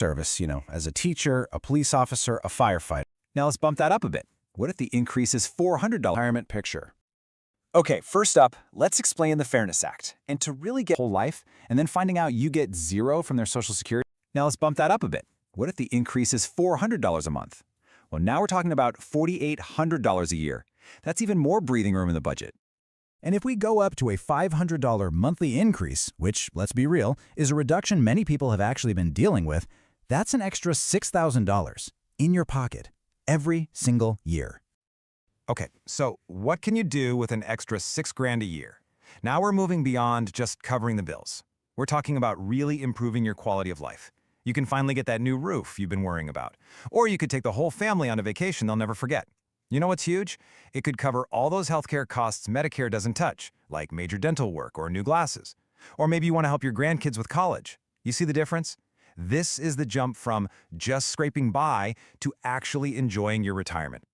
service, as a teacher, a police officer, a firefighter. Now let's bump that up a bit. What if the increase is $400 retirement picture? Okay, first up, let's explain the Fairness Act. And to really get whole life, and then finding out you get zero from their Social Security. Now let's bump that up a bit. What if the increase is $400 a month? Well, now we're talking about $4,800 a year. That's even more breathing room in the budget. And if we go up to a $500 monthly increase, which, let's be real, is a reduction many people have actually been dealing with, that's an extra $6,000 in your pocket every single year. Okay, so what can you do with an extra $6,000 a year? Now we're moving beyond just covering the bills. We're talking about really improving your quality of life. You can finally get that new roof you've been worrying about. Or you could take the whole family on a vacation they'll never forget. You know what's huge? It could cover all those healthcare costs Medicare doesn't touch, like major dental work or new glasses. Or maybe you want to help your grandkids with college. You see the difference? This is the jump from just scraping by to actually enjoying your retirement.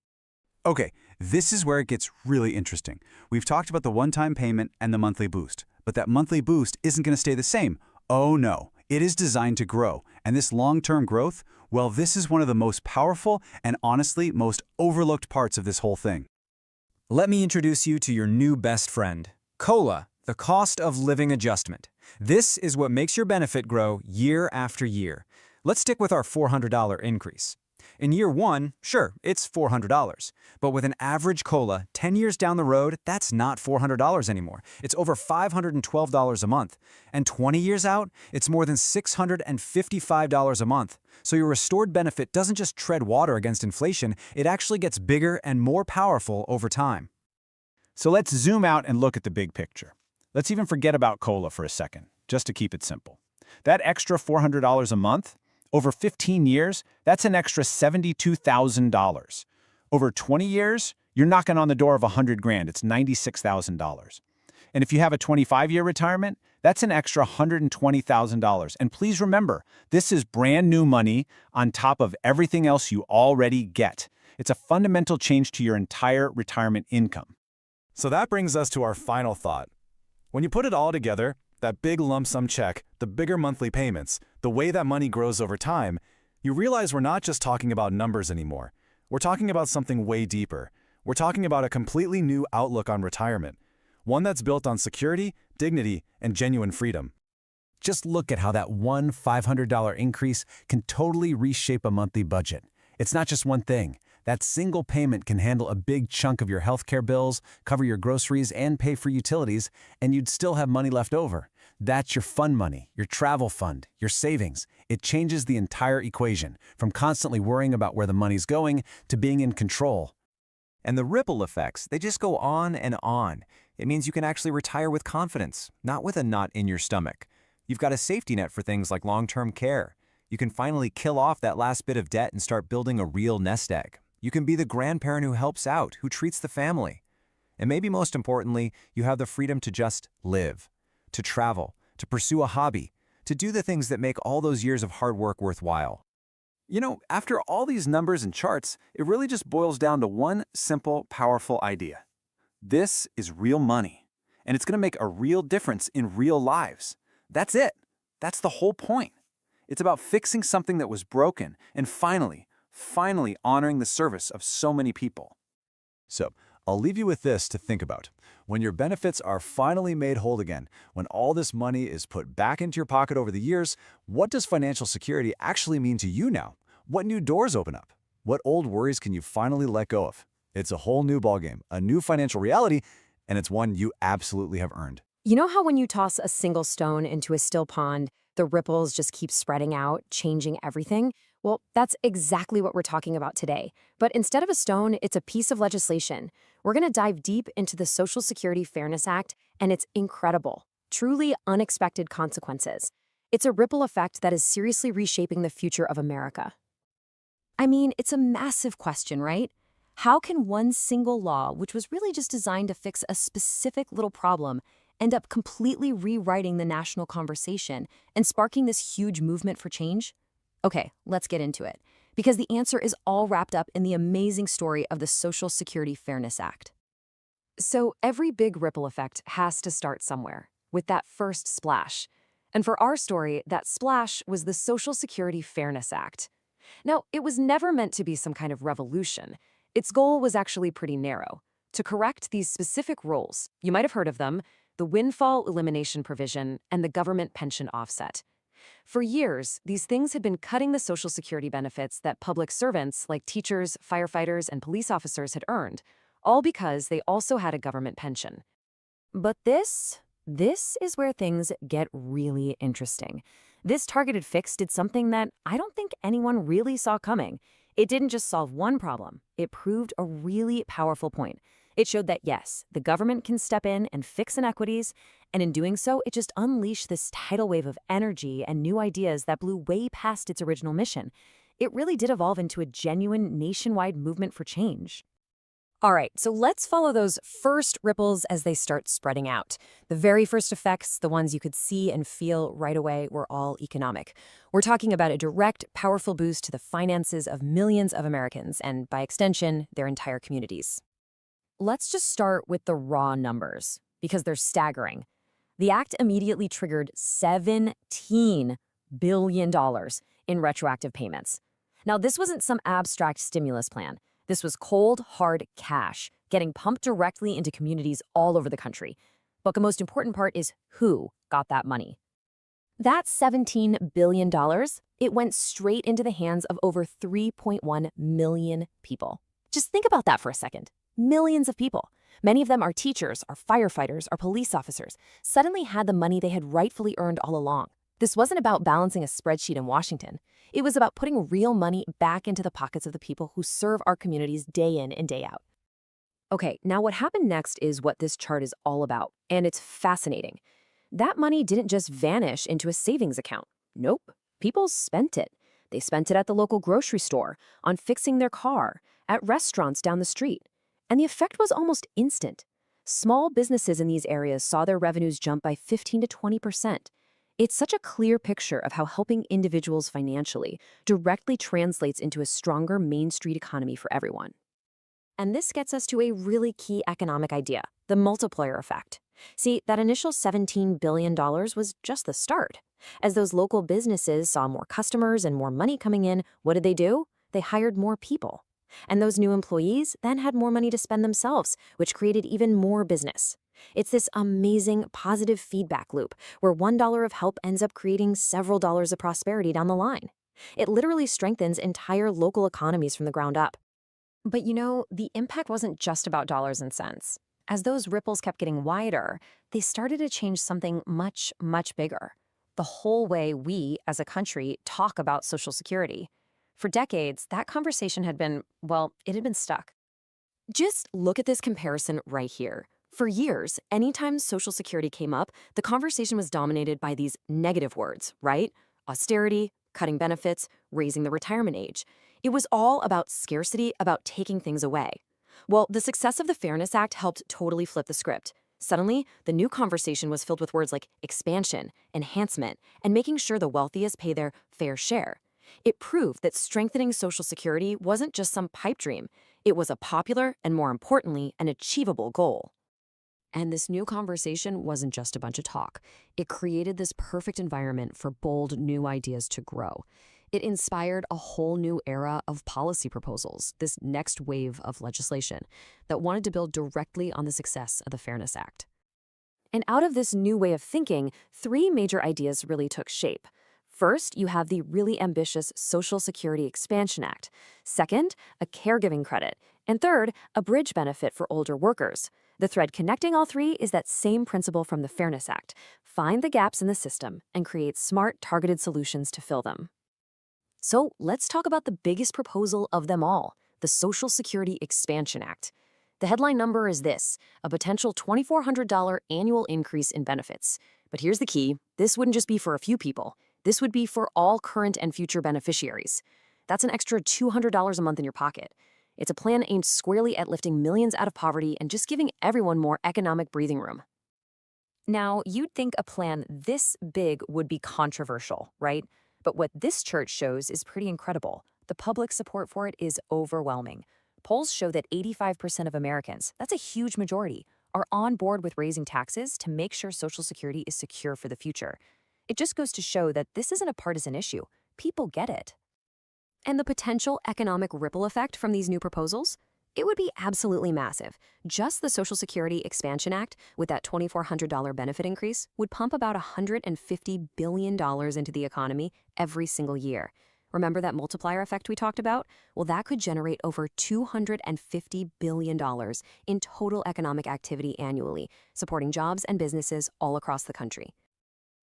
Okay, this is where it gets really interesting. We've talked about the one-time payment and the monthly boost, but that monthly boost isn't going to stay the same. Oh no, it is designed to grow, and this long-term growth, well, this is one of the most powerful and honestly most overlooked parts of this whole thing. Let me introduce you to your new best friend, COLA, the cost of living adjustment. This is what makes your benefit grow year after year. Let's stick with our $400 increase. In year one, sure, it's $400. But with an average COLA, 10 years down the road, that's not $400 anymore. It's over $512 a month. And 20 years out, it's more than $655 a month. So your restored benefit doesn't just tread water against inflation, it actually gets bigger and more powerful over time. So let's zoom out and look at the big picture. Let's even forget about COLA for a second, just to keep it simple. That extra $400 a month, over 15 years, that's an extra $72,000. Over 20 years, you're knocking on the door of $100,000. It's $96,000. And if you have a 25-year retirement, that's an extra $120,000. And please remember, this is brand new money on top of everything else you already get. It's a fundamental change to your entire retirement income. So that brings us to our final thought. When you put it all together, that big lump sum check, the bigger monthly payments, the way that money grows over time, you realize we're not just talking about numbers anymore. We're talking about something way deeper. We're talking about a completely new outlook on retirement, one that's built on security, dignity, and genuine freedom. Just look at how that one $500 increase can totally reshape a monthly budget. It's not just one thing. That single payment can handle a big chunk of your healthcare bills, cover your groceries, and pay for utilities, and you'd still have money left over. That's your fun money, your travel fund, your savings. It changes the entire equation, from constantly worrying about where the money's going to being in control. And the ripple effects, they just go on and on. It means you can actually retire with confidence, not with a knot in your stomach. You've got a safety net for things like long-term care. You can finally kill off that last bit of debt and start building a real nest egg. You can be the grandparent who helps out, who treats the family. And maybe most importantly, you have the freedom to just live, to travel, to pursue a hobby, to do the things that make all those years of hard work worthwhile. You know, after all these numbers and charts, it really just boils down to one simple, powerful idea. This is real money, and it's going to make a real difference in real lives. That's it. That's the whole point. It's about fixing something that was broken and finally honoring the service of so many people. So, I'll leave you with this to think about. When your benefits are finally made whole again, when all this money is put back into your pocket over the years, what does financial security actually mean to you now? What new doors open up? What old worries can you finally let go of? It's a whole new ballgame, a new financial reality, and it's one you absolutely have earned. You know how when you toss a single stone into a still pond, the ripples just keep spreading out, changing everything? Well, that's exactly what we're talking about today. But instead of a stone, it's a piece of legislation. We're going to dive deep into the Social Security Fairness Act and its incredible, truly unexpected consequences. It's a ripple effect that is seriously reshaping the future of America. I mean, it's a massive question, right? How can one single law, which was really just designed to fix a specific little problem, end up completely rewriting the national conversation and sparking this huge movement for change? Okay, let's get into it, because the answer is all wrapped up in the amazing story of the Social Security Fairness Act. So every big ripple effect has to start somewhere, with that first splash. And for our story, that splash was the Social Security Fairness Act. Now, it was never meant to be some kind of revolution. Its goal was actually pretty narrow: to correct these specific rules. You might have heard of them: the windfall elimination provision and the government pension offset. For years, these things had been cutting the Social Security benefits that public servants like teachers, firefighters, and police officers had earned, all because they also had a government pension. But this is where things get really interesting. This targeted fix did something that I don't think anyone really saw coming. It didn't just solve one problem, it proved a really powerful point. It showed that yes, the government can step in and fix inequities, and in doing so, it just unleashed this tidal wave of energy and new ideas that blew way past its original mission. It really did evolve into a genuine nationwide movement for change. All right, so let's follow those first ripples as they start spreading out. The very first effects, the ones you could see and feel right away, were all economic. We're talking about a direct, powerful boost to the finances of millions of Americans and, by extension, their entire communities. Let's just start with the raw numbers, because they're staggering. The act immediately triggered $17 billion in retroactive payments. Now, this wasn't some abstract stimulus plan. This was cold, hard cash, getting pumped directly into communities all over the country. But the most important part is who got that money. That $17 billion, it went straight into the hands of over 3.1 million people. Just think about that for a second. Millions of people. Many of them are teachers, are firefighters, are police officers, suddenly had the money they had rightfully earned all along. This wasn't about balancing a spreadsheet in Washington. It was about putting real money back into the pockets of the people who serve our communities day in and day out. Okay, now what happened next is what this chart is all about, and it's fascinating. That money didn't just vanish into a savings account. Nope, people spent it. They spent it at the local grocery store, on fixing their car, at restaurants down the street. And the effect was almost instant. Small businesses in these areas saw their revenues jump by 15 to 20%. It's such a clear picture of how helping individuals financially directly translates into a stronger Main Street economy for everyone. And this gets us to a really key economic idea: the multiplier effect. See, that initial $17 billion was just the start. As those local businesses saw more customers and more money coming in, what did they do? They hired more people. And those new employees then had more money to spend themselves, which created even more business. It's this amazing positive feedback loop where $1 of help ends up creating several dollars of prosperity down the line. It literally strengthens entire local economies from the ground up. But the impact wasn't just about dollars and cents. As those ripples kept getting wider, they started to change something much, much bigger: the whole way we, as a country, talk about Social Security. For decades, that conversation had been, well, it had been stuck. Just look at this comparison right here. For years, anytime Social Security came up, the conversation was dominated by these negative words, right? Austerity, cutting benefits, raising the retirement age. It was all about scarcity, about taking things away. Well, the success of the Fairness Act helped totally flip the script. Suddenly, the new conversation was filled with words like expansion, enhancement, and making sure the wealthiest pay their fair share. It proved that strengthening Social Security wasn't just some pipe dream. It was a popular and, more importantly, an achievable goal. And this new conversation wasn't just a bunch of talk. It created this perfect environment for bold new ideas to grow. It inspired a whole new era of policy proposals, this next wave of legislation that wanted to build directly on the success of the Fairness Act. And out of this new way of thinking, three major ideas really took shape. First, you have the really ambitious Social Security Expansion Act. Second, a caregiving credit. And third, a bridge benefit for older workers. The thread connecting all three is that same principle from the Fairness Act: find the gaps in the system and create smart, targeted solutions to fill them. So let's talk about the biggest proposal of them all: the Social Security Expansion Act. The headline number is this: a potential $2,400 annual increase in benefits. But here's the key: this wouldn't just be for a few people. This would be for all current and future beneficiaries. That's an extra $200 a month in your pocket. It's a plan aimed squarely at lifting millions out of poverty and just giving everyone more economic breathing room. Now, you'd think a plan this big would be controversial, right? But what this chart shows is pretty incredible. The public support for it is overwhelming. Polls show that 85% of Americans, that's a huge majority, are on board with raising taxes to make sure Social Security is secure for the future. It just goes to show that this isn't a partisan issue. People get it. And the potential economic ripple effect from these new proposals? It would be absolutely massive. Just the Social Security Expansion Act, with that $2,400 benefit increase, would pump about $150 billion into the economy every single year. Remember that multiplier effect we talked about? Well, that could generate over $250 billion in total economic activity annually, supporting jobs and businesses all across the country.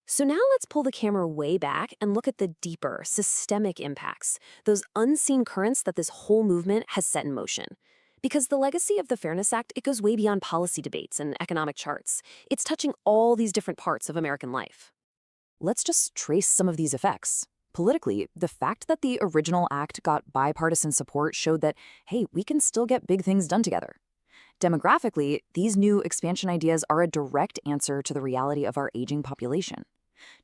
So now let's pull the camera way back and look at the deeper, systemic impacts, those unseen currents that this whole movement has set in motion. Because the legacy of the Fairness Act, it goes way beyond policy debates and economic charts. It's touching all these different parts of American life. Let's just trace some of these effects. Politically, the fact that the original act got bipartisan support showed that, hey, we can still get big things done together. Demographically, these new expansion ideas are a direct answer to the reality of our aging population.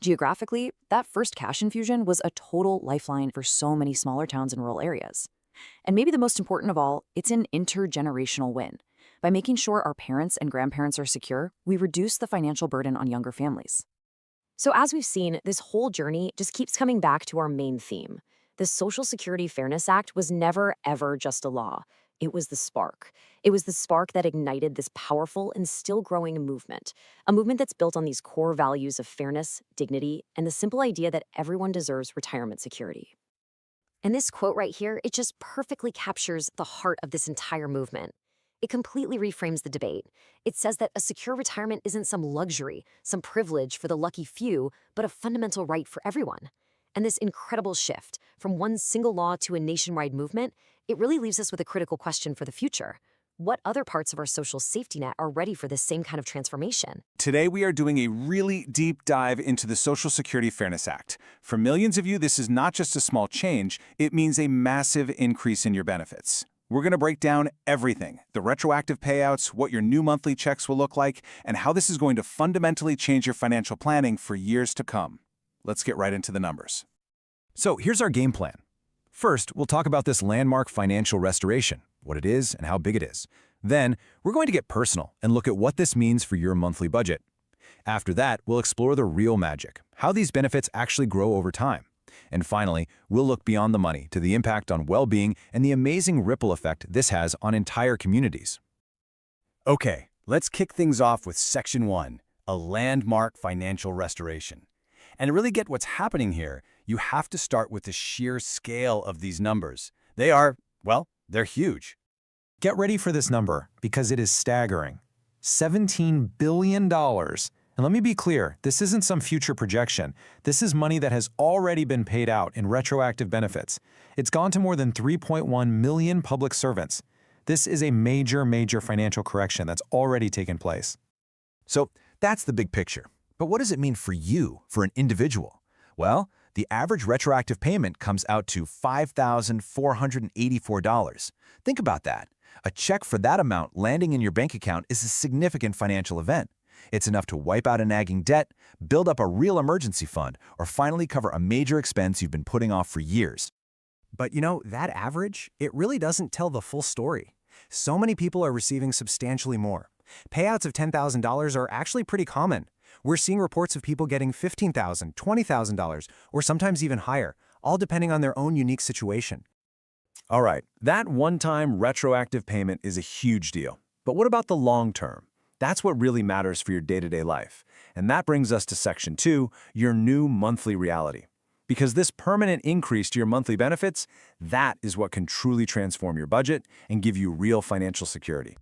Geographically, that first cash infusion was a total lifeline for so many smaller towns and rural areas. And maybe the most important of all, it's an intergenerational win. By making sure our parents and grandparents are secure, we reduce the financial burden on younger families. So as we've seen, this whole journey just keeps coming back to our main theme. The Social Security Fairness Act was never, ever just a law. It was the spark. It was the spark that ignited this powerful and still growing movement, a movement that's built on these core values of fairness, dignity, and the simple idea that everyone deserves retirement security. And this quote right here, it just perfectly captures the heart of this entire movement. It completely reframes the debate. It says that a secure retirement isn't some luxury, some privilege for the lucky few, but a fundamental right for everyone. And this incredible shift from one single law to a nationwide movement, it really leaves us with a critical question for the future. What other parts of our social safety net are ready for this same kind of transformation? Today, we are doing a really deep dive into the Social Security Fairness Act. For millions of you, this is not just a small change, it means a massive increase in your benefits. We're going to break down everything, the retroactive payouts, what your new monthly checks will look like, and how this is going to fundamentally change your financial planning for years to come. Let's get right into the numbers. So here's our game plan. First, we'll talk about this landmark financial restoration, what it is and how big it is. Then, we're going to get personal and look at what this means for your monthly budget. After that, we'll explore the real magic, how these benefits actually grow over time. And finally, we'll look beyond the money to the impact on well-being and the amazing ripple effect this has on entire communities. Okay, let's kick things off with Section 1, a landmark financial restoration. And to really get what's happening here, you have to start with the sheer scale of these numbers. They are, well, they're huge. Get ready for this number, because it is staggering. $17 billion. And let me be clear, this isn't some future projection. This is money that has already been paid out in retroactive benefits. It's gone to more than 3.1 million public servants. This is a major, major financial correction that's already taken place. So that's the big picture. But what does it mean for you, for an individual? Well, the average retroactive payment comes out to $5,484. Think about that. A check for that amount landing in your bank account is a significant financial event. It's enough to wipe out a nagging debt, build up a real emergency fund, or finally cover a major expense you've been putting off for years. But you know, that average, it really doesn't tell the full story. So many people are receiving substantially more. Payouts of $10,000 are actually pretty common. We're seeing reports of people getting $15,000, $20,000, or sometimes even higher, all depending on their own unique situation. All right, that one-time retroactive payment is a huge deal. But what about the long term? That's what really matters for your day-to-day life. And that brings us to Section 2, your new monthly reality. Because this permanent increase to your monthly benefits, that is what can truly transform your budget and give you real financial security.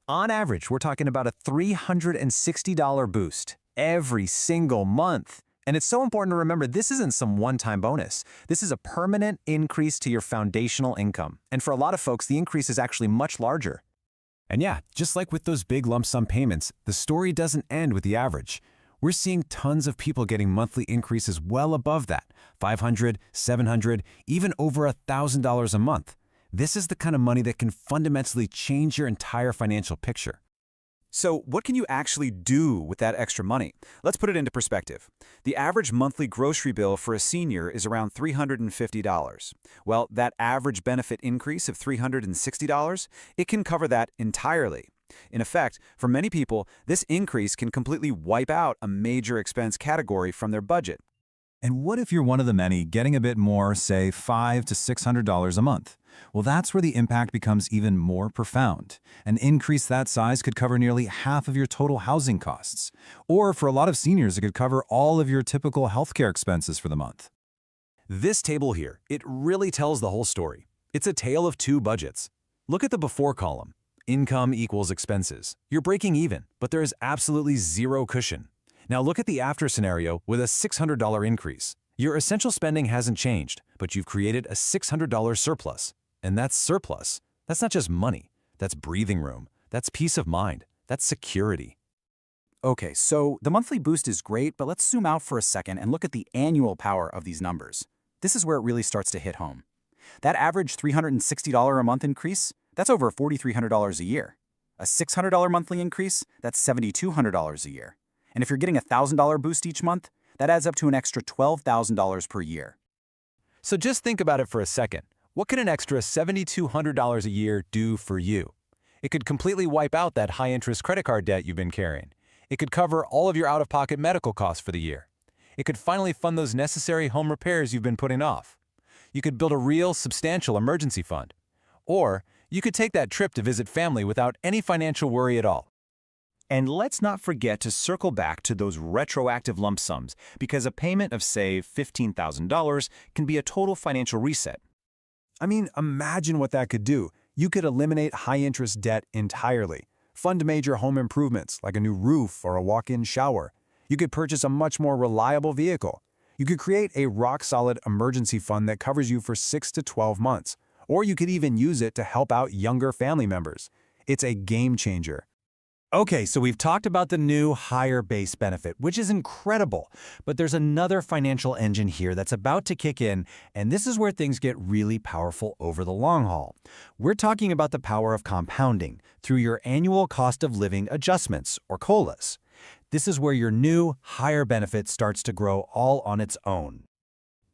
On average, we're talking about a $360 boost every single month. And it's so important to remember this isn't some one-time bonus. This is a permanent increase to your foundational income. And for a lot of folks, the increase is actually much larger. And yeah, just like with those big lump sum payments, the story doesn't end with the average. We're seeing tons of people getting monthly increases well above that, $500, $700, even over $1,000 a month. This is the kind of money that can fundamentally change your entire financial picture. So what can you actually do with that extra money? Let's put it into perspective. The average monthly grocery bill for a senior is around $350. Well, that average benefit increase of $360, it can cover that entirely. In effect, for many people, this increase can completely wipe out a major expense category from their budget. And what if you're one of the many getting a bit more, say $500 to $600 a month? Well, that's where the impact becomes even more profound. An increase that size could cover nearly half of your total housing costs. Or for a lot of seniors, it could cover all of your typical healthcare expenses for the month. This table here, it really tells the whole story. It's a tale of two budgets. Look at the before column. Income equals expenses. You're breaking even, but there is absolutely zero cushion. Now look at the after scenario with a $600 increase. Your essential spending hasn't changed, but you've created a $600 surplus. And that's surplus. That's not just money. That's breathing room. That's peace of mind. That's security. Okay, so the monthly boost is great, but let's zoom out for a second and look at the annual power of these numbers. This is where it really starts to hit home. That average $360 a month increase, that's over $4,300 a year. A $600 monthly increase, that's $7,200 a year. And if you're getting a $1,000 boost each month, that adds up to an extra $12,000 per year. So just think about it for a second. What could an extra $7,200 a year do for you? It could completely wipe out that high-interest credit card debt you've been carrying. It could cover all of your out-of-pocket medical costs for the year. It could finally fund those necessary home repairs you've been putting off. You could build a real, substantial emergency fund. Or you could take that trip to visit family without any financial worry at all. And let's not forget to circle back to those retroactive lump sums, because a payment of, say, $15,000 can be a total financial reset. I mean, imagine what that could do. You could eliminate high-interest debt entirely, fund major home improvements like a new roof or a walk-in shower. You could purchase a much more reliable vehicle. You could create a rock-solid emergency fund that covers you for 6 to 12 months. Or you could even use it to help out younger family members. It's a game changer. Okay, so we've talked about the new higher base benefit, which is incredible. But there's another financial engine here that's about to kick in, and this is where things get really powerful over the long haul. We're talking about the power of compounding through your annual cost of living adjustments, or COLAs. This is where your new higher benefit starts to grow all on its own.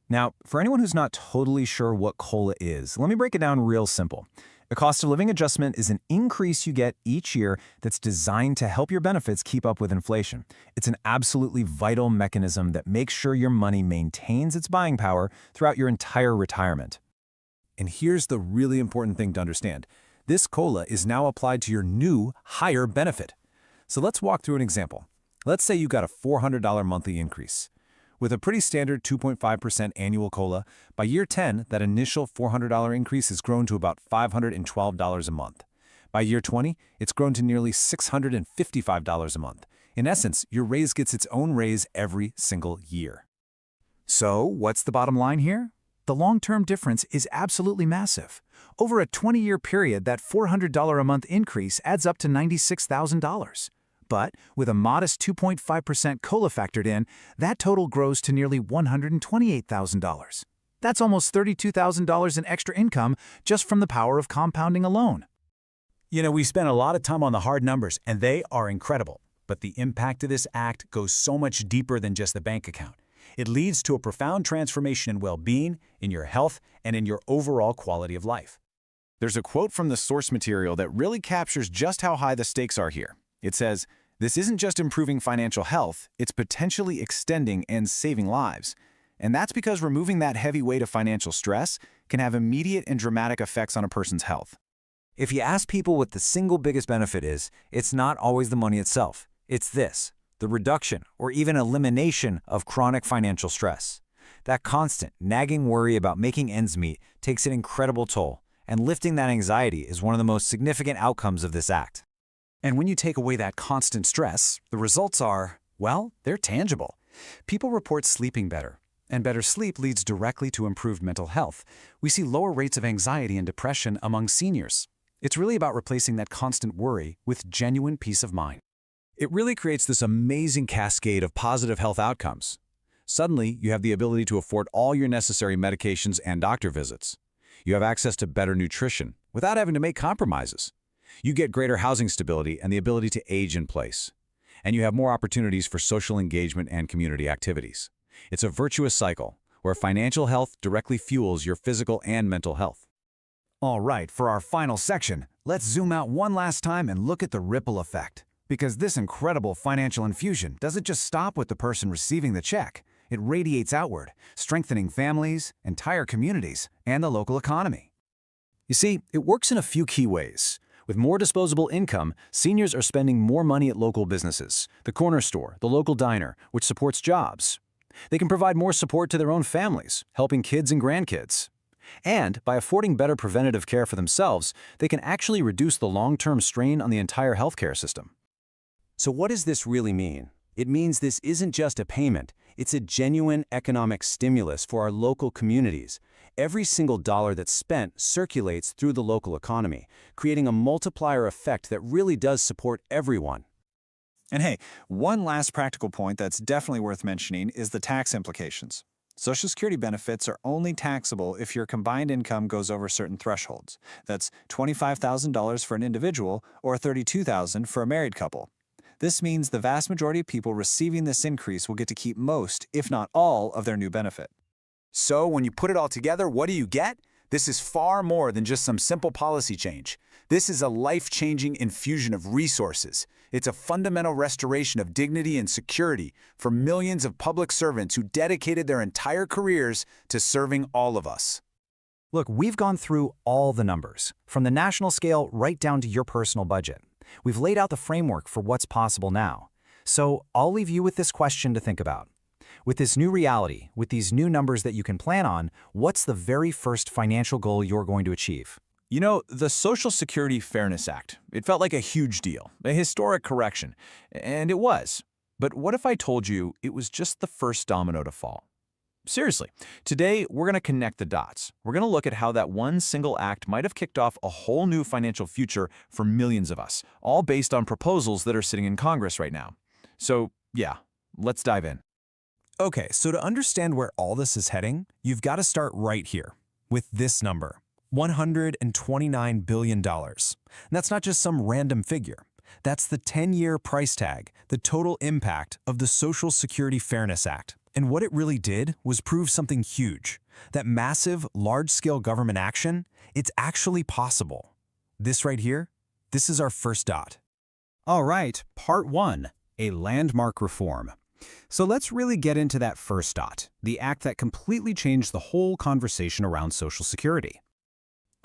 Now, for anyone who's not totally sure what COLA is, let me break it down real simple. A cost of living adjustment is an increase you get each year that's designed to help your benefits keep up with inflation. It's an absolutely vital mechanism that makes sure your money maintains its buying power throughout your entire retirement. And here's the really important thing to understand. This COLA is now applied to your new higher benefit. So let's walk through an example. Let's say you got a $400 monthly increase. With a pretty standard 2.5% annual COLA, by year 10, that initial $400 increase has grown to about $512 a month. By year 20, it's grown to nearly $655 a month. In essence, your raise gets its own raise every single year. So, what's the bottom line here? The long-term difference is absolutely massive. Over a 20-year period, that $400 a month increase adds up to $96,000. But with a modest 2.5% COLA factored in, that total grows to nearly $128,000. That's almost $32,000 in extra income just from the power of compounding alone. You know, we spent a lot of time on the hard numbers, and they are incredible. But the impact of this act goes so much deeper than just the bank account. It leads to a profound transformation in well-being, in your health, and in your overall quality of life. There's a quote from the source material that really captures just how high the stakes are here. It says, "This isn't just improving financial health, it's potentially extending and saving lives." And that's because removing that heavy weight of financial stress can have immediate and dramatic effects on a person's health. If you ask people what the single biggest benefit is, it's not always the money itself. It's this, the reduction or even elimination of chronic financial stress. That constant, nagging worry about making ends meet takes an incredible toll, and lifting that anxiety is one of the most significant outcomes of this act. And when you take away that constant stress, the results are, well, they're tangible. People report sleeping better, and better sleep leads directly to improved mental health. We see lower rates of anxiety and depression among seniors. It's really about replacing that constant worry with genuine peace of mind. It really creates this amazing cascade of positive health outcomes. Suddenly, you have the ability to afford all your necessary medications and doctor visits. You have access to better nutrition without having to make compromises. You get greater housing stability and the ability to age in place. And you have more opportunities for social engagement and community activities. It's a virtuous cycle where financial health directly fuels your physical and mental health. All right, for our final section, let's zoom out one last time and look at the ripple effect. Because this incredible financial infusion doesn't just stop with the person receiving the check. It radiates outward, strengthening families, entire communities, and the local economy. You see, it works in a few key ways. With more disposable income, seniors are spending more money at local businesses, the corner store, the local diner, which supports jobs. They can provide more support to their own families, helping kids and grandkids. And by affording better preventative care for themselves, they can actually reduce the long-term strain on the entire healthcare system. So what does this really mean? It means this isn't just a payment, it's a genuine economic stimulus for our local communities. Every single dollar that's spent circulates through the local economy, creating a multiplier effect that really does support everyone. And hey, one last practical point that's definitely worth mentioning is the tax implications. Social Security benefits are only taxable if your combined income goes over certain thresholds. That's $25,000 for an individual or $32,000 for a married couple. This means the vast majority of people receiving this increase will get to keep most, if not all, of their new benefit. So when you put it all together, what do you get? This is far more than just some simple policy change. This is a life-changing infusion of resources. It's a fundamental restoration of dignity and security for millions of public servants who dedicated their entire careers to serving all of us. Look, we've gone through all the numbers, from the national scale right down to your personal budget. We've laid out the framework for what's possible now. So I'll leave you with this question to think about. With this new reality, with these new numbers that you can plan on, what's the very first financial goal you're going to achieve? You know, the Social Security Fairness Act, it felt like a huge deal, a historic correction, and it was. But what if I told you it was just the first domino to fall? Seriously, today we're going to connect the dots. We're going to look at how that one single act might have kicked off a whole new financial future for millions of us, all based on proposals that are sitting in Congress right now. So, yeah, let's dive in. Okay, so to understand where all this is heading, you've got to start right here, with this number, $129 billion. And that's not just some random figure. That's the 10-year price tag, the total impact of the Social Security Fairness Act. And what it really did was prove something huge, that massive, large-scale government action, it's actually possible. This right here, this is our first dot. All right, part one, a landmark reform. So let's really get into that first dot, the act that completely changed the whole conversation around Social Security.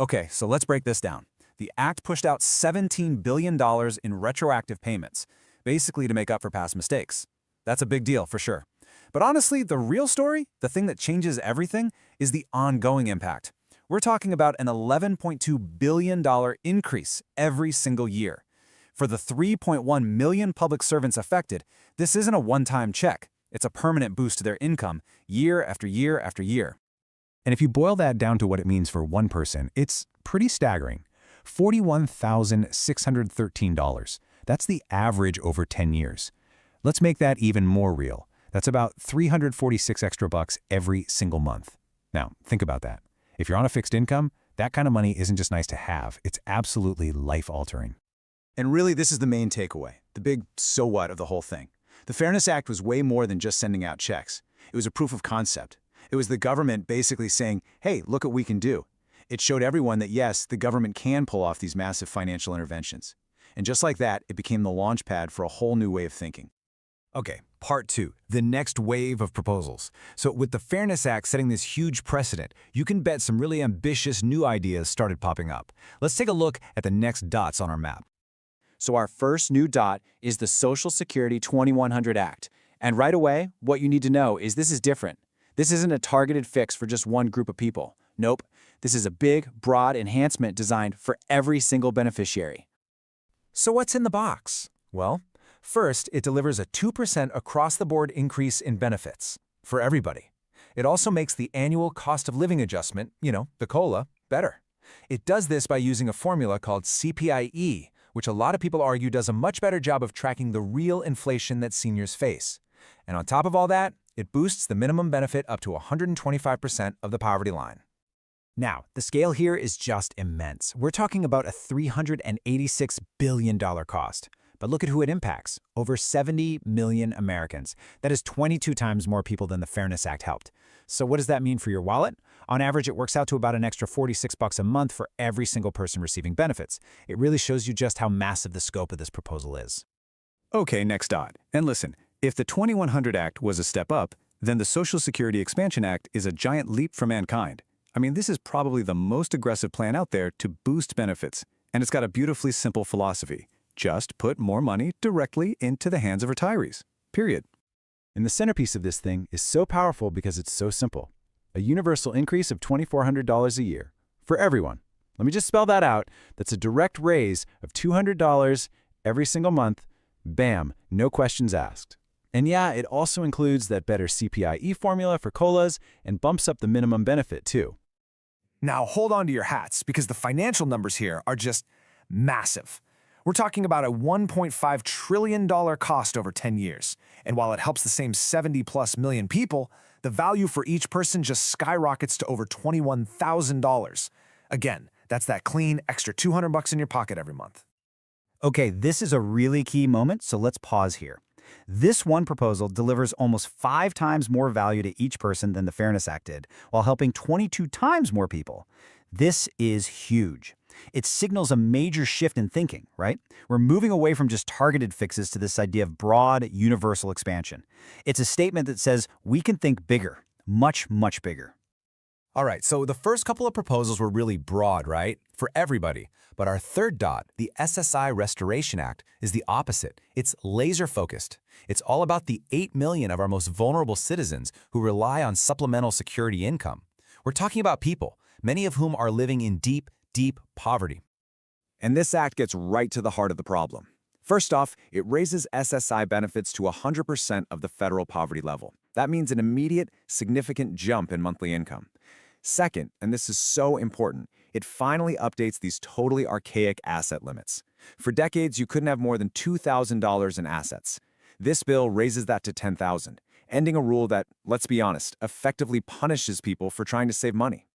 Okay, so let's break this down. The act pushed out $17 billion in retroactive payments, basically to make up for past mistakes. That's a big deal for sure. But honestly, the real story, the thing that changes everything, is the ongoing impact. We're talking about an $11.2 billion increase every single year. For the 3.1 million public servants affected, this isn't a one-time check. It's a permanent boost to their income year after year after year. And if you boil that down to what it means for one person, it's pretty staggering. $41,613. That's the average over 10 years. Let's make that even more real. That's about 346 extra bucks every single month. Now, think about that. If you're on a fixed income, that kind of money isn't just nice to have, it's absolutely life-altering. And really, this is the main takeaway, the big so what of the whole thing. The Fairness Act was way more than just sending out checks. It was a proof of concept. It was the government basically saying, hey, look what we can do. It showed everyone that yes, the government can pull off these massive financial interventions. And just like that, it became the launch pad for a whole new way of thinking. Okay, part two, the next wave of proposals. So with the Fairness Act setting this huge precedent, you can bet some really ambitious new ideas started popping up. Let's take a look at the next dots on our map. So our first new dot is the Social Security 2100 Act. And right away, what you need to know is this is different. This isn't a targeted fix for just one group of people. Nope, this is a big, broad enhancement designed for every single beneficiary. So what's in the box? Well, first, it delivers a 2% across-the-board increase in benefits for everybody. It also makes the annual cost of living adjustment, the COLA, better. It does this by using a formula called CPIE, which a lot of people argue does a much better job of tracking the real inflation that seniors face. And on top of all that, it boosts the minimum benefit up to 125% of the poverty line. Now, the scale here is just immense. We're talking about a $386 billion cost. But look at who it impacts. Over 70 million Americans. That is 22 times more people than the Fairness Act helped. So what does that mean for your wallet? On average, it works out to about an extra $46 a month for every single person receiving benefits. It really shows you just how massive the scope of this proposal is. Okay, next dot. And listen, if the 2100 Act was a step up, then the Social Security Expansion Act is a giant leap for mankind. I mean, this is probably the most aggressive plan out there to boost benefits, and it's got a beautifully simple philosophy. Just put more money directly into the hands of retirees. Period. And the centerpiece of this thing is so powerful because it's so simple. A universal increase of $2,400 a year for everyone. Let me just spell that out. That's a direct raise of $200 every single month. Bam, no questions asked. And yeah, it also includes that better CPIE formula for COLAs and bumps up the minimum benefit too. Now hold on to your hats, because the financial numbers here are just massive. We're talking about a $1.5 trillion cost over 10 years. And while it helps the same 70+ million people, the value for each person just skyrockets to over $21,000. Again, that's that clean extra $200 in your pocket every month. Okay, this is a really key moment, so let's pause here. This one proposal delivers almost 5 times more value to each person than the Fairness Act did, while helping 22 times more people. This is huge. It signals a major shift in thinking, right? We're moving away from just targeted fixes to this idea of broad, universal expansion. It's a statement that says we can think bigger, much, much bigger. All right, so the first couple of proposals were really broad, right? For everybody. But our third dot, the SSI Restoration Act, is the opposite. It's laser-focused. It's all about the 8 million of our most vulnerable citizens who rely on supplemental security income. We're talking about people, many of whom are living in deep, deep poverty. And this act gets right to the heart of the problem. First off, it raises SSI benefits to 100% of the federal poverty level. That means an immediate, significant jump in monthly income. Second, and this is so important, it finally updates these totally archaic asset limits. For decades, you couldn't have more than $2,000 in assets. This bill raises that to $10,000, ending a rule that, let's be honest, effectively punishes people for trying to save money.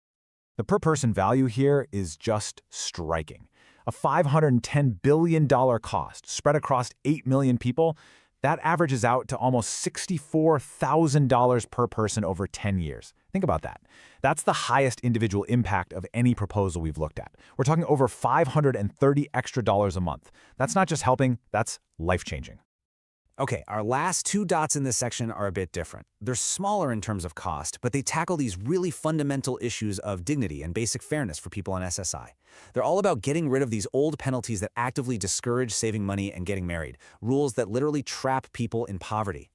The per-person value here is just striking. A $510 billion cost spread across 8 million people, that averages out to almost $64,000 per person over 10 years. Think about that. That's the highest individual impact of any proposal we've looked at. We're talking over $530 extra dollars a month. That's not just helping, that's life-changing. Okay, our last 2 dots in this section are a bit different. They're smaller in terms of cost, but they tackle these really fundamental issues of dignity and basic fairness for people on SSI. They're all about getting rid of these old penalties that actively discourage saving money and getting married, rules that literally trap people in poverty.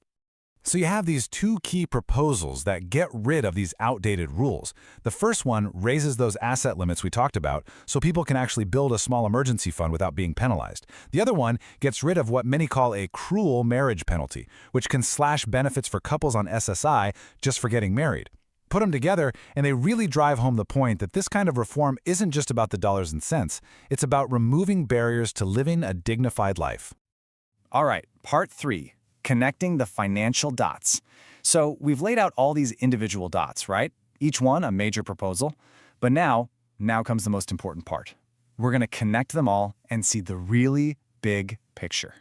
So you have these 2 key proposals that get rid of these outdated rules. The first one raises those asset limits we talked about so people can actually build a small emergency fund without being penalized. The other one gets rid of what many call a cruel marriage penalty, which can slash benefits for couples on SSI just for getting married. Put them together, and they really drive home the point that this kind of reform isn't just about the dollars and cents. It's about removing barriers to living a dignified life. All right, part 3. Connecting the financial dots. So we've laid out all these individual dots, right? Each one a major proposal. But now comes the most important part. We're going to connect them all and see the really big picture.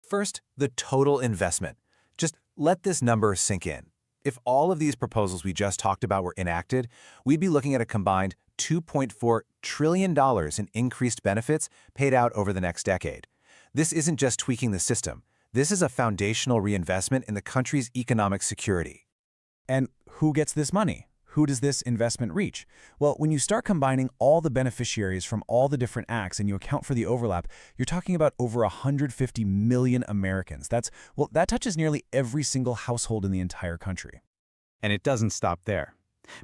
First, the total investment. Just let this number sink in. If all of these proposals we just talked about were enacted, we'd be looking at a combined $2.4 trillion in increased benefits paid out over the next decade. This isn't just tweaking the system. This is a foundational reinvestment in the country's economic security. And who gets this money? Who does this investment reach? Well, when you start combining all the beneficiaries from all the different acts and you account for the overlap, you're talking about over 150 million Americans. That touches nearly every single household in the entire country. And it doesn't stop there.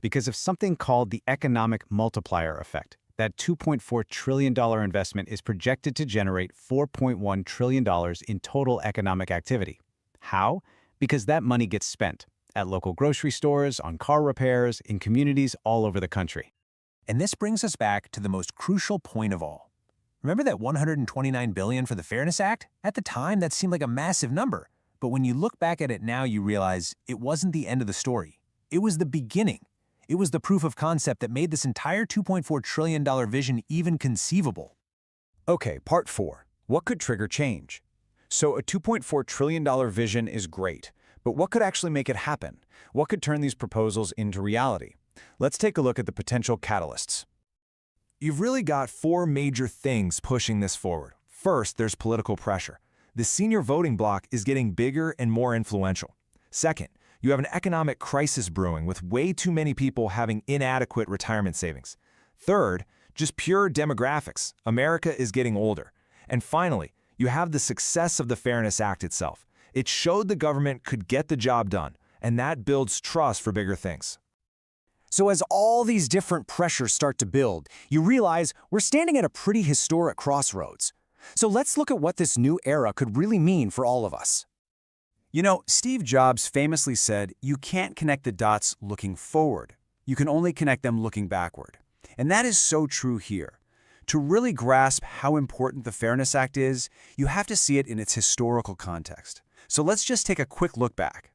Because of something called the economic multiplier effect, that $2.4 trillion investment is projected to generate $4.1 trillion in total economic activity. How? Because that money gets spent at local grocery stores, on car repairs, in communities all over the country. And this brings us back to the most crucial point of all. Remember that $129 billion for the Fairness Act? At the time, that seemed like a massive number. But when you look back at it now, you realize it wasn't the end of the story. It was the beginning. It was the proof of concept that made this entire $2.4 trillion vision even conceivable. Okay, part 4. What could trigger change? So a $2.4 trillion vision is great, But what could actually make it happen? What could turn these proposals into reality? Let's take a look at the potential catalysts. You've really got four major things pushing this forward. First, there's political pressure. The senior voting bloc is getting bigger and more influential. Second, you have an economic crisis brewing with way too many people having inadequate retirement savings. Third, just pure demographics. America is getting older. And finally, you have the success of the Fairness Act itself. It showed the government could get the job done, and that builds trust for bigger things. So as all these different pressures start to build, you realize we're standing at a pretty historic crossroads. So let's look at what this new era could really mean for all of us. You know, Steve Jobs famously said, "You can't connect the dots looking forward. You can only connect them looking backward." And that is so true here. To really grasp how important the Fairness Act is, you have to see it in its historical context. So let's just take a quick look back.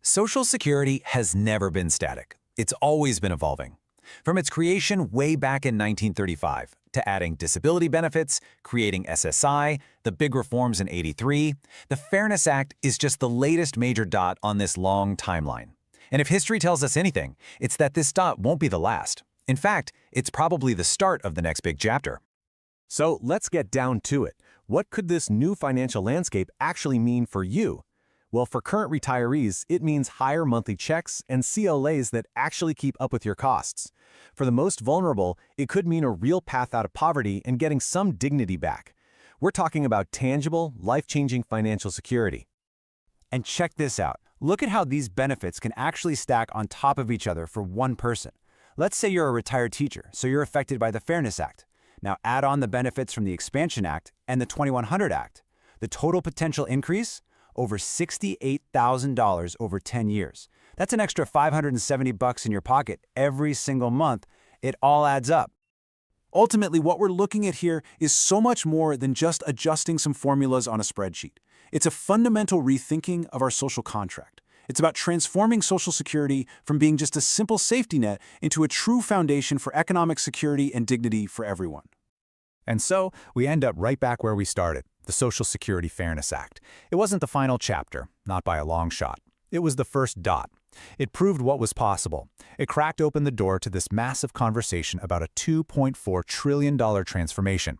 Social Security has never been static. It's always been evolving. From its creation way back in 1935, to adding disability benefits, creating SSI, the big reforms in '83, the Fairness Act is just the latest major dot on this long timeline. And if history tells us anything, it's that this dot won't be the last. In fact, it's probably the start of the next big chapter. So let's get down to it. What could this new financial landscape actually mean for you? Well, for current retirees, it means higher monthly checks and CLAs that actually keep up with your costs. For the most vulnerable, it could mean a real path out of poverty and getting some dignity back. We're talking about tangible, life-changing financial security. And check this out. Look at how these benefits can actually stack on top of each other for one person. Let's say you're a retired teacher, so you're affected by the Fairness Act. Now add on the benefits from the Expansion Act and the 2100 Act. The total potential increase? Over $68,000 over 10 years. That's an extra $570 in your pocket every single month. It all adds up. Ultimately, what we're looking at here is so much more than just adjusting some formulas on a spreadsheet. It's a fundamental rethinking of our social contract. It's about transforming Social Security from being just a simple safety net into a true foundation for economic security and dignity for everyone. And so, we end up right back where we started, the Social Security Fairness Act. It wasn't the final chapter, not by a long shot. It was the first dot. It proved what was possible. It cracked open the door to this massive conversation about a $2.4 trillion transformation.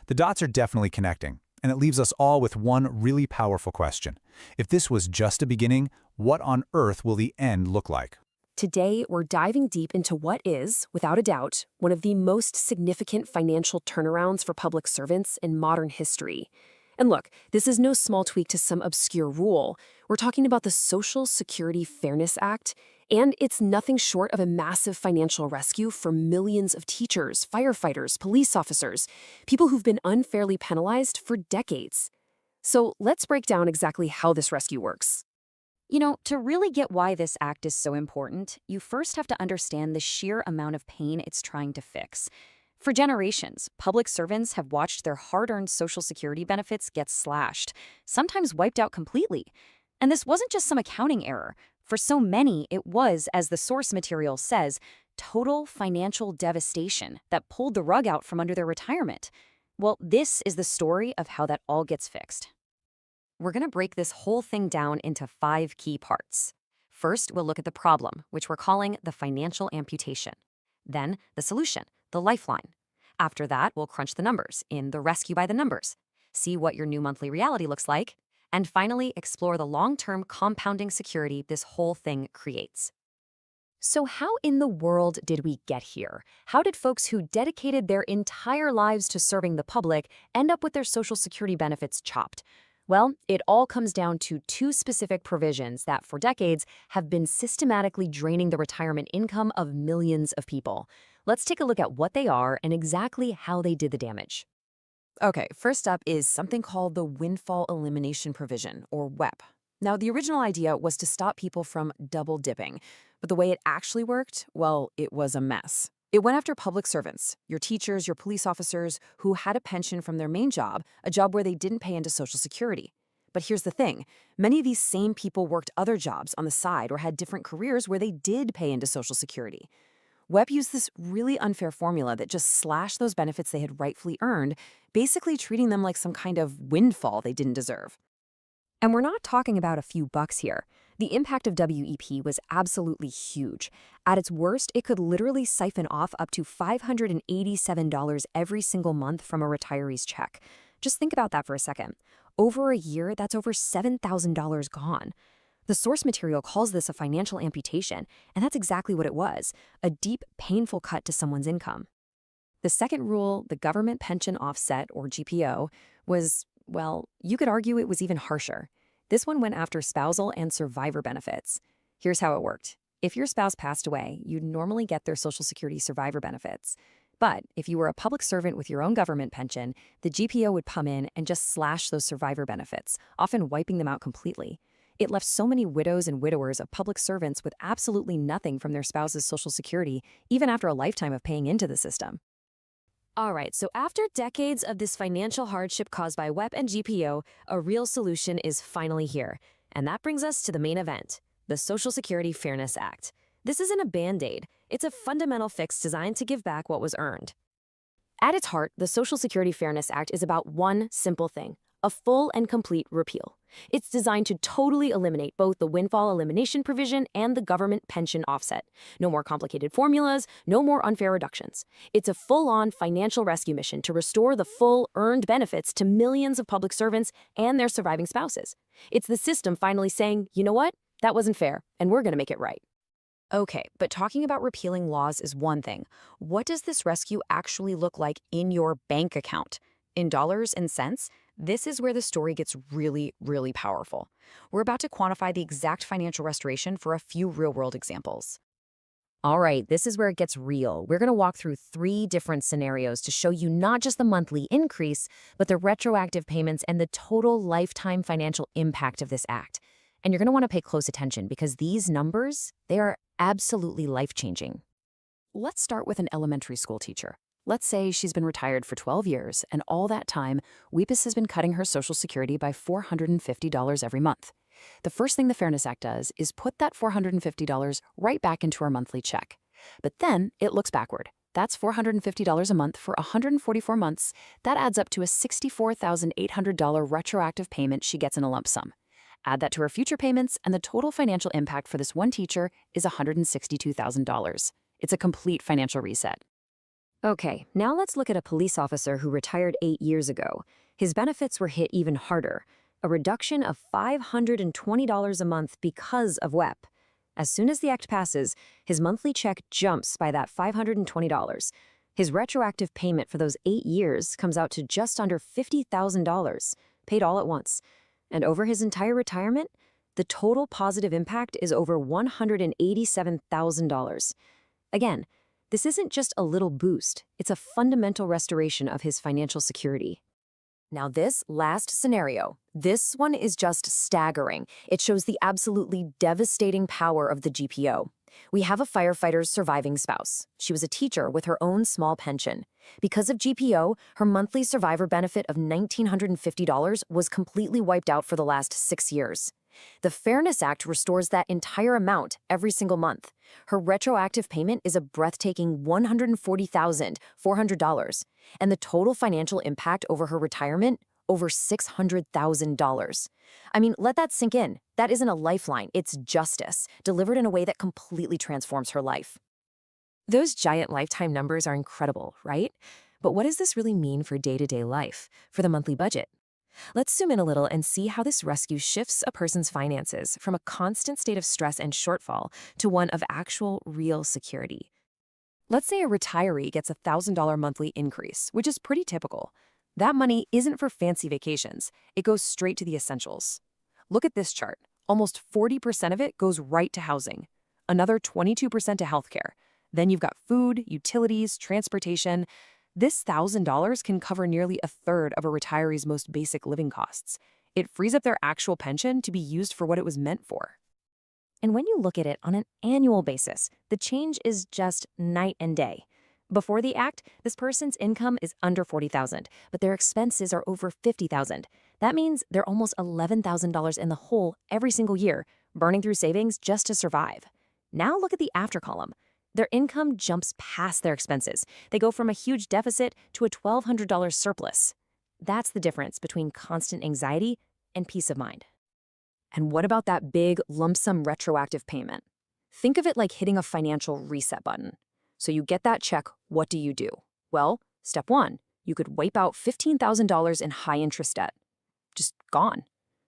The dots are definitely connecting, and it leaves us all with one really powerful question. If this was just a beginning, what on earth will the end look like? Today, we're diving deep into what is, without a doubt, one of the most significant financial turnarounds for public servants in modern history. And look, this is no small tweak to some obscure rule. We're talking about the Social Security Fairness Act, and it's nothing short of a massive financial rescue for millions of teachers, firefighters, police officers, people who've been unfairly penalized for decades. So let's break down exactly how this rescue works. You know, to really get why this act is so important, you first have to understand the sheer amount of pain it's trying to fix. For generations, public servants have watched their hard-earned Social Security benefits get slashed, sometimes wiped out completely. And this wasn't just some accounting error. For so many, it was, as the source material says, total financial devastation that pulled the rug out from under their retirement. Well, this is the story of how that all gets fixed. We're going to break this whole thing down into 5 key parts. First, we'll look at the problem, which we're calling the financial amputation. Then, the solution, the lifeline. After that, we'll crunch the numbers in the rescue by the numbers, see what your new monthly reality looks like, and finally explore the long-term compounding security this whole thing creates. So how in the world did we get here? How did folks who dedicated their entire lives to serving the public end up with their Social Security benefits chopped? Well, it all comes down to 2 specific provisions that, for decades, have been systematically draining the retirement income of millions of people. Let's take a look at what they are and exactly how they did the damage. Okay, first up is something called the windfall elimination provision, or WEP. Now, the original idea was to stop people from double dipping, but the way it actually worked, well, it was a mess. It went after public servants, your teachers, your police officers, who had a pension from their main job, a job where they didn't pay into Social Security. But here's the thing, many of these same people worked other jobs on the side or had different careers where they did pay into Social Security. WEP used this really unfair formula that just slashed those benefits they had rightfully earned, basically treating them like some kind of windfall they didn't deserve. And we're not talking about a few bucks here. The impact of WEP was absolutely huge. At its worst, it could literally siphon off up to $587 every single month from a retiree's check. Just think about that for a second. Over a year, that's over $7,000 gone. The source material calls this a financial amputation, and that's exactly what it was, a deep, painful cut to someone's income. The second rule, the government pension offset, or GPO, was, well, you could argue it was even harsher. This one went after spousal and survivor benefits. Here's how it worked. If your spouse passed away, you'd normally get their Social Security survivor benefits. But if you were a public servant with your own government pension, the GPO would come in and just slash those survivor benefits, often wiping them out completely. It left so many widows and widowers of public servants with absolutely nothing from their spouse's Social Security, even after a lifetime of paying into the system. All right, so after decades of this financial hardship caused by WEP and GPO, a real solution is finally here. And that brings us to the main event, the Social Security Fairness Act. This isn't a Band-Aid. It's a fundamental fix designed to give back what was earned. At its heart, the Social Security Fairness Act is about one simple thing: a full and complete repeal. It's designed to totally eliminate both the windfall elimination provision and the government pension offset. No more complicated formulas, no more unfair reductions. It's a full-on financial rescue mission to restore the full earned benefits to millions of public servants and their surviving spouses. It's the system finally saying, you know what? That wasn't fair, and we're going to make it right. Okay, but talking about repealing laws is one thing. What does this rescue actually look like in your bank account? In dollars and cents? This is where the story gets really, really powerful. We're about to quantify the exact financial restoration for a few real-world examples. All right, this is where it gets real. We're going to walk through 3 different scenarios to show you not just the monthly increase, but the retroactive payments and the total lifetime financial impact of this act. And you're going to want to pay close attention because these numbers, they are absolutely life-changing. Let's start with an elementary school teacher. Let's say she's been retired for 12 years, and all that time, WEPIS has been cutting her Social Security by $450 every month. The first thing the Fairness Act does is put that $450 right back into her monthly check. But then it looks backward. That's $450 a month for 144 months. That adds up to a $64,800 retroactive payment she gets in a lump sum. Add that to her future payments, and the total financial impact for this one teacher is $162,000. It's a complete financial reset. Okay, now let's look at a police officer who retired 8 years ago. His benefits were hit even harder, a reduction of $520 a month because of WEP. As soon as the act passes, his monthly check jumps by that $520. His retroactive payment for those 8 years comes out to just under $50,000, paid all at once. And over his entire retirement, the total positive impact is over $187,000. Again, this isn't just a little boost, it's a fundamental restoration of his financial security. Now this last scenario, this one is just staggering. It shows the absolutely devastating power of the GPO. We have a firefighter's surviving spouse. She was a teacher with her own small pension. Because of GPO, her monthly survivor benefit of $1,950 was completely wiped out for the last 6 years. The Fairness Act restores that entire amount every single month. Her retroactive payment is a breathtaking $140,400, and the total financial impact over her retirement, over $600,000. I mean, let that sink in. That isn't a lifeline, it's justice, delivered in a way that completely transforms her life. Those giant lifetime numbers are incredible, right? But what does this really mean for day-to-day life, for the monthly budget? Let's zoom in a little and see how this rescue shifts a person's finances from a constant state of stress and shortfall to one of actual, real security. Let's say a retiree gets a $1,000 monthly increase, which is pretty typical. That money isn't for fancy vacations. It goes straight to the essentials. Look at this chart. Almost 40% of it goes right to housing. Another 22% to healthcare. Then you've got food, utilities, transportation. This $1,000 can cover nearly a third of a retiree's most basic living costs. It frees up their actual pension to be used for what it was meant for. And when you look at it on an annual basis, the change is just night and day. Before the act, this person's income is under $40,000, but their expenses are over $50,000. That means they're almost $11,000 in the hole every single year, burning through savings just to survive. Now look at the after column. Their income jumps past their expenses. They go from a huge deficit to a $1,200 surplus. That's the difference between constant anxiety and peace of mind. And what about that big lump sum retroactive payment? Think of it like hitting a financial reset button. So you get that check, what do you do? Well, step one, you could wipe out $15,000 in high interest debt. Just gone.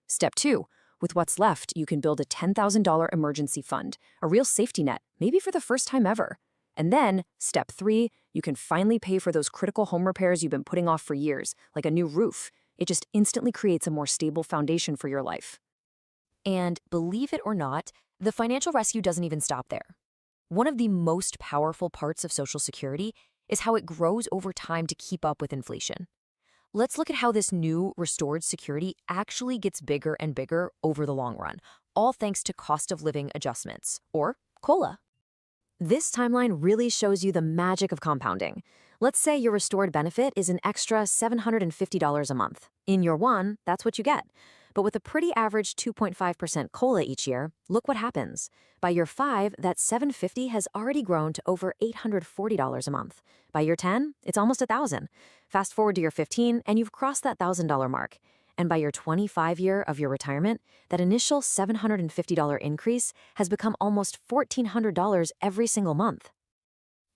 Step two, with what's left, you can build a $10,000 emergency fund, a real safety net, maybe for the first time ever. And then, step three, you can finally pay for those critical home repairs you've been putting off for years, like a new roof. It just instantly creates a more stable foundation for your life. And believe it or not, the financial rescue doesn't even stop there. One of the most powerful parts of Social Security is how it grows over time to keep up with inflation. Let's look at how this new restored security actually gets bigger and bigger over the long run, all thanks to cost of living adjustments, or COLA. This timeline really shows you the magic of compounding. Let's say your restored benefit is an extra $750 a month. In year one, that's what you get. But with a pretty average 2.5% COLA each year, look what happens. By year 5, that $750 has already grown to over $840 a month. By year 10, it's almost $1,000. Fast forward to year 15, and you've crossed that $1,000 mark. And by your 25 year of your retirement, that initial $750 increase has become almost $1,400 every single month.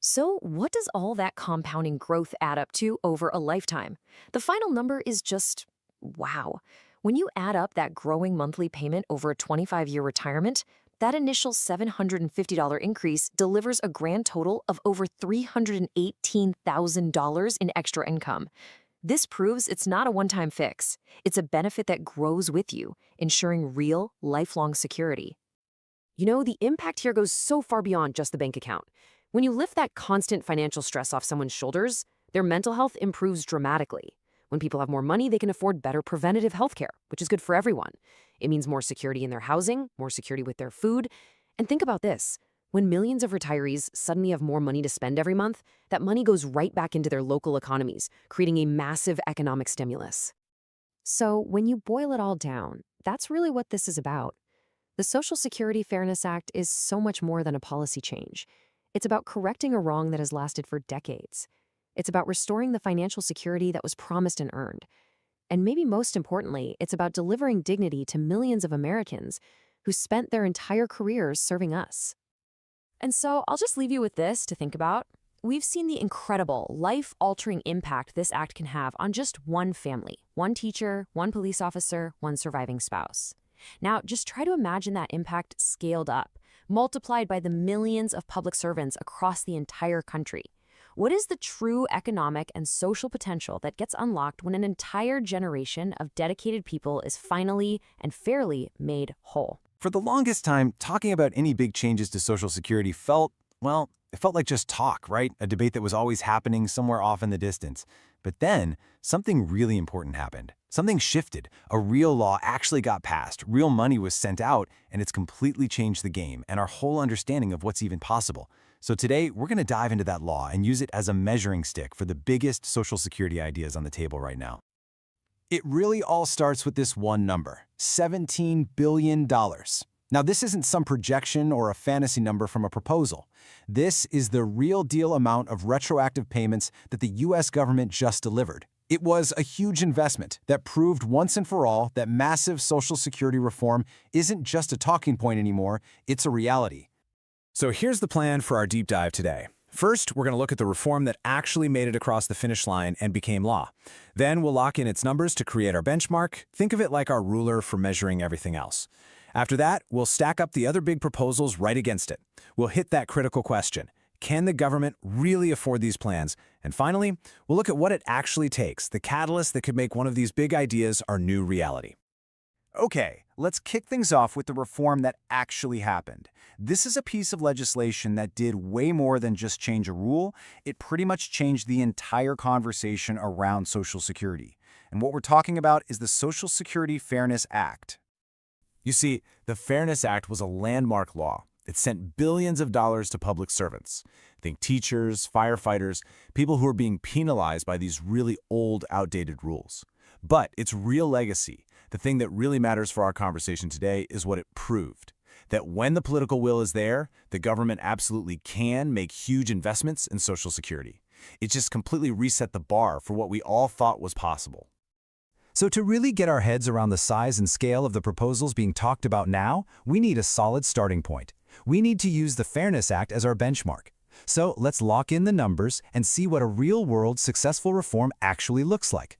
So what does all that compounding growth add up to over a lifetime? The final number is just wow. When you add up that growing monthly payment over a 25-year retirement, that initial $750 increase delivers a grand total of over $318,000 in extra income. This proves it's not a one-time fix. It's a benefit that grows with you, ensuring real, lifelong security. You know, the impact here goes so far beyond just the bank account. When you lift that constant financial stress off someone's shoulders, their mental health improves dramatically. When people have more money, they can afford better preventative health care, which is good for everyone. It means more security in their housing, more security with their food. And think about this. When millions of retirees suddenly have more money to spend every month, that money goes right back into their local economies, creating a massive economic stimulus. So when you boil it all down, that's really what this is about. The Social Security Fairness Act is so much more than a policy change. It's about correcting a wrong that has lasted for decades. It's about restoring the financial security that was promised and earned. And maybe most importantly, it's about delivering dignity to millions of Americans who spent their entire careers serving us. And so I'll just leave you with this to think about. We've seen the incredible, life-altering impact this act can have on just one family, one teacher, one police officer, one surviving spouse. Now, just try to imagine that impact scaled up, multiplied by the millions of public servants across the entire country. What is the true economic and social potential that gets unlocked when an entire generation of dedicated people is finally and fairly made whole? For the longest time, talking about any big changes to Social Security felt like just talk, right? A debate that was always happening somewhere off in the distance. But then, something really important happened. Something shifted. A real law actually got passed, real money was sent out, and it's completely changed the game and our whole understanding of what's even possible. So today, we're going to dive into that law and use it as a measuring stick for the biggest Social Security ideas on the table right now. It really all starts with this one number, $17 billion. Now, this isn't some projection or a fantasy number from a proposal. This is the real deal amount of retroactive payments that the U.S. government just delivered. It was a huge investment that proved once and for all that massive Social Security reform isn't just a talking point anymore, it's a reality. So here's the plan for our deep dive today. First, we're going to look at the reform that actually made it across the finish line and became law. Then we'll lock in its numbers to create our benchmark. Think of it like our ruler for measuring everything else. After that, we'll stack up the other big proposals right against it. We'll hit that critical question. Can the government really afford these plans? And finally, we'll look at what it actually takes, the catalyst that could make one of these big ideas our new reality. Okay, let's kick things off with the reform that actually happened. This is a piece of legislation that did way more than just change a rule. It pretty much changed the entire conversation around Social Security. And what we're talking about is the Social Security Fairness Act. You see, the Fairness Act was a landmark law. It sent billions of dollars to public servants. Think teachers, firefighters, people who are being penalized by these really old, outdated rules. But its real legacy, the thing that really matters for our conversation today, is what it proved. That when the political will is there, the government absolutely can make huge investments in Social Security. It just completely reset the bar for what we all thought was possible. So to really get our heads around the size and scale of the proposals being talked about now, we need a solid starting point. We need to use the Fairness Act as our benchmark. So let's lock in the numbers and see what a real-world successful reform actually looks like.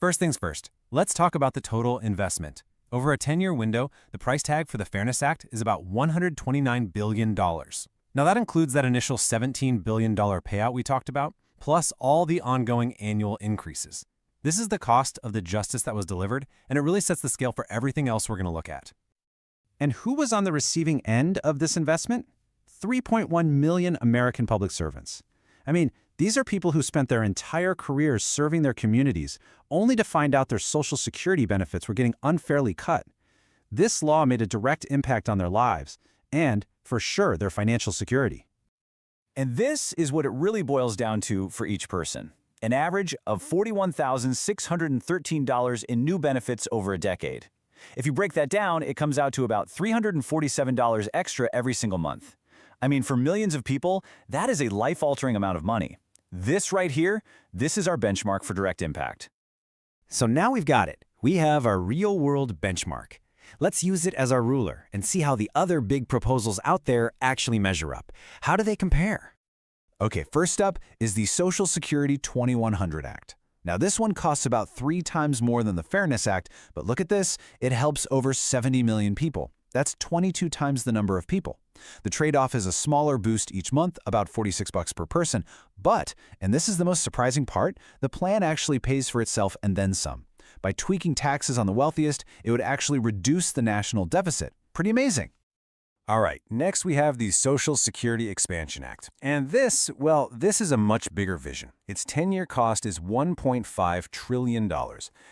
First things first, let's talk about the total investment. Over a 10-year window, the price tag for the Fairness Act is about $129 billion. Now that includes that initial $17 billion payout we talked about, plus all the ongoing annual increases. This is the cost of the justice that was delivered, and it really sets the scale for everything else we're going to look at. And who was on the receiving end of this investment? 3.1 million American public servants. I mean, these are people who spent their entire careers serving their communities, only to find out their Social Security benefits were getting unfairly cut. This law made a direct impact on their lives, and, for sure, their financial security. And this is what it really boils down to for each person. An average of $41,613 in new benefits over a decade. If you break that down, it comes out to about $347 extra every single month. I mean, for millions of people, that is a life-altering amount of money. This right here, this is our benchmark for direct impact. So now we've got it. We have our real-world benchmark. Let's use it as our ruler and see how the other big proposals out there actually measure up. How do they compare? Okay, first up is the Social Security 2100 Act. Now this one costs about 3 times more than the Fairness Act, but look at this, it helps over 70 million people. That's 22 times the number of people. The trade-off is a smaller boost each month, about $46 per person, but, and this is the most surprising part, the plan actually pays for itself and then some. By tweaking taxes on the wealthiest, it would actually reduce the national deficit. Pretty amazing. All right, next we have the Social Security Expansion Act. And this, well, this is a much bigger vision. Its 10-year cost is $1.5 trillion.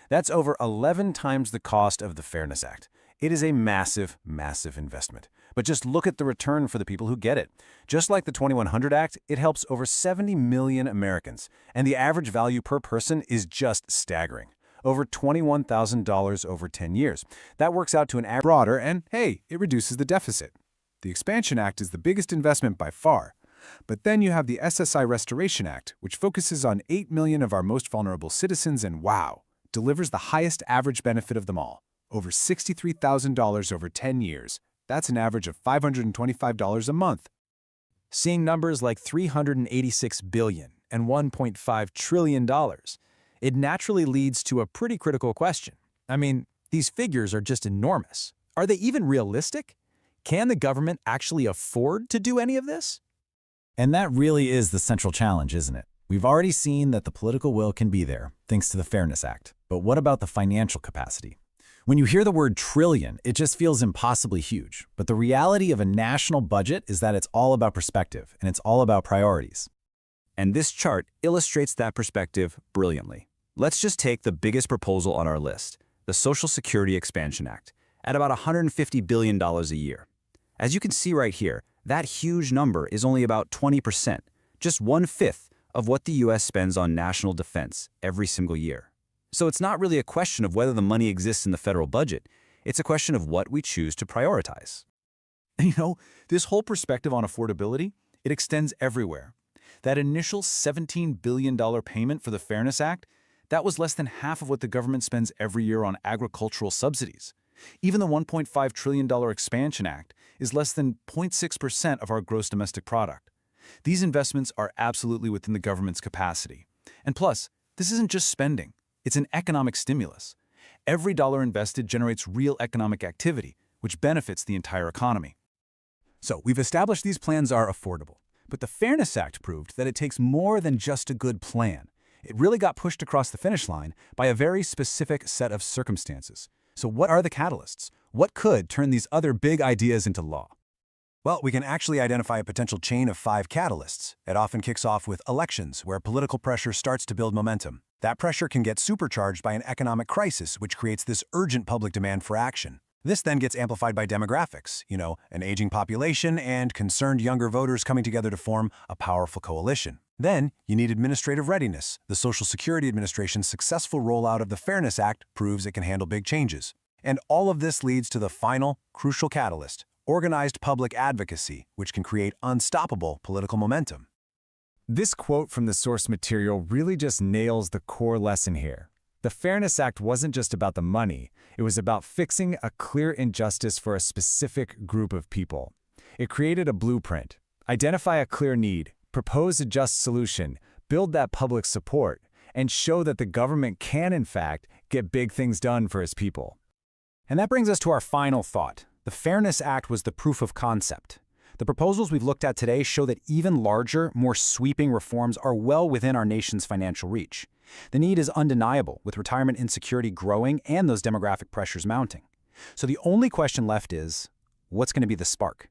That's over 11 times the cost of the Fairness Act. It is a massive, massive investment. But just look at the return for the people who get it. Just like the 2100 Act, it helps over 70 million Americans, and the average value per person is just staggering. Over $21,000 over 10 years. That works out to an average broader, and hey, it reduces the deficit. The Expansion Act is the biggest investment by far. But then you have the SSI Restoration Act, which focuses on 8 million of our most vulnerable citizens and wow, delivers the highest average benefit of them all. Over $63,000 over 10 years. That's an average of $525 a month. Seeing numbers like $386 billion and $1.5 trillion, it naturally leads to a pretty critical question. I mean, these figures are just enormous. Are they even realistic? Can the government actually afford to do any of this? And that really is the central challenge, isn't it? We've already seen that the political will can be there, thanks to the Fairness Act. But what about the financial capacity? When you hear the word trillion, it just feels impossibly huge. But the reality of a national budget is that it's all about perspective, and it's all about priorities. And this chart illustrates that perspective brilliantly. Let's just take the biggest proposal on our list, the Social Security Expansion Act, at about $150 billion a year. As you can see right here, that huge number is only about 20%, just 1/5 of what the U.S. spends on national defense every single year. So it's not really a question of whether the money exists in the federal budget, it's a question of what we choose to prioritize. And you know, this whole perspective on affordability, it extends everywhere. That initial $17 billion payment for the Fairness Act, that was less than half of what the government spends every year on agricultural subsidies. Even the $1.5 trillion Expansion Act is less than 0.6% of our gross domestic product. These investments are absolutely within the government's capacity. And plus, this isn't just spending. It's an economic stimulus. Every dollar invested generates real economic activity, which benefits the entire economy. So we've established these plans are affordable. But the Fairness Act proved that it takes more than just a good plan. It really got pushed across the finish line by a very specific set of circumstances. So what are the catalysts? What could turn these other big ideas into law? Well, we can actually identify a potential chain of 5 catalysts. It often kicks off with elections, where political pressure starts to build momentum. That pressure can get supercharged by an economic crisis, which creates this urgent public demand for action. This then gets amplified by demographics, an aging population and concerned younger voters coming together to form a powerful coalition. Then, you need administrative readiness. The Social Security Administration's successful rollout of the Fairness Act proves it can handle big changes. And all of this leads to the final, crucial catalyst, organized public advocacy, which can create unstoppable political momentum. This quote from the source material really just nails the core lesson here. The Fairness Act wasn't just about the money, it was about fixing a clear injustice for a specific group of people. It created a blueprint. Identify a clear need, propose a just solution, build that public support, and show that the government can, in fact, get big things done for its people. And that brings us to our final thought. The Fairness Act was the proof of concept. The proposals we've looked at today show that even larger, more sweeping reforms are well within our nation's financial reach. The need is undeniable, with retirement insecurity growing and those demographic pressures mounting. So the only question left is, what's going to be the spark?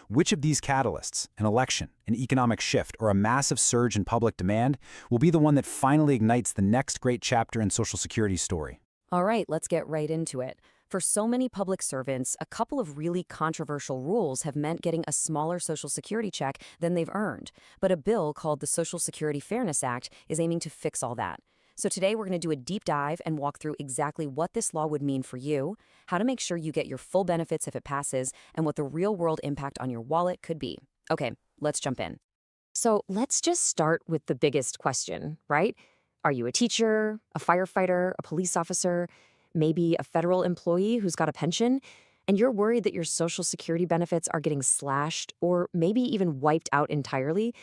Which of these catalysts, an election, an economic shift, or a massive surge in public demand, will be the one that finally ignites the next great chapter in Social Security's story? All right, let's get right into it. For so many public servants, a couple of really controversial rules have meant getting a smaller Social Security check than they've earned. But a bill called the Social Security Fairness Act is aiming to fix all that. So today we're going to do a deep dive and walk through exactly what this law would mean for you, how to make sure you get your full benefits if it passes, and what the real-world impact on your wallet could be. Okay, let's jump in. So let's just start with the biggest question, right? Are you a teacher, a firefighter, a police officer, maybe a federal employee who's got a pension, and you're worried that your Social Security benefits are getting slashed or maybe even wiped out entirely?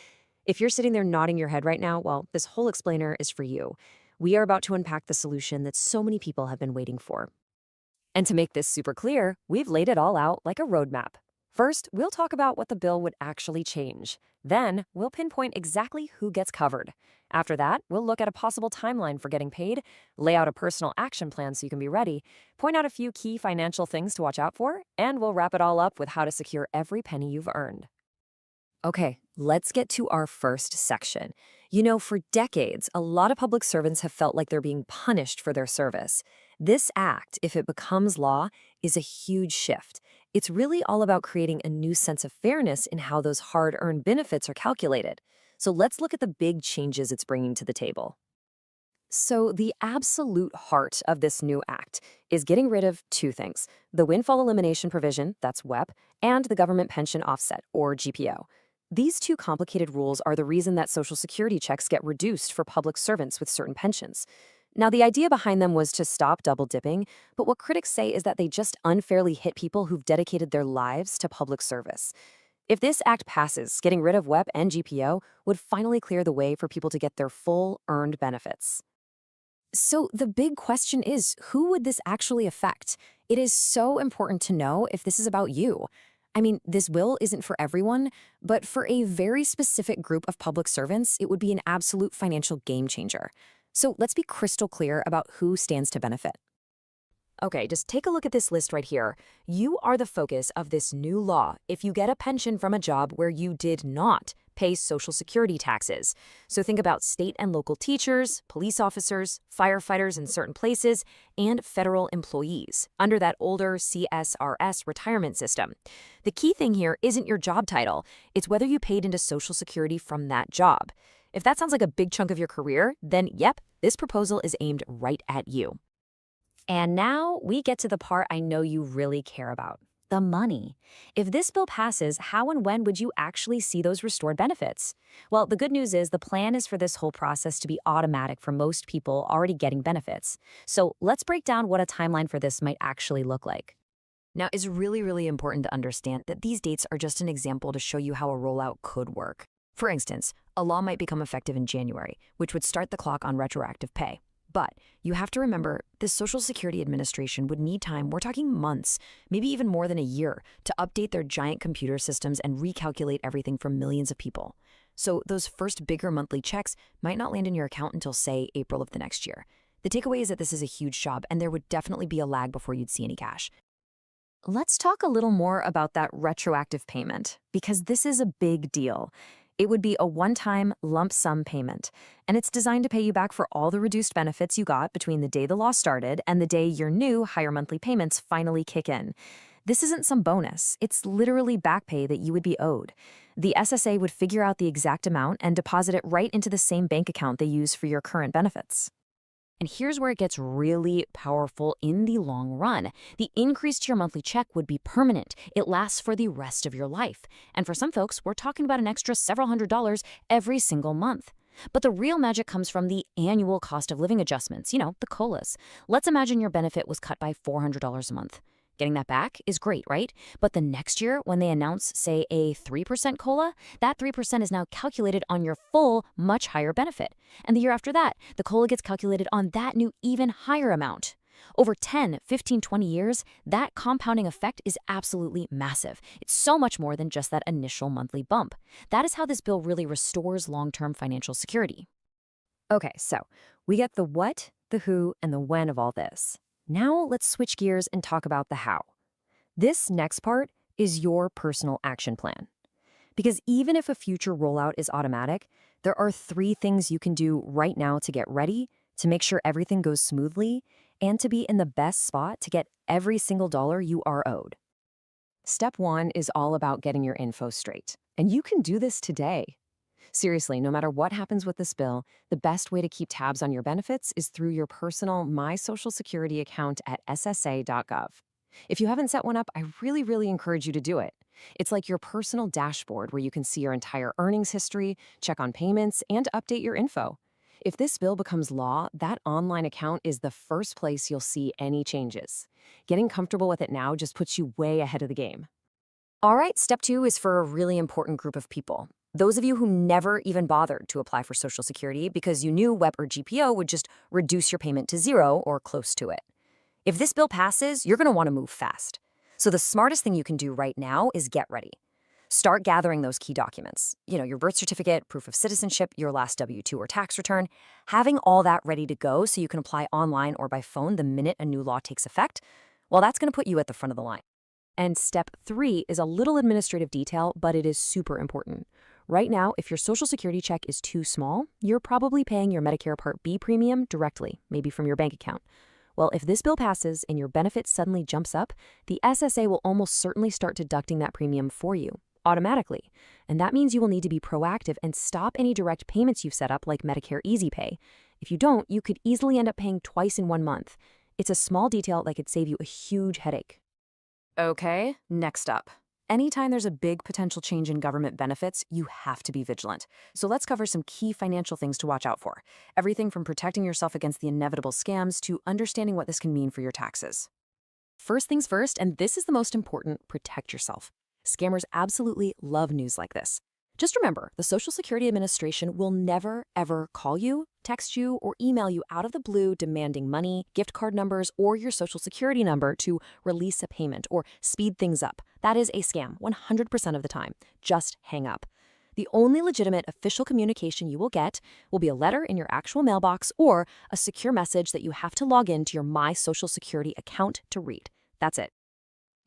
If you're sitting there nodding your head right now, well, this whole explainer is for you. We are about to unpack the solution that so many people have been waiting for. And to make this super clear, we've laid it all out like a roadmap. First, we'll talk about what the bill would actually change. Then, we'll pinpoint exactly who gets covered. After that, we'll look at a possible timeline for getting paid, lay out a personal action plan so you can be ready, point out a few key financial things to watch out for, and we'll wrap it all up with how to secure every penny you've earned. Okay, let's get to our first section. You know, for decades, a lot of public servants have felt like they're being punished for their service. This act, if it becomes law, is a huge shift. It's really all about creating a new sense of fairness in how those hard-earned benefits are calculated. So let's look at the big changes it's bringing to the table. So the absolute heart of this new act is getting rid of two things: the windfall elimination provision, that's WEP, and the government pension offset, or GPO. These two complicated rules are the reason that Social Security checks get reduced for public servants with certain pensions. Now, the idea behind them was to stop double dipping, but what critics say is that they just unfairly hit people who've dedicated their lives to public service. If this act passes, getting rid of WEP and GPO would finally clear the way for people to get their full earned benefits. So the big question is, who would this actually affect? It is so important to know if this is about you. I mean, this bill isn't for everyone, but for a very specific group of public servants, it would be an absolute financial game changer. So let's be crystal clear about who stands to benefit. Okay, just take a look at this list right here. You are the focus of this new law if you get a pension from a job where you did not pay Social Security taxes. So think about state and local teachers, police officers, firefighters in certain places, and federal employees under that older CSRS retirement system. The key thing here isn't your job title, it's whether you paid into Social Security from that job. If that sounds like a big chunk of your career, then yep, this proposal is aimed right at you. And now we get to the part I know you really care about: the money. If this bill passes, how and when would you actually see those restored benefits? Well, the good news is the plan is for this whole process to be automatic for most people already getting benefits. So let's break down what a timeline for this might actually look like. Now, it's really important to understand that these dates are just an example to show you how a rollout could work. For instance, a law might become effective in January, which would start the clock on retroactive pay. But you have to remember, the Social Security Administration would need time, we're talking months, maybe even more than a year, to update their giant computer systems and recalculate everything for millions of people. So those first bigger monthly checks might not land in your account until, say, April of the next year. The takeaway is that this is a huge job, and there would definitely be a lag before you'd see any cash. Let's talk a little more about that retroactive payment, because this is a big deal. It would be a one-time lump sum payment, and it's designed to pay you back for all the reduced benefits you got between the day the law started and the day your new higher monthly payments finally kick in. This isn't some bonus. It's literally back pay that you would be owed. The SSA would figure out the exact amount and deposit it right into the same bank account they use for your current benefits. And here's where it gets really powerful in the long run. The increase to your monthly check would be permanent. It lasts for the rest of your life. And for some folks, we're talking about an extra several $100s every single month. But the real magic comes from the annual cost of living adjustments, the COLAs. Let's imagine your benefit was cut by $400 a month. Getting that back is great, right? But the next year, when they announce, say, a 3% COLA, that 3% is now calculated on your full, much higher benefit. And the year after that, the COLA gets calculated on that new, even higher amount. Over 10, 15, 20 years, that compounding effect is absolutely massive. It's so much more than just that initial monthly bump. That is how this bill really restores long-term financial security. Okay, so we get the what, the who, and the when of all this. Now let's switch gears and talk about the how. This next part is your personal action plan. Because even if a future rollout is automatic, there are 3 things you can do right now to get ready, to make sure everything goes smoothly, and to be in the best spot to get every single dollar you are owed. Step 1 is all about getting your info straight, and you can do this today. Seriously, no matter what happens with this bill, the best way to keep tabs on your benefits is through your personal My Social Security account at SSA.gov. If you haven't set one up, I really encourage you to do it. It's like your personal dashboard where you can see your entire earnings history, check on payments, and update your info. If this bill becomes law, that online account is the first place you'll see any changes. Getting comfortable with it now just puts you way ahead of the game. All right, step 2 is for a really important group of people. Those of you who never even bothered to apply for Social Security because you knew WEP or GPO would just reduce your payment to 0 or close to it. If this bill passes, you're going to want to move fast. So the smartest thing you can do right now is get ready. Start gathering those key documents. Your birth certificate, proof of citizenship, your last W-2 or tax return. Having all that ready to go so you can apply online or by phone the minute a new law takes effect, well, that's going to put you at the front of the line. And step 3 is a little administrative detail, but it is super important. Right now, if your Social Security check is too small, you're probably paying your Medicare Part B premium directly, maybe from your bank account. Well, if this bill passes and your benefit suddenly jumps up, the SSA will almost certainly start deducting that premium for you, automatically. And that means you will need to be proactive and stop any direct payments you've set up like Medicare Easy Pay. If you don't, you could easily end up paying twice in 1 month. It's a small detail that could save you a huge headache. Okay, next up. Anytime there's a big potential change in government benefits, you have to be vigilant. So let's cover some key financial things to watch out for. Everything from protecting yourself against the inevitable scams to understanding what this can mean for your taxes. First things first, and this is the most important, protect yourself. Scammers absolutely love news like this. Just remember, the Social Security Administration will never, ever call you, text you, or email you out of the blue demanding money, gift card numbers, or your Social Security number to release a payment or speed things up. That is a scam 100% of the time. Just hang up. The only legitimate official communication you will get will be a letter in your actual mailbox or a secure message that you have to log in to your My Social Security account to read. That's it.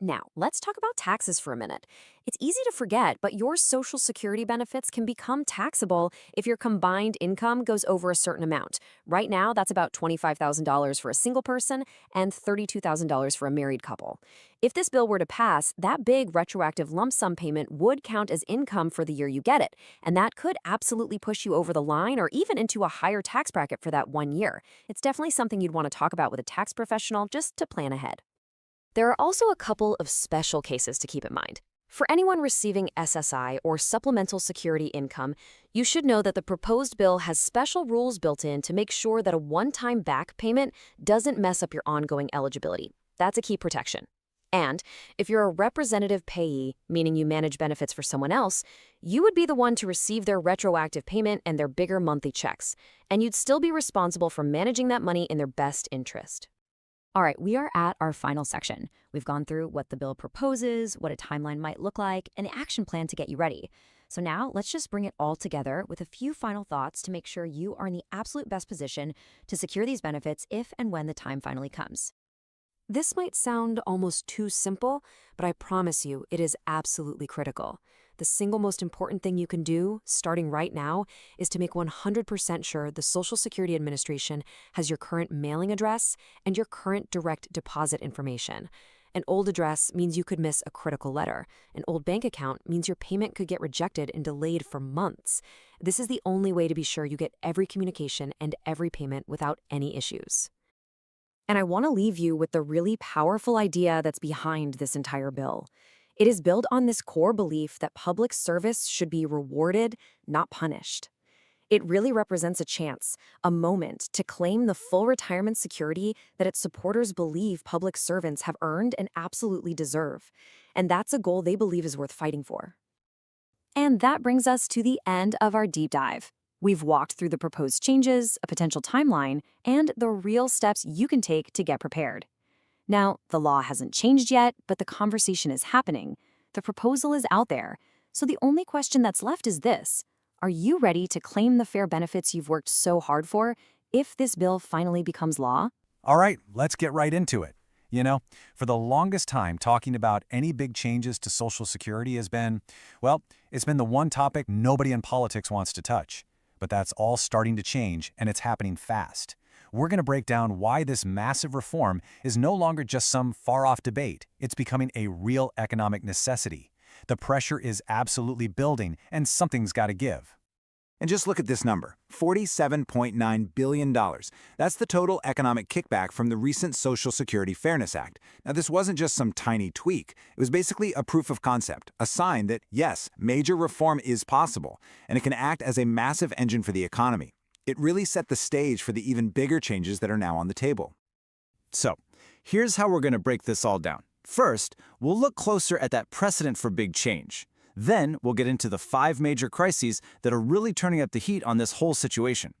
Now, let's talk about taxes for a minute. It's easy to forget, but your Social Security benefits can become taxable if your combined income goes over a certain amount. Right now, that's about $25,000 for a single person and $32,000 for a married couple. If this bill were to pass, that big retroactive lump sum payment would count as income for the year you get it, and that could absolutely push you over the line or even into a higher tax bracket for that 1 year. It's definitely something you'd want to talk about with a tax professional just to plan ahead. There are also a couple of special cases to keep in mind. For anyone receiving SSI or supplemental security income, you should know that the proposed bill has special rules built in to make sure that a one-time back payment doesn't mess up your ongoing eligibility. That's a key protection. And if you're a representative payee, meaning you manage benefits for someone else, you would be the one to receive their retroactive payment and their bigger monthly checks, and you'd still be responsible for managing that money in their best interest. All right, we are at our final section. We've gone through what the bill proposes, what a timeline might look like, and the action plan to get you ready. So now let's just bring it all together with a few final thoughts to make sure you are in the absolute best position to secure these benefits if and when the time finally comes. This might sound almost too simple, but I promise you it is absolutely critical. The single most important thing you can do, starting right now, is to make 100% sure the Social Security Administration has your current mailing address and your current direct deposit information. An old address means you could miss a critical letter. An old bank account means your payment could get rejected and delayed for months. This is the only way to be sure you get every communication and every payment without any issues. And I want to leave you with the really powerful idea that's behind this entire bill. It is built on this core belief that public service should be rewarded, not punished. It really represents a chance, a moment to claim the full retirement security that its supporters believe public servants have earned and absolutely deserve. And that's a goal they believe is worth fighting for. And that brings us to the end of our deep dive. We've walked through the proposed changes, a potential timeline, and the real steps you can take to get prepared. Now, the law hasn't changed yet, but the conversation is happening. The proposal is out there. So the only question that's left is this: are you ready to claim the fair benefits you've worked so hard for if this bill finally becomes law? All right, let's get right into it. You know, for the longest time, talking about any big changes to Social Security has been, well, it's been the one topic nobody in politics wants to touch. But that's all starting to change, and it's happening fast. We're going to break down why this massive reform is no longer just some far-off debate. It's becoming a real economic necessity. The pressure is absolutely building, and something's got to give. And just look at this number, $47.9 billion. That's the total economic kickback from the recent Social Security Fairness Act. Now, this wasn't just some tiny tweak. It was basically a proof of concept, a sign that, yes, major reform is possible, and it can act as a massive engine for the economy. It really set the stage for the even bigger changes that are now on the table. So, here's how we're going to break this all down. First, we'll look closer at that precedent for big change. Then, we'll get into the 5 major crises that are really turning up the heat on this whole situation.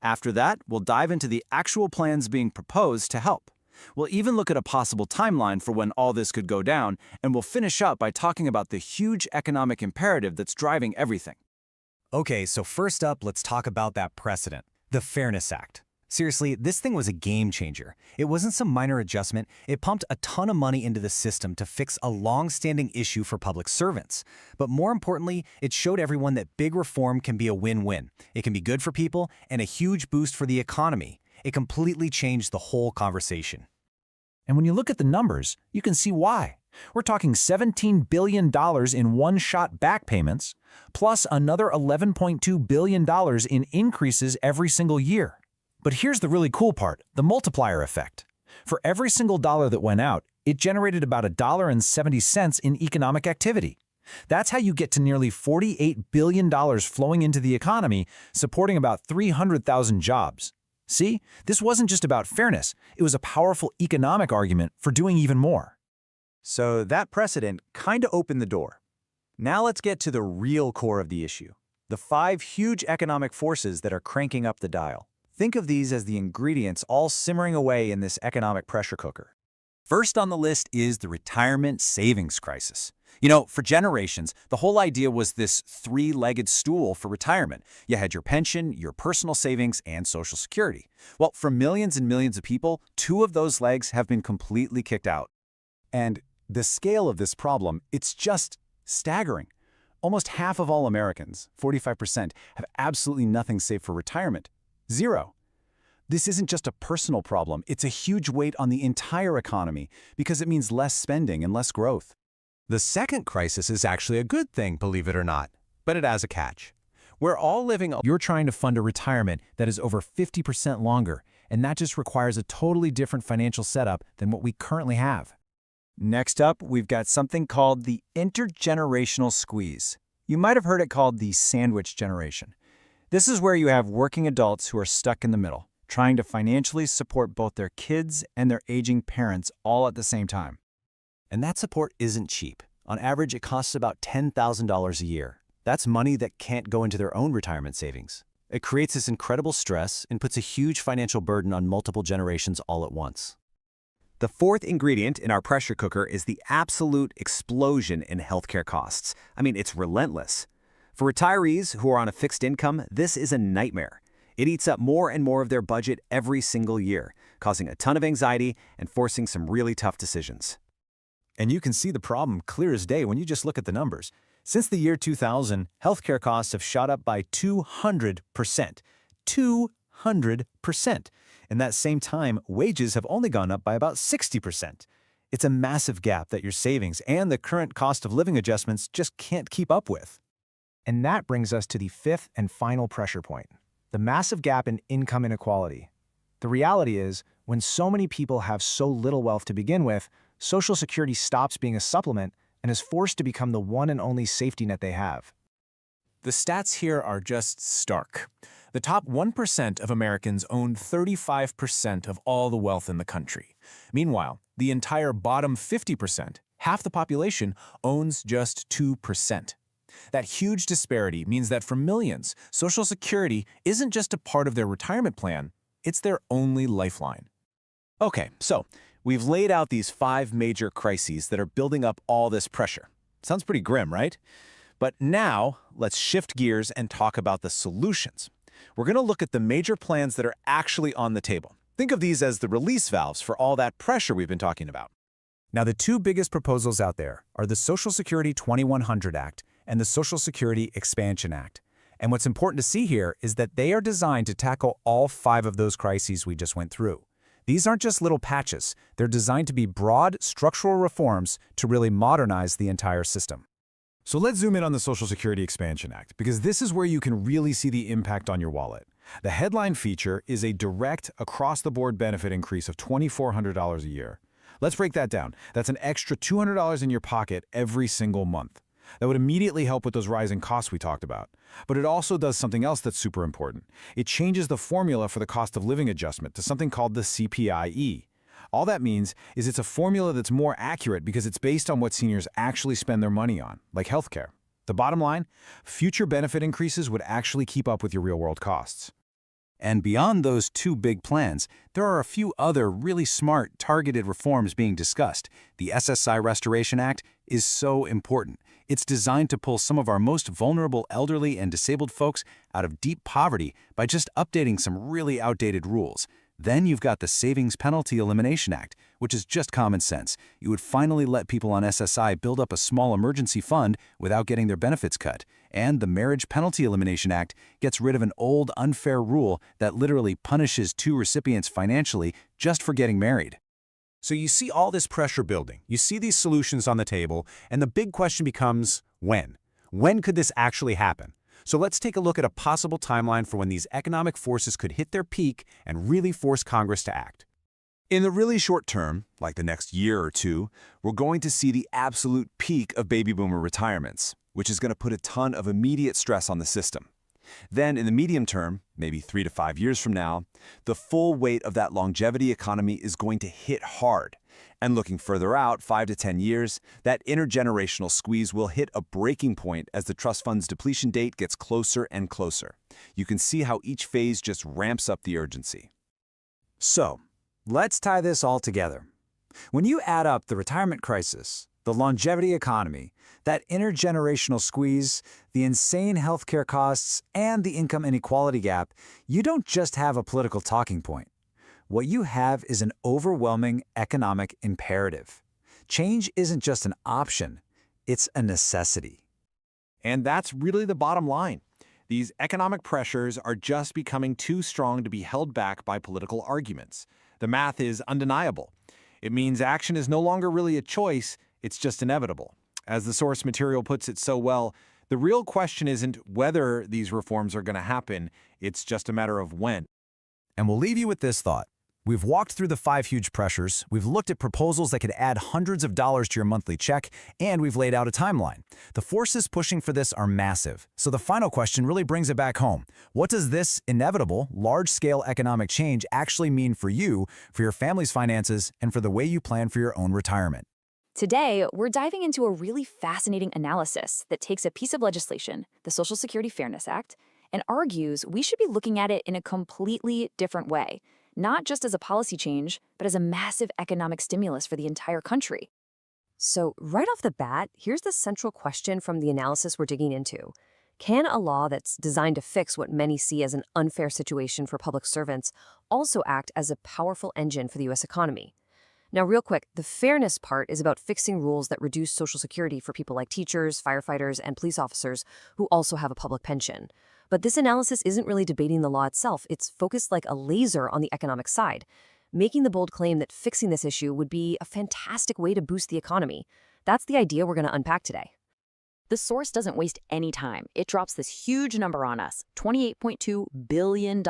After that, we'll dive into the actual plans being proposed to help. We'll even look at a possible timeline for when all this could go down, and we'll finish up by talking about the huge economic imperative that's driving everything. Okay, so first up, let's talk about that precedent, the Fairness Act. Seriously, this thing was a game changer. It wasn't some minor adjustment. It pumped a ton of money into the system to fix a long-standing issue for public servants. But more importantly, it showed everyone that big reform can be a win-win. It can be good for people and a huge boost for the economy. It completely changed the whole conversation. And when you look at the numbers, you can see why. We're talking $17 billion in one-shot back payments, plus another $11.2 billion in increases every single year. But here's the really cool part, the multiplier effect. For every single dollar that went out, it generated about $1.70 in economic activity. That's how you get to nearly $48 billion flowing into the economy, supporting about 300,000 jobs. See, this wasn't just about fairness. It was a powerful economic argument for doing even more. So that precedent kind of opened the door. Now let's get to the real core of the issue, the 5 huge economic forces that are cranking up the dial. Think of these as the ingredients all simmering away in this economic pressure cooker. First on the list is the retirement savings crisis. You know, for generations, the whole idea was this 3-legged stool for retirement. You had your pension, your personal savings, and Social Security. Well, for millions and millions of people, 2 of those legs have been completely kicked out. And the scale of this problem, it's just staggering. Almost half of all Americans, 45%, have absolutely nothing saved for retirement. 0. This isn't just a personal problem, it's a huge weight on the entire economy because it means less spending and less growth. The second crisis is actually a good thing, believe it or not, but it has a catch. We're all living. You're trying to fund a retirement that is over 50% longer, and that just requires a totally different financial setup than what we currently have. Next up, we've got something called the intergenerational squeeze. You might have heard it called the sandwich generation. This is where you have working adults who are stuck in the middle, trying to financially support both their kids and their aging parents all at the same time. And that support isn't cheap. On average, it costs about $10,000 a year. That's money that can't go into their own retirement savings. It creates this incredible stress and puts a huge financial burden on multiple generations all at once. The fourth ingredient in our pressure cooker is the absolute explosion in healthcare costs. I mean, it's relentless. For retirees who are on a fixed income, this is a nightmare. It eats up more and more of their budget every single year, causing a ton of anxiety and forcing some really tough decisions. And you can see the problem clear as day when you just look at the numbers. Since the year 2000, healthcare costs have shot up by 200%. 200%. In that same time, wages have only gone up by about 60%. It's a massive gap that your savings and the current cost of living adjustments just can't keep up with. And that brings us to the 5th and final pressure point, the massive gap in income inequality. The reality is, when so many people have so little wealth to begin with, Social Security stops being a supplement and is forced to become the one and only safety net they have. The stats here are just stark. The top 1% of Americans own 35% of all the wealth in the country. Meanwhile, the entire bottom 50%, half the population, owns just 2%. That huge disparity means that for millions, Social Security isn't just a part of their retirement plan, it's their only lifeline. Okay, so we've laid out these 5 major crises that are building up all this pressure. Sounds pretty grim, right? But now, let's shift gears and talk about the solutions. We're going to look at the major plans that are actually on the table. Think of these as the release valves for all that pressure we've been talking about. Now, the two biggest proposals out there are the Social Security 2100 Act and the Social Security Expansion Act. And what's important to see here is that they are designed to tackle all 5 of those crises we just went through. These aren't just little patches. They're designed to be broad, structural reforms to really modernize the entire system. So let's zoom in on the Social Security Expansion Act, because this is where you can really see the impact on your wallet. The headline feature is a direct, across-the-board benefit increase of $2,400 a year. Let's break that down. That's an extra $200 in your pocket every single month. That would immediately help with those rising costs we talked about. But it also does something else that's super important. It changes the formula for the cost of living adjustment to something called the CPIE. All that means is it's a formula that's more accurate because it's based on what seniors actually spend their money on, like healthcare. The bottom line, future benefit increases would actually keep up with your real-world costs. And beyond those 2 big plans, there are a few other really smart, targeted reforms being discussed. The SSI Restoration Act is so important. It's designed to pull some of our most vulnerable elderly and disabled folks out of deep poverty by just updating some really outdated rules. Then you've got the Savings Penalty Elimination Act, which is just common sense. You would finally let people on SSI build up a small emergency fund without getting their benefits cut. And the Marriage Penalty Elimination Act gets rid of an old, unfair rule that literally punishes 2 recipients financially just for getting married. So you see all this pressure building, you see these solutions on the table, and the big question becomes, when? When could this actually happen? So let's take a look at a possible timeline for when these economic forces could hit their peak and really force Congress to act. In the really short term, like the next year or 2, we're going to see the absolute peak of baby boomer retirements, which is going to put a ton of immediate stress on the system. Then in the medium term, maybe 3 to 5 years from now, the full weight of that longevity economy is going to hit hard. And looking further out, 5 to 10 years, that intergenerational squeeze will hit a breaking point as the trust fund's depletion date gets closer and closer. You can see how each phase just ramps up the urgency. So, let's tie this all together. When you add up the retirement crisis, the longevity economy, that intergenerational squeeze, the insane healthcare costs, and the income inequality gap, you don't just have a political talking point. What you have is an overwhelming economic imperative. Change isn't just an option, it's a necessity. And that's really the bottom line. These economic pressures are just becoming too strong to be held back by political arguments. The math is undeniable. It means action is no longer really a choice, it's just inevitable. As the source material puts it so well, the real question isn't whether these reforms are going to happen, it's just a matter of when. And we'll leave you with this thought. We've walked through the 5 huge pressures, we've looked at proposals that could add hundreds of dollars to your monthly check, and we've laid out a timeline. The forces pushing for this are massive, so the final question really brings it back home. What does this inevitable, large-scale economic change actually mean for you, for your family's finances, and for the way you plan for your own retirement? Today, we're diving into a really fascinating analysis that takes a piece of legislation, the Social Security Fairness Act, and argues we should be looking at it in a completely different way, not just as a policy change, but as a massive economic stimulus for the entire country. So right off the bat, here's the central question from the analysis we're digging into. Can a law that's designed to fix what many see as an unfair situation for public servants also act as a powerful engine for the U.S. economy? Now, real quick, the fairness part is about fixing rules that reduce Social Security for people like teachers, firefighters, and police officers who also have a public pension. But this analysis isn't really debating the law itself. It's focused like a laser on the economic side, making the bold claim that fixing this issue would be a fantastic way to boost the economy. That's the idea we're going to unpack today. The source doesn't waste any time. It drops this huge number on us, $28.2 billion.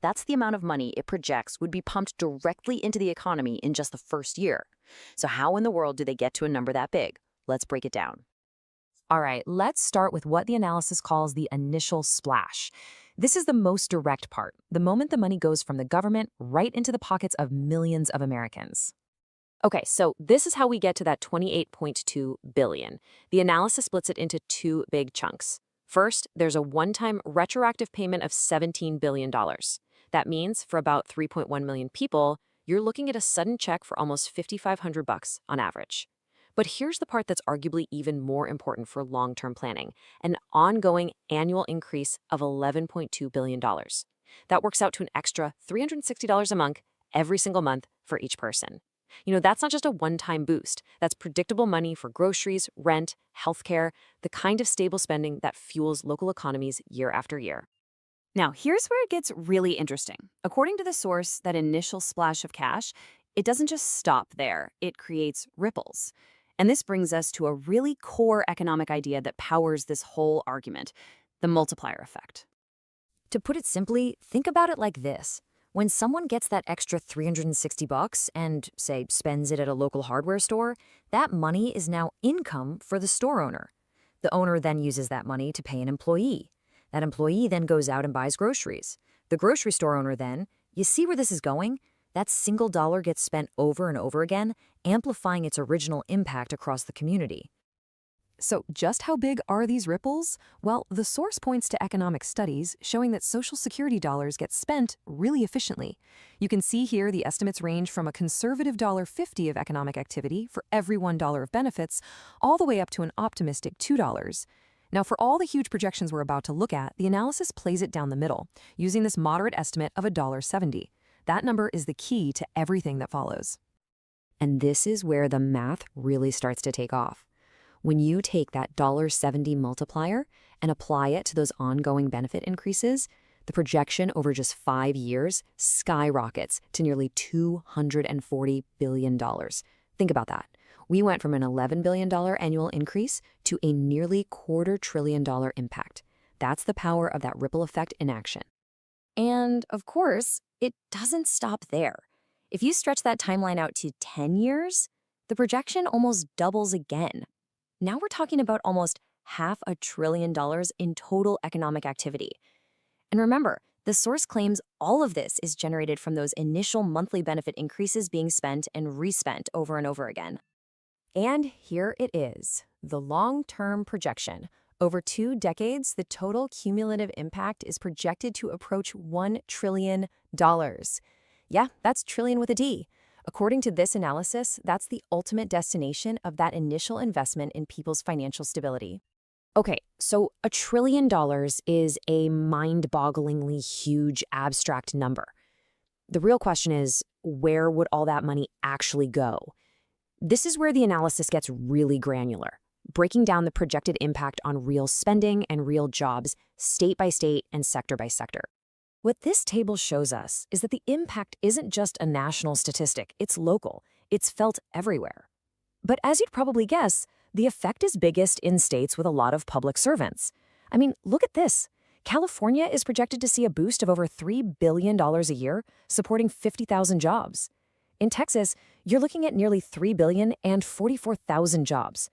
That's the amount of money it projects would be pumped directly into the economy in just the first year. So how in the world do they get to a number that big? Let's break it down. All right, let's start with what the analysis calls the initial splash. This is the most direct part, the moment the money goes from the government right into the pockets of millions of Americans. Okay, so this is how we get to that 28.2 billion. The analysis splits it into two big chunks. First, there's a one-time retroactive payment of $17 billion. That means for about 3.1 million people, you're looking at a sudden check for almost $5,500 on average. But here's the part that's arguably even more important for long-term planning, an ongoing annual increase of $11.2 billion. That works out to an extra $360 a month every single month for each person. That's not just a one-time boost. That's predictable money for groceries, rent, healthcare, the kind of stable spending that fuels local economies year after year. Now, here's where it gets really interesting. According to the source, that initial splash of cash, it doesn't just stop there, it creates ripples. And this brings us to a really core economic idea that powers this whole argument, the multiplier effect. To put it simply, think about it like this. When someone gets that extra $360 and, say, spends it at a local hardware store, that money is now income for the store owner. The owner then uses that money to pay an employee. That employee then goes out and buys groceries. The grocery store owner then, you see where this is going? That single dollar gets spent over and over again, amplifying its original impact across the community. So just how big are these ripples? Well, the source points to economic studies showing that Social Security dollars get spent really efficiently. You can see here the estimates range from a conservative $1.50 of economic activity for every $1 of benefits, all the way up to an optimistic $2. Now, for all the huge projections we're about to look at, the analysis plays it down the middle, using this moderate estimate of $1.70. That number is the key to everything that follows. And this is where the math really starts to take off. When you take that $1.70 multiplier and apply it to those ongoing benefit increases, the projection over just 5 years skyrockets to nearly $240 billion. Think about that. We went from an $11 billion annual increase to a nearly $250 billion impact. That's the power of that ripple effect in action. And, of course, it doesn't stop there. If you stretch that timeline out to 10 years, the projection almost doubles again. Now we're talking about almost $500 billion in total economic activity. And remember, the source claims all of this is generated from those initial monthly benefit increases being spent and respent over and over again. And here it is, the long-term projection. Over 2 decades, the total cumulative impact is projected to approach $1 trillion. Yeah, that's trillion with a D. According to this analysis, that's the ultimate destination of that initial investment in people's financial stability. Okay, so $1 trillion is a mind-bogglingly huge abstract number. The real question is, where would all that money actually go? This is where the analysis gets really granular, breaking down the projected impact on real spending and real jobs, state by state and sector by sector. What this table shows us is that the impact isn't just a national statistic, it's local, it's felt everywhere. But as you'd probably guess, the effect is biggest in states with a lot of public servants. I mean, look at this. California is projected to see a boost of over $3 billion a year, supporting 50,000 jobs. In Texas, you're looking at nearly $3 billion and 44,000 jobs.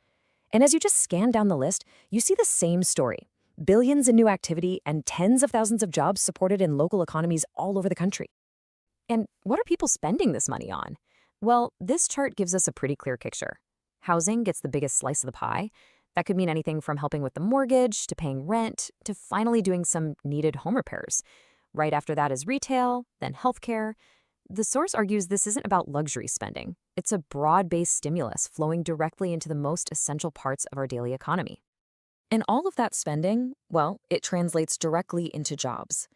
And as you just scan down the list, you see the same story. Billions in new activity and tens of thousands of jobs supported in local economies all over the country. And what are people spending this money on? Well, this chart gives us a pretty clear picture. Housing gets the biggest slice of the pie. That could mean anything from helping with the mortgage, to paying rent, to finally doing some needed home repairs. Right after that is retail, then healthcare. The source argues this isn't about luxury spending. It's a broad-based stimulus flowing directly into the most essential parts of our daily economy. And all of that spending, well, it translates directly into jobs.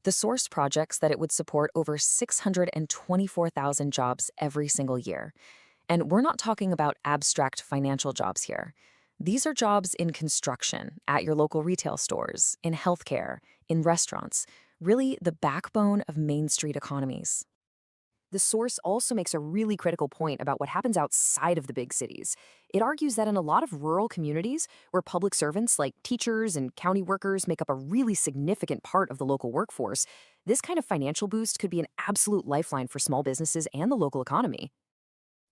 The source projects that it would support over 624,000 jobs every single year. And we're not talking about abstract financial jobs here. These are jobs in construction, at your local retail stores, in healthcare, in restaurants, really the backbone of Main Street economies. The source also makes a really critical point about what happens outside of the big cities. It argues that in a lot of rural communities, where public servants like teachers and county workers make up a really significant part of the local workforce, this kind of financial boost could be an absolute lifeline for small businesses and the local economy.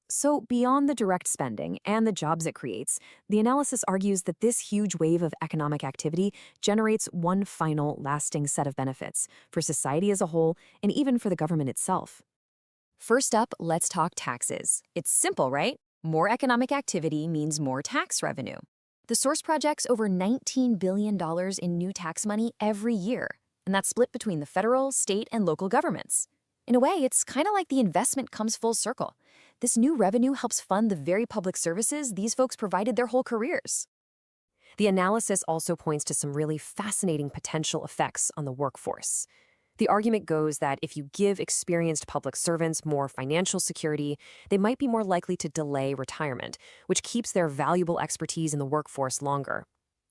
So, beyond the direct spending and the jobs it creates, the analysis argues that this huge wave of economic activity generates one final, lasting set of benefits for society as a whole and even for the government itself. First up, let's talk taxes. It's simple, right? More economic activity means more tax revenue. The source projects over $19 billion in new tax money every year, and that's split between the federal, state, and local governments. In a way, it's kind of like the investment comes full circle. This new revenue helps fund the very public services these folks provided their whole careers. The analysis also points to some really fascinating potential effects on the workforce. The argument goes that if you give experienced public servants more financial security, they might be more likely to delay retirement, which keeps their valuable expertise in the workforce longer.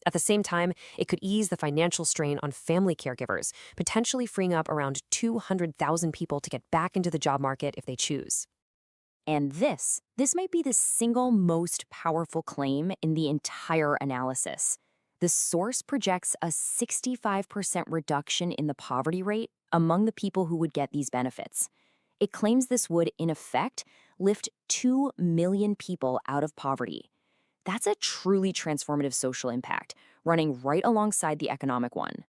At the same time, it could ease the financial strain on family caregivers, potentially freeing up around 200,000 people to get back into the job market if they choose. And this might be the single most powerful claim in the entire analysis. The source projects a 65% reduction in the poverty rate among the people who would get these benefits. It claims this would, in effect, lift 2 million people out of poverty. That's a truly transformative social impact, running right alongside the economic one.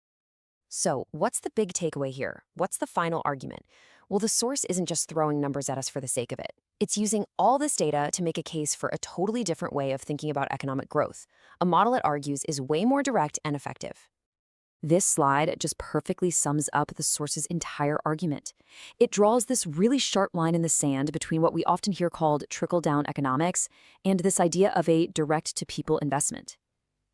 So, what's the big takeaway here? What's the final argument? Well, the source isn't just throwing numbers at us for the sake of it. It's using all this data to make a case for a totally different way of thinking about economic growth, a model it argues is way more direct and effective. This slide just perfectly sums up the source's entire argument. It draws this really sharp line in the sand between what we often hear called trickle-down economics and this idea of a direct-to-people investment.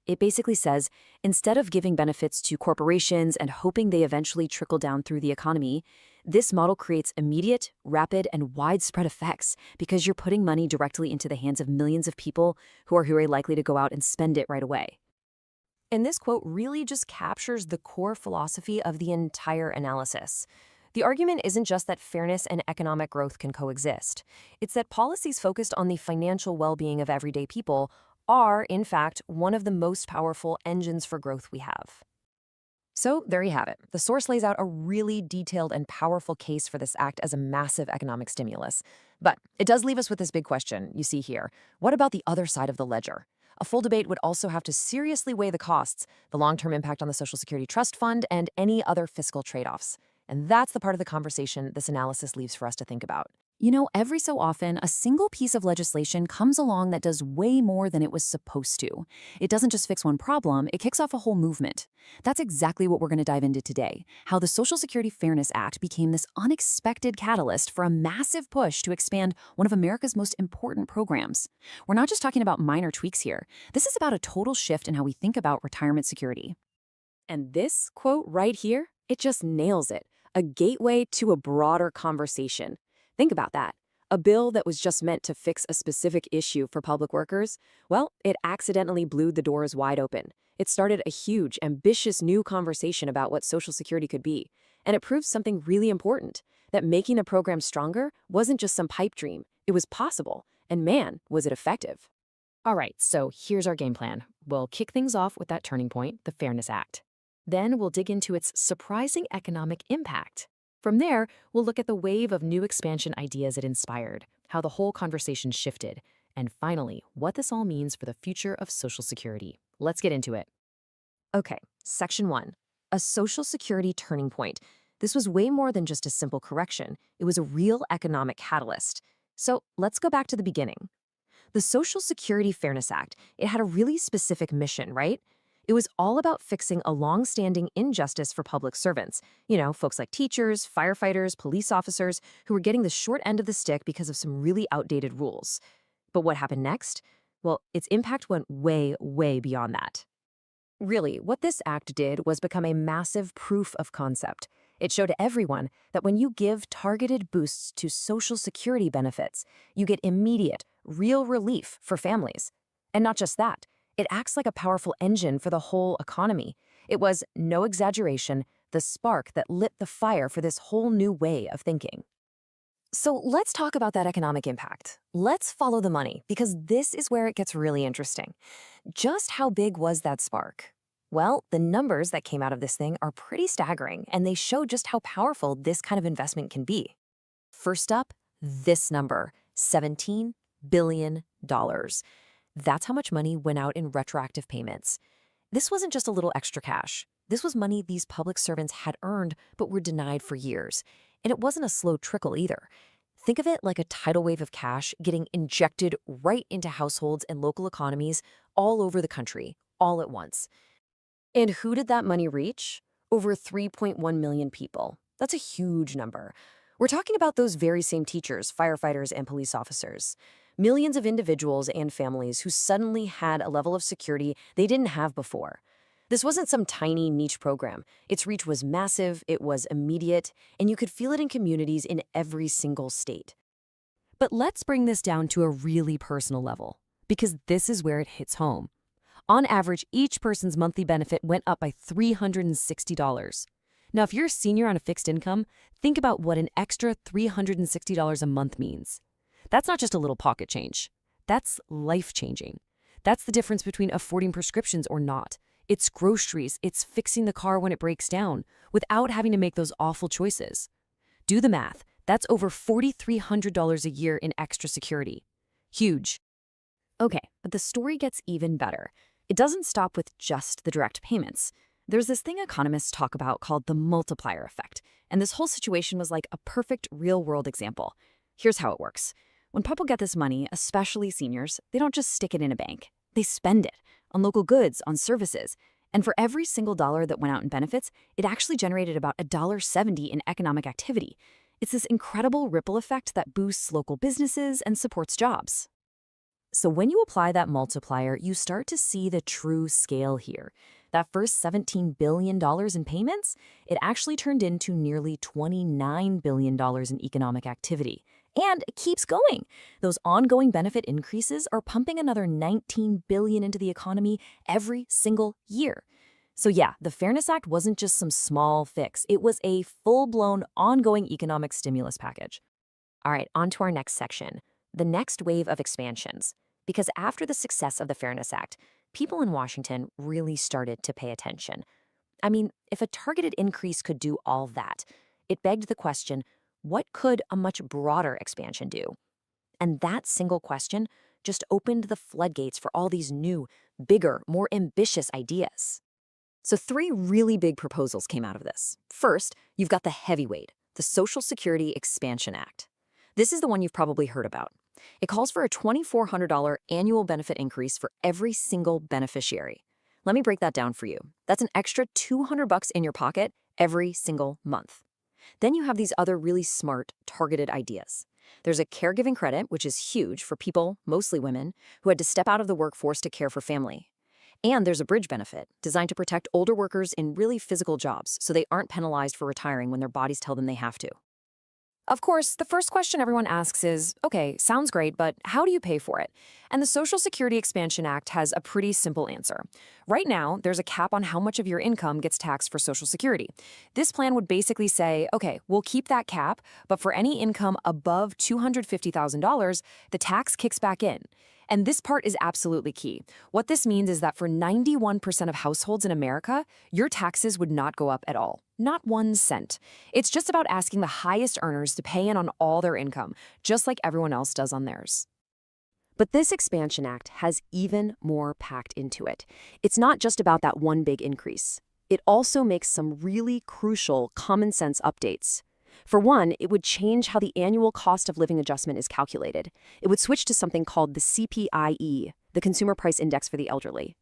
It basically says, instead of giving benefits to corporations and hoping they eventually trickle down through the economy, this model creates immediate, rapid, and widespread effects because you're putting money directly into the hands of millions of people who are very likely to go out and spend it right away. And this quote really just captures the core philosophy of the entire analysis. The argument isn't just that fairness and economic growth can coexist. It's that policies focused on the financial well-being of everyday people are, in fact, one of the most powerful engines for growth we have. So there you have it. The source lays out a really detailed and powerful case for this act as a massive economic stimulus. But it does leave us with this big question you see here. What about the other side of the ledger? A full debate would also have to seriously weigh the costs, the long-term impact on the Social Security Trust Fund, and any other fiscal trade-offs. And that's the part of the conversation this analysis leaves for us to think about. You know, every so often, a single piece of legislation comes along that does way more than it was supposed to. It doesn't just fix one problem, it kicks off a whole movement. That's exactly what we're going to dive into today, how the Social Security Fairness Act became this unexpected catalyst for a massive push to expand one of America's most important programs. We're not just talking about minor tweaks here. This is about a total shift in how we think about retirement security. And this quote right here, it just nails it. A gateway to a broader conversation. Think about that. A bill that was just meant to fix a specific issue for public workers, well, it accidentally blew the doors wide open. It started a huge, ambitious new conversation about what Social Security could be. And it proves something really important, that making the program stronger wasn't just some pipe dream. It was possible. And man, was it effective. All right, so here's our game plan. We'll kick things off with that turning point, the Fairness Act. Then we'll dig into its surprising economic impact. From there, we'll look at the wave of new expansion ideas it inspired, how the whole conversation shifted, and finally, what this all means for the future of Social Security. Let's get into it. Okay, Section 1. A Social Security turning point. This was way more than just a simple correction. It was a real economic catalyst. So let's go back to the beginning. The Social Security Fairness Act, it had a really specific mission, right? It was all about fixing a long-standing injustice for public servants. You know, folks like teachers, firefighters, police officers who were getting the short end of the stick because of some really outdated rules. But what happened next? Well, its impact went way, way beyond that. Really, what this act did was become a massive proof of concept. It showed everyone that when you give targeted boosts to Social Security benefits, you get immediate, real relief for families. And not just that. It acts like a powerful engine for the whole economy. It was, no exaggeration, the spark that lit the fire for this whole new way of thinking. So let's talk about that economic impact. Let's follow the money, because this is where it gets really interesting. Just how big was that spark? Well, the numbers that came out of this thing are pretty staggering, and they show just how powerful this kind of investment can be. First up, this number, $17 billion. That's how much money went out in retroactive payments. This wasn't just a little extra cash. This was money these public servants had earned but were denied for years. And it wasn't a slow trickle either. Think of it like a tidal wave of cash getting injected right into households and local economies all over the country, all at once. And who did that money reach? Over 3.1 million people. That's a huge number. We're talking about those very same teachers, firefighters, and police officers. Millions of individuals and families who suddenly had a level of security they didn't have before. This wasn't some tiny niche program. Its reach was massive, it was immediate, and you could feel it in communities in every single state. But let's bring this down to a really personal level, because this is where it hits home. On average, each person's monthly benefit went up by $360. Now, if you're a senior on a fixed income, think about what an extra $360 a month means. That's not just a little pocket change. That's life-changing. That's the difference between affording prescriptions or not. It's groceries, it's fixing the car when it breaks down, without having to make those awful choices. Do the math. That's over $4,300 a year in extra security. Huge. Okay, but the story gets even better. It doesn't stop with just the direct payments. There's this thing economists talk about called the multiplier effect, and this whole situation was like a perfect real-world example. Here's how it works. When people get this money, especially seniors, they don't just stick it in a bank. They spend it on local goods, on services. And for every single dollar that went out in benefits, it actually generated about $1.70 in economic activity. It's this incredible ripple effect that boosts local businesses and supports jobs. So when you apply that multiplier, you start to see the true scale here. That first $17 billion in payments, it actually turned into nearly $29 billion in economic activity. And it keeps going. Those ongoing benefit increases are pumping another $19 billion into the economy every single year. So yeah, the Fairness Act wasn't just some small fix. It was a full-blown, ongoing economic stimulus package. All right, on to our next section, the next wave of expansions. Because after the success of the Fairness Act, people in Washington really started to pay attention. I mean, if a targeted increase could do all that, it begged the question, what could a much broader expansion do? And that single question just opened the floodgates for all these new, bigger, more ambitious ideas. So 3 really big proposals came out of this. First, you've got the heavyweight, the Social Security Expansion Act. This is the one you've probably heard about. It calls for a $2,400 annual benefit increase for every single beneficiary. Let me break that down for you. That's an extra $200 in your pocket every single month. Then you have these other really smart, targeted ideas. There's a caregiving credit, which is huge for people, mostly women, who had to step out of the workforce to care for family. And there's a bridge benefit designed to protect older workers in really physical jobs so they aren't penalized for retiring when their bodies tell them they have to. Of course, the first question everyone asks is, okay, sounds great, but how do you pay for it? And the Social Security Expansion Act has a pretty simple answer. Right now, there's a cap on how much of your income gets taxed for Social Security. This plan would basically say, okay, we'll keep that cap, but for any income above $250,000, the tax kicks back in. And this part is absolutely key. What this means is that for 91% of households in America, your taxes would not go up at all. Not 1 cent. It's just about asking the highest earners to pay in on all their income, just like everyone else does on theirs. But this Expansion Act has even more packed into it. It's not just about that one big increase. It also makes some really crucial common sense updates. For one, it would change how the annual cost of living adjustment is calculated. It would switch to something called the CPIE, the Consumer Price Index for the elderly.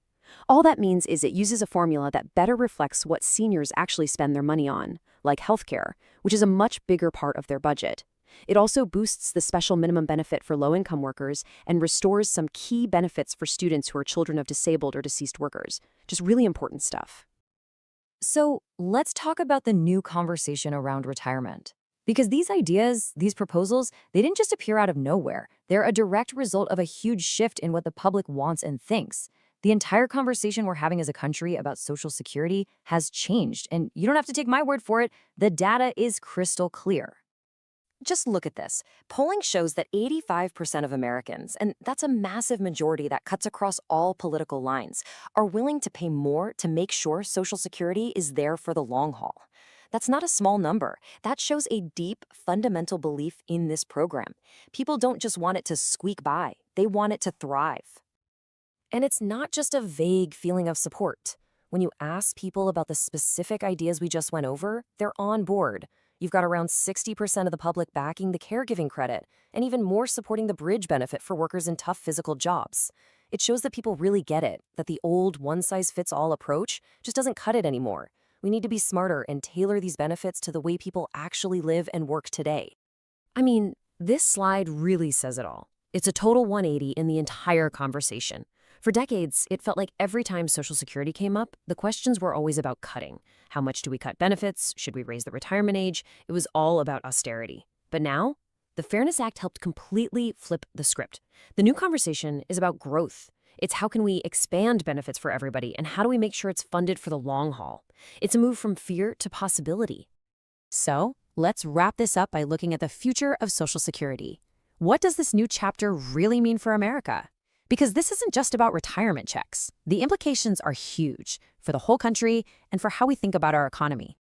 All that means is it uses a formula that better reflects what seniors actually spend their money on, like healthcare, which is a much bigger part of their budget. It also boosts the special minimum benefit for low-income workers and restores some key benefits for students who are children of disabled or deceased workers. Just really important stuff. So let's talk about the new conversation around retirement. Because these ideas, these proposals, they didn't just appear out of nowhere. They're a direct result of a huge shift in what the public wants and thinks. The entire conversation we're having as a country about Social Security has changed, and you don't have to take my word for it. The data is crystal clear. Just look at this. Polling shows that 85% of Americans, and that's a massive majority that cuts across all political lines, are willing to pay more to make sure Social Security is there for the long haul. That's not a small number. That shows a deep, fundamental belief in this program. People don't just want it to squeak by, they want it to thrive. And it's not just a vague feeling of support. When you ask people about the specific ideas we just went over, they're on board. You've got around 60% of the public backing the caregiving credit, and even more supporting the bridge benefit for workers in tough physical jobs. It shows that people really get it, that the old one-size-fits-all approach just doesn't cut it anymore. We need to be smarter and tailor these benefits to the way people actually live and work today. I mean, this slide really says it all. It's a total 180 in the entire conversation. For decades, it felt like every time Social Security came up, the questions were always about cutting. How much do we cut benefits? Should we raise the retirement age? It was all about austerity. But now, the Fairness Act helped completely flip the script. The new conversation is about growth. It's how can we expand benefits for everybody, and how do we make sure it's funded for the long haul? It's a move from fear to possibility. So, let's wrap this up by looking at the future of Social Security. What does this new chapter really mean for America? Because this isn't just about retirement checks. The implications are huge for the whole country and for how we think about our economy.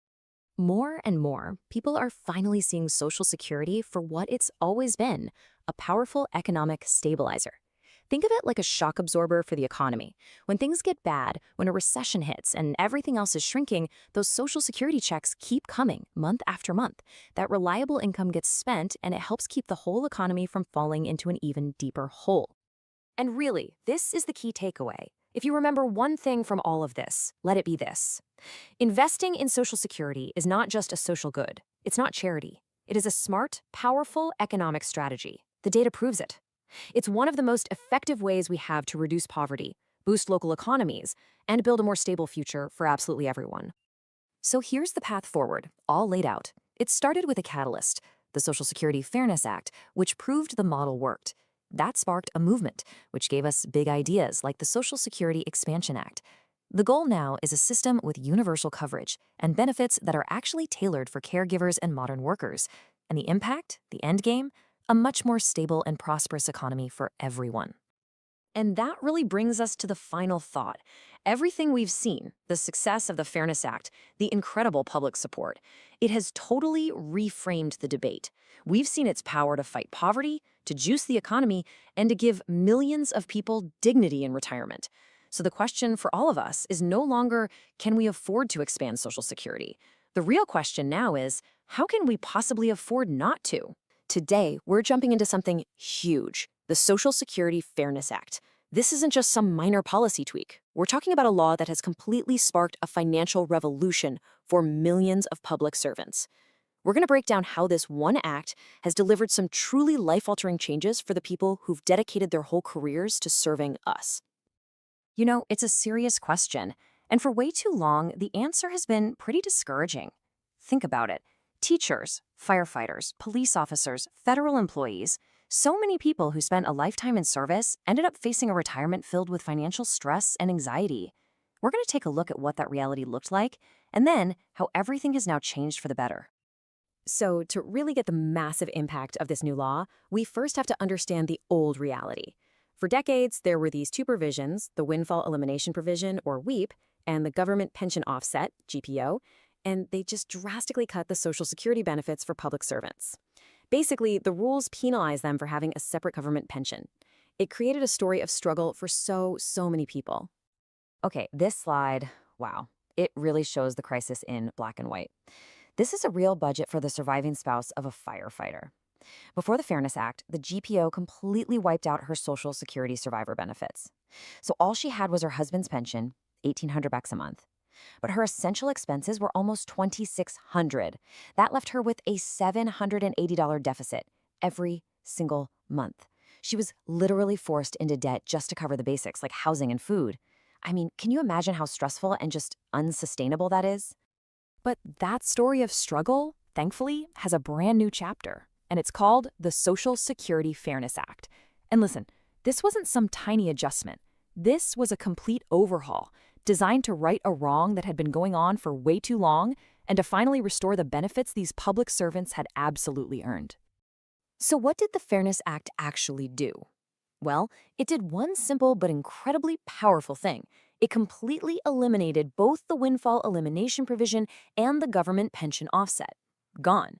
More and more, people are finally seeing Social Security for what it's always been, a powerful economic stabilizer. Think of it like a shock absorber for the economy. When things get bad, when a recession hits and everything else is shrinking, those Social Security checks keep coming month after month. That reliable income gets spent, and it helps keep the whole economy from falling into an even deeper hole. And really, this is the key takeaway. If you remember one thing from all of this, let it be this. Investing in Social Security is not just a social good. It's not charity. It is a smart, powerful economic strategy. The data proves it. It's one of the most effective ways we have to reduce poverty, boost local economies, and build a more stable future for absolutely everyone. So here's the path forward, all laid out. It started with a catalyst, the Social Security Fairness Act, which proved the model worked. That sparked a movement, which gave us big ideas like the Social Security Expansion Act. The goal now is a system with universal coverage and benefits that are actually tailored for caregivers and modern workers. And the impact, the end game, a much more stable and prosperous economy for everyone. And that really brings us to the final thought. Everything we've seen, the success of the Fairness Act, the incredible public support, it has totally reframed the debate. We've seen its power to fight poverty, to juice the economy, and to give millions of people dignity in retirement. So the question for all of us is no longer, can we afford to expand Social Security? The real question now is, how can we possibly afford not to? Today, we're jumping into something huge, the Social Security Fairness Act. This isn't just some minor policy tweak. We're talking about a law that has completely sparked a financial revolution for millions of public servants. We're going to break down how this one act has delivered some truly life-altering changes for the people who've dedicated their whole careers to serving us. You know, it's a serious question, and for way too long, the answer has been pretty discouraging. Think about it. Teachers, firefighters, police officers, federal employees, so many people who spent a lifetime in service ended up facing a retirement filled with financial stress and anxiety. We're going to take a look at what that reality looked like, and then how everything has now changed for the better. So, to really get the massive impact of this new law, we first have to understand the old reality. For decades, there were these two provisions, the windfall elimination provision, or WEEP, and the government pension offset, GPO, and they just drastically cut the Social Security benefits for public servants. Basically, the rules penalize them for having a separate government pension. It created a story of struggle for so many people. Okay, this slide, wow, it really shows the crisis in black and white. This is a real budget for the surviving spouse of a firefighter. Before the Fairness Act, the GPO completely wiped out her Social Security survivor benefits. So all she had was her husband's pension, $1,800 a month. But her essential expenses were almost $2,600. That left her with a $780 deficit every single month. She was literally forced into debt just to cover the basics like housing and food. I mean, can you imagine how stressful and just unsustainable that is? But that story of struggle, thankfully, has a brand new chapter, and it's called the Social Security Fairness Act. And listen, this wasn't some tiny adjustment. This was a complete overhaul, designed to right a wrong that had been going on for way too long and to finally restore the benefits these public servants had absolutely earned. So what did the Fairness Act actually do? Well, it did one simple but incredibly powerful thing. It completely eliminated both the windfall elimination provision and the government pension offset. Gone.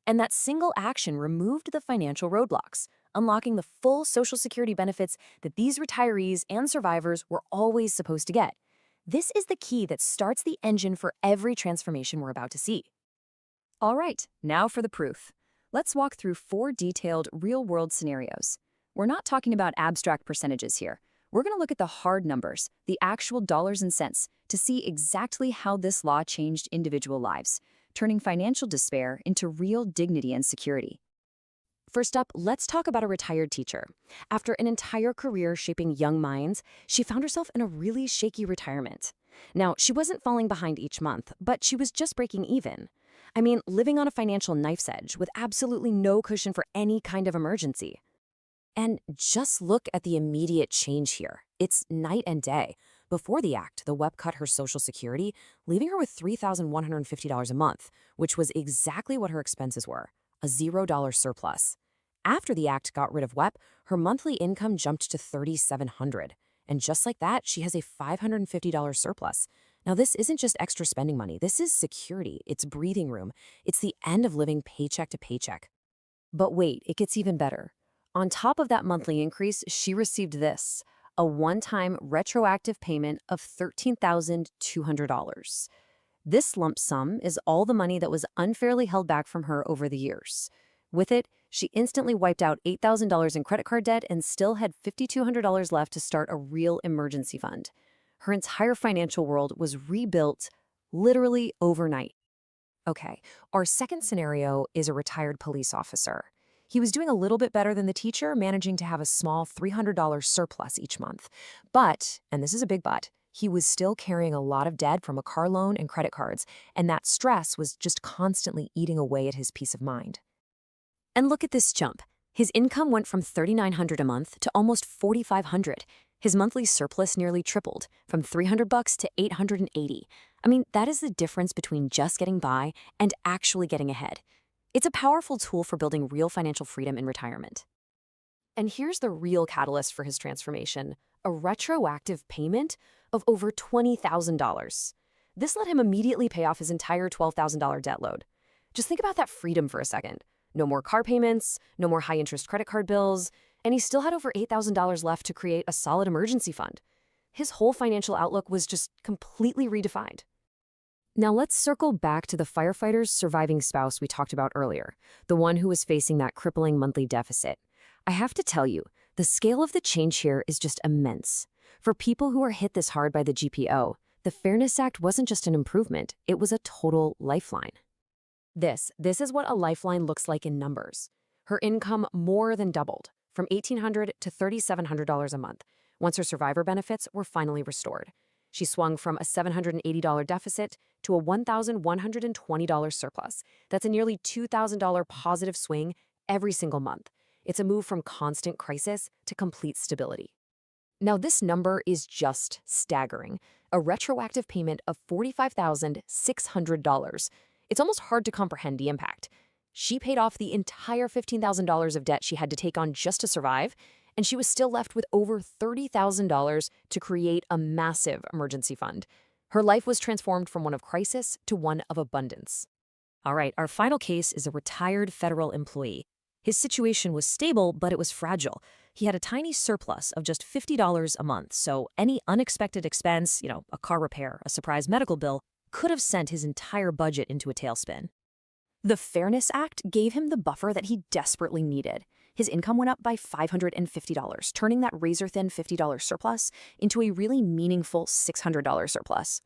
And that single action removed the financial roadblocks, unlocking the full Social Security benefits that these retirees and survivors were always supposed to get. This is the key that starts the engine for every transformation we're about to see. All right, now for the proof. Let's walk through 4 detailed, real-world scenarios. We're not talking about abstract percentages here. We're going to look at the hard numbers, the actual dollars and cents, to see exactly how this law changed individual lives, turning financial despair into real dignity and security. First up, let's talk about a retired teacher. After an entire career shaping young minds, she found herself in a really shaky retirement. Now, she wasn't falling behind each month, but she was just breaking even. I mean, living on a financial knife's edge with absolutely no cushion for any kind of emergency. And just look at the immediate change here. It's night and day. Before the act, the WEP cut her Social Security, leaving her with $3,150 a month, which was exactly what her expenses were, a $0 surplus. After the act got rid of WEP, her monthly income jumped to $3,700. And just like that, she has a $550 surplus. Now, this isn't just extra spending money. This is security. It's breathing room. It's the end of living paycheck to paycheck. But wait, it gets even better. On top of that monthly increase, she received this, a one-time retroactive payment of $13,200. This lump sum is all the money that was unfairly held back from her over the years. With it, she instantly wiped out $8,000 in credit card debt and still had $5,200 left to start a real emergency fund. Her entire financial world was rebuilt literally overnight. Okay, our second scenario is a retired police officer. He was doing a little bit better than the teacher, managing to have a small $300 surplus each month. But, and this is a big but, he was still carrying a lot of debt from a car loan and credit cards, and that stress was just constantly eating away at his peace of mind. And look at this jump. His income went from $3,900 a month to almost $4,500. His monthly surplus nearly tripled, from $300 to $880. I mean, that is the difference between just getting by and actually getting ahead. It's a powerful tool for building real financial freedom in retirement. And here's the real catalyst for his transformation, a retroactive payment of over $20,000. This let him immediately pay off his entire $12,000 debt load. Just think about that freedom for a second. No more car payments, no more high-interest credit card bills, and he still had over $8,000 left to create a solid emergency fund. His whole financial outlook was just completely redefined. Now let's circle back to the firefighter's surviving spouse we talked about earlier, the one who was facing that crippling monthly deficit. I have to tell you, the scale of the change here is just immense. For people who are hit this hard by the GPO, the Fairness Act wasn't just an improvement, it was a total lifeline. This is what a lifeline looks like in numbers. Her income more than doubled, from $1,800 to $3,700 a month, once her survivor benefits were finally restored. She swung from a $780 deficit to a $1,120 surplus. That's a nearly $2,000 positive swing every single month. It's a move from constant crisis to complete stability. Now, this number is just staggering. A retroactive payment of $45,600. It's almost hard to comprehend the impact. She paid off the entire $15,000 of debt she had to take on just to survive, and she was still left with over $30,000 to create a massive emergency fund. Her life was transformed from one of crisis to one of abundance. All right, our final case is a retired federal employee. His situation was stable, but it was fragile. He had a tiny surplus of just $50 a month, so any unexpected expense, a car repair, a surprise medical bill, could have sent his entire budget into a tailspin. The Fairness Act gave him the buffer that he desperately needed. His income went up by $550, turning that razor-thin $50 surplus into a really meaningful $600 surplus.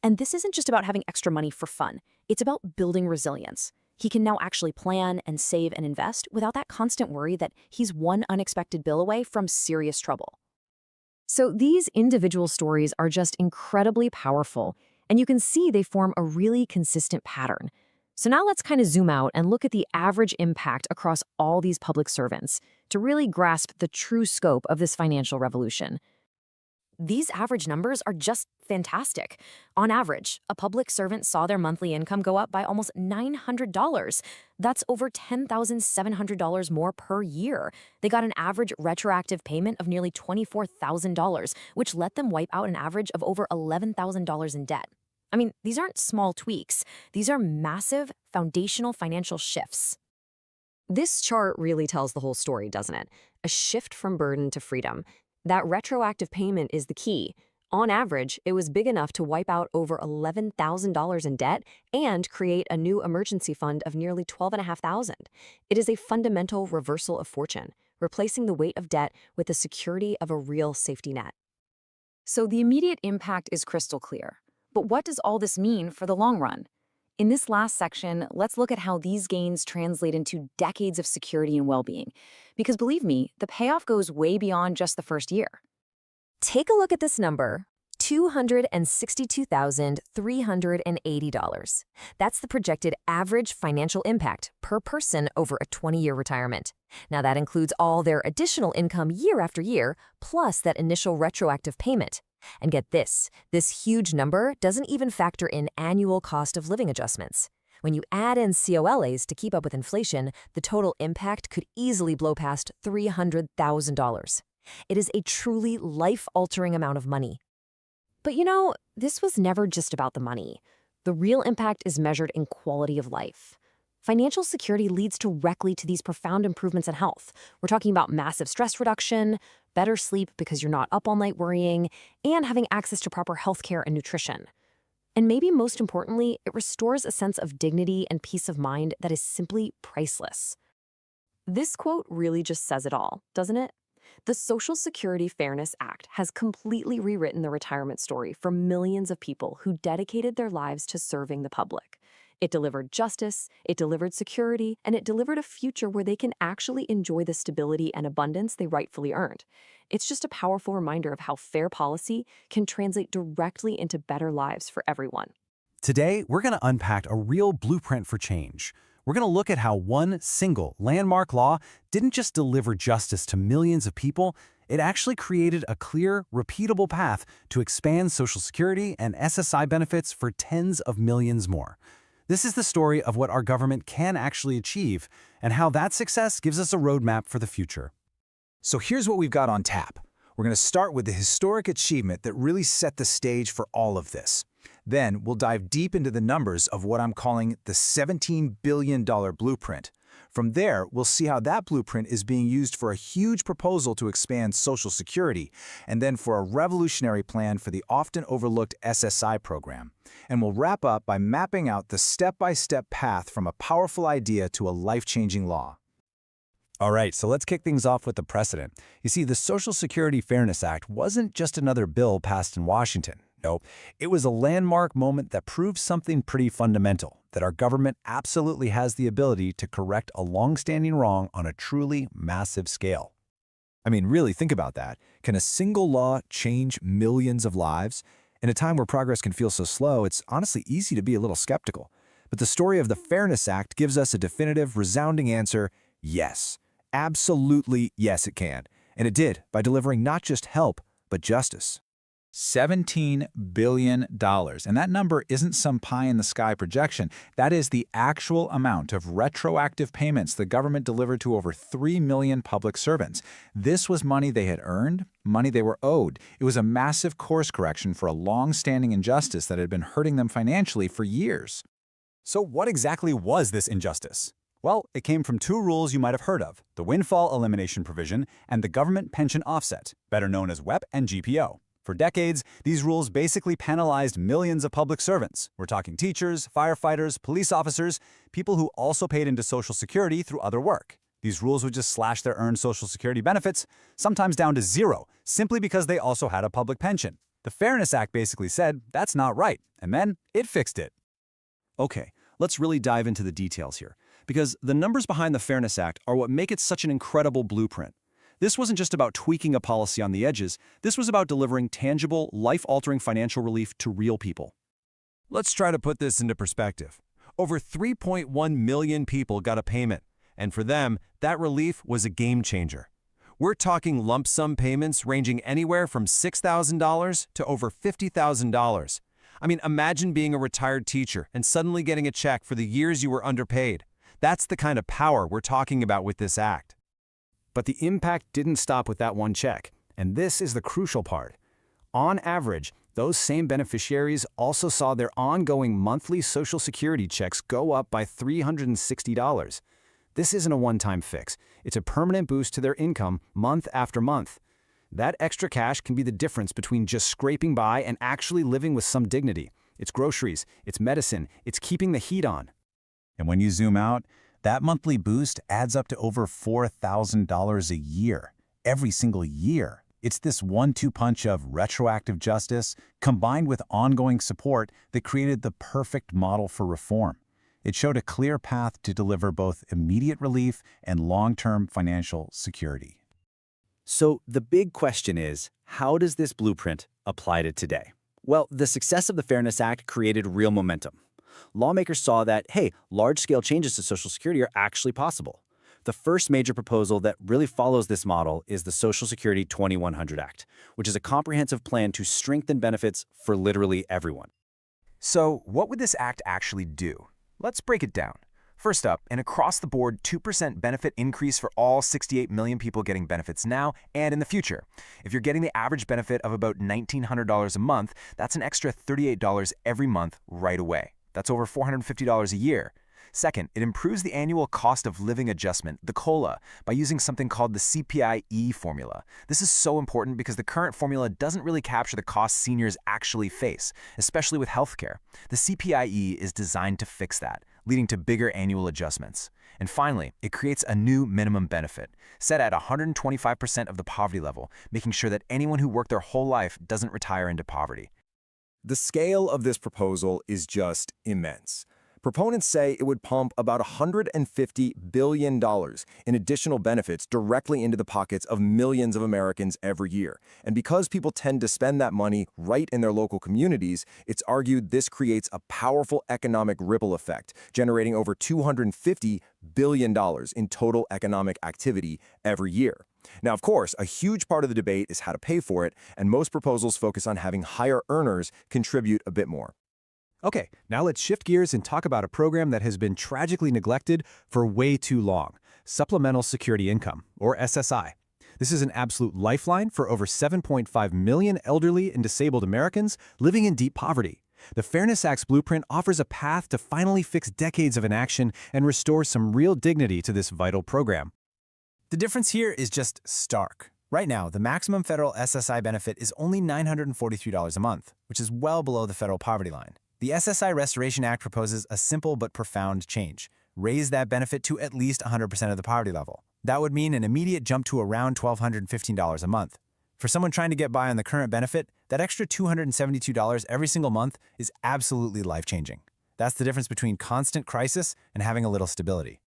And this isn't just about having extra money for fun. It's about building resilience. He can now actually plan and save and invest without that constant worry that he's one unexpected bill away from serious trouble. So these individual stories are just incredibly powerful, and you can see they form a really consistent pattern. So now let's kind of zoom out and look at the average impact across all these public servants to really grasp the true scope of this financial revolution. these average numbers are just fantastic. On average, a public servant saw their monthly income go up by almost $900. That's over $10,700 more per year. They got an average retroactive payment of nearly $24,000, which let them wipe out an average of over $11,000 in debt. I mean, these aren't small tweaks. These are massive, foundational financial shifts. This chart really tells the whole story, doesn't it? A shift from burden to freedom. That retroactive payment is the key. On average, it was big enough to wipe out over $11,000 in debt and create a new emergency fund of nearly $12,500. It is a fundamental reversal of fortune, replacing the weight of debt with the security of a real safety net. So the immediate impact is crystal clear. But what does all this mean for the long run? In this last section, let's look at how these gains translate into decades of security and well-being. Because believe me, the payoff goes way beyond just the first year. Take a look at this number, $262,380. That's the projected average financial impact per person over a 20-year retirement. Now that includes all their additional income year after year, plus that initial retroactive payment. And get this huge number doesn't even factor in annual cost of living adjustments. When you add in COLAs to keep up with inflation, the total impact could easily blow past $300,000. It is a truly life-altering amount of money. But you know, this was never just about the money. The real impact is measured in quality of life. Financial security leads directly to these profound improvements in health. We're talking about massive stress reduction, better sleep because you're not up all night worrying, and having access to proper healthcare and nutrition. And maybe most importantly, it restores a sense of dignity and peace of mind that is simply priceless. This quote really just says it all, doesn't it? The Social Security Fairness Act has completely rewritten the retirement story for millions of people who dedicated their lives to serving the public. It delivered justice, it delivered security, and it delivered a future where they can actually enjoy the stability and abundance they rightfully earned. It's just a powerful reminder of how fair policy can translate directly into better lives for everyone. Today, we're going to unpack a real blueprint for change. We're going to look at how one single landmark law didn't just deliver justice to millions of people, it actually created a clear, repeatable path to expand Social Security and SSI benefits for tens of millions more. This is the story of what our government can actually achieve and how that success gives us a roadmap for the future. So here's what we've got on tap. We're going to start with the historic achievement that really set the stage for all of this. Then we'll dive deep into the numbers of what I'm calling the $17 billion blueprint. From there, we'll see how that blueprint is being used for a huge proposal to expand Social Security, and then for a revolutionary plan for the often overlooked SSI program. And we'll wrap up by mapping out the step-by-step path from a powerful idea to a life-changing law. All right, so let's kick things off with the precedent. You see, the Social Security Fairness Act wasn't just another bill passed in Washington. No, it was a landmark moment that proved something pretty fundamental, that our government absolutely has the ability to correct a long-standing wrong on a truly massive scale. I mean, really, think about that. Can a single law change millions of lives? In a time where progress can feel so slow, it's honestly easy to be a little skeptical. But the story of the Fairness Act gives us a definitive, resounding answer: yes. Absolutely yes, it can. And it did, by delivering not just help, but justice. $17 billion. And that number isn't some pie-in-the-sky projection. That is the actual amount of retroactive payments the government delivered to over 3 million public servants. This was money they had earned, money they were owed. It was a massive course correction for a long-standing injustice that had been hurting them financially for years. So what exactly was this injustice? Well, it came from two rules you might have heard of: the windfall elimination provision and the government pension offset, better known as WEP and GPO. For decades, these rules basically penalized millions of public servants. We're talking teachers, firefighters, police officers, people who also paid into Social Security through other work. These rules would just slash their earned Social Security benefits, sometimes down to zero, simply because they also had a public pension. The Fairness Act basically said that's not right, and then it fixed it. Okay, let's really dive into the details here, because the numbers behind the Fairness Act are what make it such an incredible blueprint. This wasn't just about tweaking a policy on the edges, this was about delivering tangible, life-altering financial relief to real people. Let's try to put this into perspective. Over 3.1 million people got a payment, and for them, that relief was a game changer. We're talking lump sum payments ranging anywhere from $6,000 to over $50,000. I mean, imagine being a retired teacher and suddenly getting a check for the years you were underpaid. That's the kind of power we're talking about with this act. But the impact didn't stop with that one check, and this is the crucial part. On average, those same beneficiaries also saw their ongoing monthly Social Security checks go up by $360. This isn't a one-time fix. It's a permanent boost to their income month after month. That extra cash can be the difference between just scraping by and actually living with some dignity. It's groceries, it's medicine, it's keeping the heat on. And when you zoom out, that monthly boost adds up to over $4,000 a year, every single year. It's this 1-2 punch of retroactive justice combined with ongoing support that created the perfect model for reform. It showed a clear path to deliver both immediate relief and long-term financial security. So the big question is, how does this blueprint apply to today? Well, the success of the Fairness Act created real momentum. Lawmakers saw that, hey, large-scale changes to Social Security are actually possible. The first major proposal that really follows this model is the Social Security 2100 Act, which is a comprehensive plan to strengthen benefits for literally everyone. So what would this act actually do? Let's break it down. First up, an across-the-board 2% benefit increase for all 68 million people getting benefits now and in the future. If you're getting the average benefit of about $1,900 a month, that's an extra $38 every month right away. That's over $450 a year. Second, it improves the annual cost of living adjustment, the COLA, by using something called the CPI-E formula. This is so important because the current formula doesn't really capture the costs seniors actually face, especially with healthcare. The CPI-E is designed to fix that, leading to bigger annual adjustments. And finally, it creates a new minimum benefit, set at 125% of the poverty level, making sure that anyone who worked their whole life doesn't retire into poverty. The scale of this proposal is just immense. Proponents say it would pump about $150 billion in additional benefits directly into the pockets of millions of Americans every year. And because people tend to spend that money right in their local communities, it's argued this creates a powerful economic ripple effect, generating over $250 billion in total economic activity every year. Now, of course, a huge part of the debate is how to pay for it, and most proposals focus on having higher earners contribute a bit more. Okay, now let's shift gears and talk about a program that has been tragically neglected for way too long, Supplemental Security Income, or SSI. This is an absolute lifeline for over 7.5 million elderly and disabled Americans living in deep poverty. The Fairness Act's blueprint offers a path to finally fix decades of inaction and restore some real dignity to this vital program. The difference here is just stark. Right now, the maximum federal SSI benefit is only $943 a month, which is well below the federal poverty line. The SSI Restoration Act proposes a simple but profound change. Raise that benefit to at least 100% of the poverty level. That would mean an immediate jump to around $1,215 a month. For someone trying to get by on the current benefit, that extra $272 every single month is absolutely life-changing. That's the difference between constant crisis and having a little stability.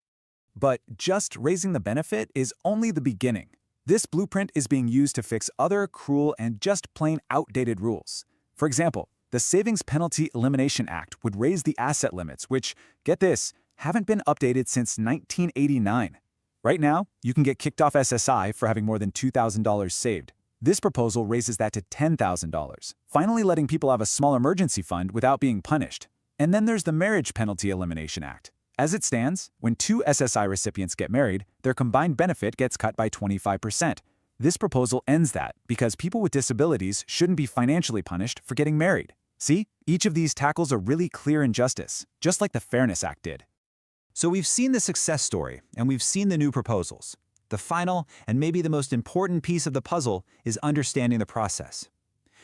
But just raising the benefit is only the beginning. This blueprint is being used to fix other cruel and just plain outdated rules. For example, the Savings Penalty Elimination Act would raise the asset limits, which, get this, haven't been updated since 1989. Right now, you can get kicked off SSI for having more than $2,000 saved. This proposal raises that to $10,000, finally letting people have a small emergency fund without being punished. And then there's the Marriage Penalty Elimination Act. As it stands, when two SSI recipients get married, their combined benefit gets cut by 25%. This proposal ends that because people with disabilities shouldn't be financially punished for getting married. See, each of these tackles a really clear injustice, just like the Fairness Act did. So we've seen the success story, and we've seen the new proposals. The final, and maybe the most important piece of the puzzle, is understanding the process.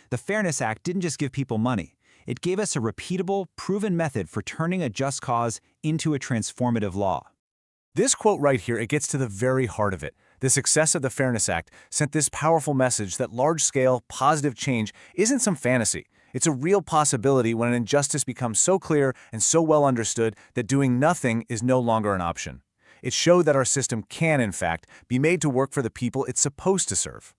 The Fairness Act didn't just give people money. It gave us a repeatable, proven method for turning a just cause into a transformative law. This quote right here, it gets to the very heart of it. The success of the Fairness Act sent this powerful message that large-scale, positive change isn't some fantasy. It's a real possibility when an injustice becomes so clear and so well understood that doing nothing is no longer an option. It showed that our system can, in fact, be made to work for the people it's supposed to serve.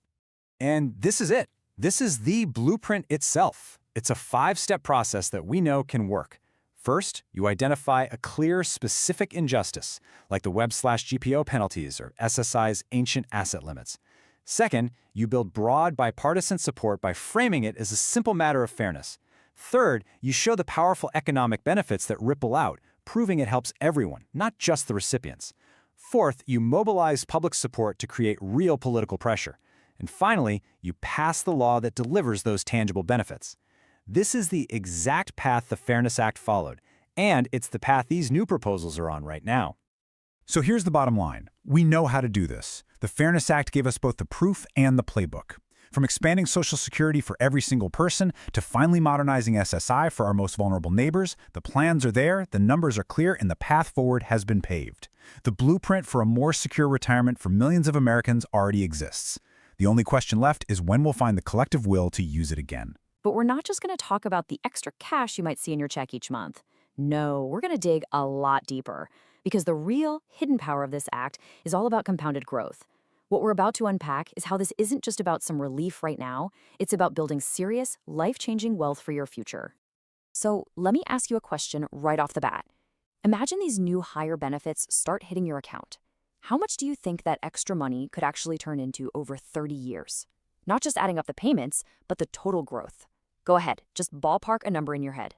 And this is it. This is the blueprint itself. It's a 5-step process that we know can work. First, you identify a clear, specific injustice, like the Web/GPO penalties or SSI's ancient asset limits. Second, you build broad bipartisan support by framing it as a simple matter of fairness. Third, you show the powerful economic benefits that ripple out, proving it helps everyone, not just the recipients. Fourth, you mobilize public support to create real political pressure. And finally, you pass the law that delivers those tangible benefits. This is the exact path the Fairness Act followed, and it's the path these new proposals are on right now. So here's the bottom line. We know how to do this. The Fairness Act gave us both the proof and the playbook. From expanding Social Security for every single person to finally modernizing SSI for our most vulnerable neighbors, the plans are there, the numbers are clear, and the path forward has been paved. The blueprint for a more secure retirement for millions of Americans already exists. The only question left is when we'll find the collective will to use it again. But we're not just going to talk about the extra cash you might see in your check each month. No, we're going to dig a lot deeper, because the real hidden power of this act is all about compounded growth. What we're about to unpack is how this isn't just about some relief right now, it's about building serious, life-changing wealth for your future. So let me ask you a question right off the bat. Imagine these new higher benefits start hitting your account. How much do you think that extra money could actually turn into over 30 years? Not just adding up the payments, but the total growth. Go ahead, just ballpark a number in your head.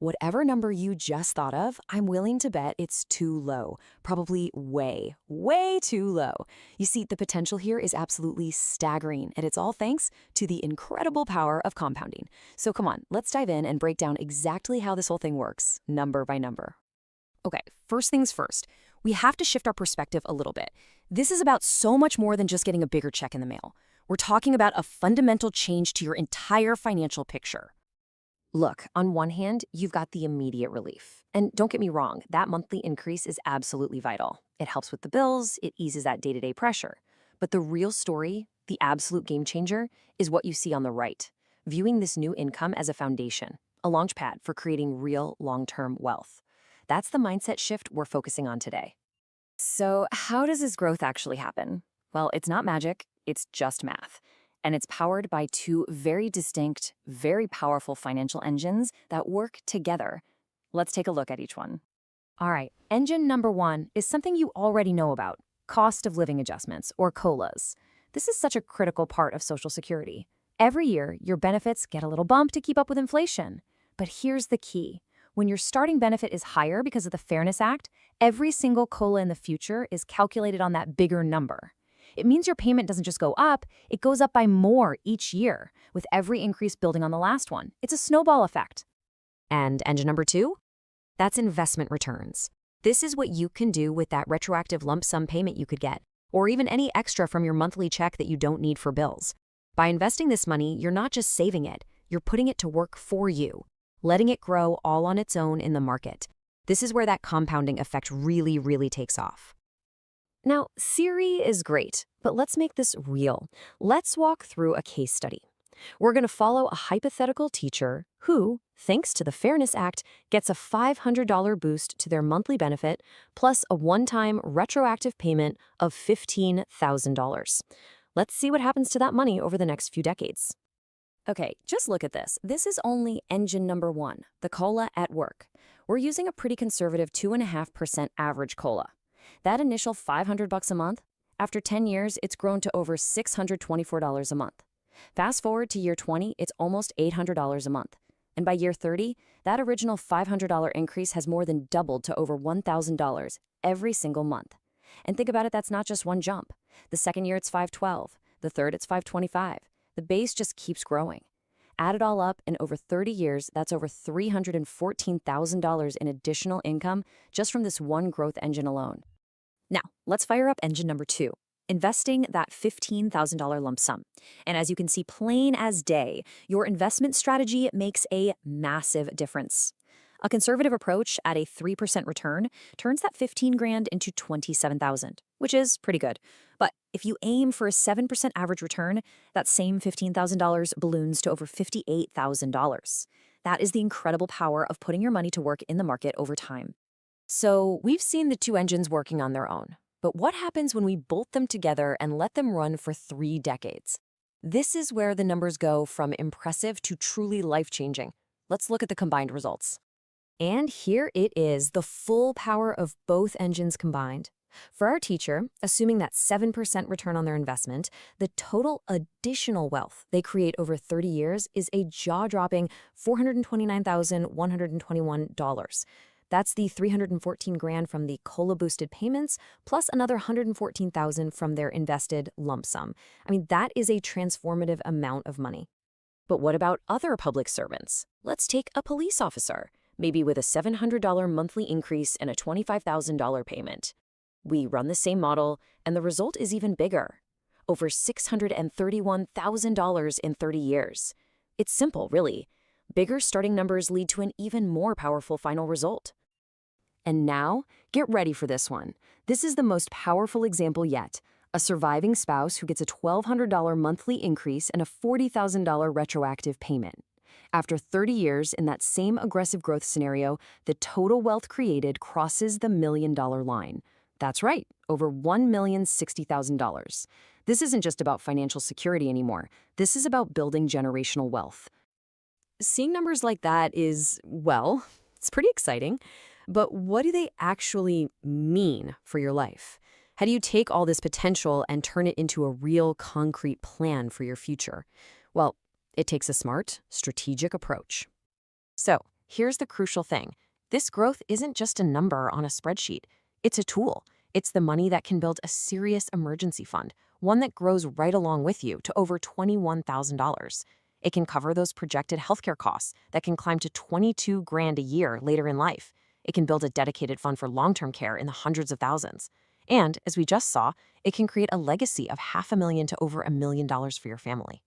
Whatever number you just thought of, I'm willing to bet it's too low. Probably way, way too low. You see, the potential here is absolutely staggering, and it's all thanks to the incredible power of compounding. So come on, let's dive in and break down exactly how this whole thing works, number by number. Okay, first things first. We have to shift our perspective a little bit. This is about so much more than just getting a bigger check in the mail. We're talking about a fundamental change to your entire financial picture. Look, on one hand, you've got the immediate relief. And don't get me wrong, that monthly increase is absolutely vital. It helps with the bills, it eases that day-to-day pressure. But the real story, the absolute game changer, is what you see on the right. Viewing this new income as a foundation, a launchpad for creating real long-term wealth. That's the mindset shift we're focusing on today. So how does this growth actually happen? Well, it's not magic, it's just math. And it's powered by two very distinct, very powerful financial engines that work together. Let's take a look at each one. All right, engine number one is something you already know about, cost of living adjustments, or COLAs. This is such a critical part of Social Security. Every year, your benefits get a little bump to keep up with inflation. But here's the key. When your starting benefit is higher because of the Fairness Act, every single COLA in the future is calculated on that bigger number. It means your payment doesn't just go up, it goes up by more each year, with every increase building on the last one. It's a snowball effect. And engine number two? That's investment returns. This is what you can do with that retroactive lump sum payment you could get, or even any extra from your monthly check that you don't need for bills. By investing this money, you're not just saving it, you're putting it to work for you, letting it grow all on its own in the market. This is where that compounding effect really takes off. Now, theory is great, but let's make this real. Let's walk through a case study. We're going to follow a hypothetical teacher who, thanks to the Fairness Act, gets a $500 boost to their monthly benefit, plus a one-time retroactive payment of $15,000. Let's see what happens to that money over the next few decades. Okay, just look at this. This is only engine number one, the COLA at work. We're using a pretty conservative 2.5% average COLA. That initial $500 a month, after 10 years, it's grown to over $624 a month. Fast forward to year 20, it's almost $800 a month. And by year 30, that original $500 increase has more than doubled to over $1,000 every single month. And think about it, that's not just one jump. The second year, it's $512. The third, it's $525. The base just keeps growing. Add it all up, in over 30 years, that's over $314,000 in additional income just from this one growth engine alone. Now, let's fire up engine number two, investing that $15,000 lump sum. And as you can see plain as day, your investment strategy makes a massive difference. A conservative approach at a 3% return turns that $15,000 into $27,000, which is pretty good. But if you aim for a 7% average return, that same $15,000 balloons to over $58,000. That is the incredible power of putting your money to work in the market over time. So we've seen the two engines working on their own. But what happens when we bolt them together and let them run for 3 decades? This is where the numbers go from impressive to truly life-changing. Let's look at the combined results. And here it is, the full power of both engines combined. For our teacher, assuming that 7% return on their investment, the total additional wealth they create over 30 years is a jaw-dropping $429,121. That's the $314,000 from the COLA-boosted payments, plus another $114,000 from their invested lump sum. I mean, that is a transformative amount of money. But what about other public servants? Let's take a police officer, maybe with a $700 monthly increase and a $25,000 payment. We run the same model, and the result is even bigger. Over $631,000 in 30 years. It's simple, really. Bigger starting numbers lead to an even more powerful final result. And now, get ready for this one. This is the most powerful example yet. A surviving spouse who gets a $1,200 monthly increase and a $40,000 retroactive payment. After 30 years in that same aggressive growth scenario, the total wealth created crosses the $1 million line. That's right, over $1,060,000. This isn't just about financial security anymore. This is about building generational wealth. Seeing numbers like that is, well, it's pretty exciting. But what do they actually mean for your life? How do you take all this potential and turn it into a real concrete plan for your future? Well, it takes a smart, strategic approach. So here's the crucial thing. This growth isn't just a number on a spreadsheet. It's a tool. It's the money that can build a serious emergency fund, one that grows right along with you to over $21,000. It can cover those projected healthcare costs that can climb to $22,000 a year later in life. It can build a dedicated fund for long-term care in the hundreds of thousands. And, as we just saw, it can create a legacy of $500,000 to over $1 million for your family.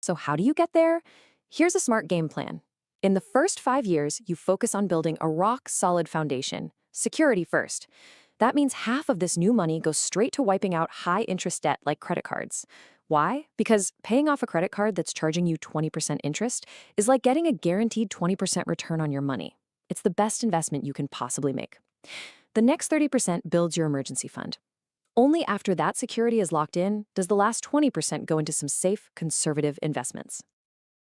So how do you get there? Here's a smart game plan. In the first 5 years, you focus on building a rock-solid foundation. Security first. That means half of this new money goes straight to wiping out high-interest debt like credit cards. Why? Because paying off a credit card that's charging you 20% interest is like getting a guaranteed 20% return on your money. It's the best investment you can possibly make. The next 30% builds your emergency fund. Only after that security is locked in does the last 20% go into some safe, conservative investments.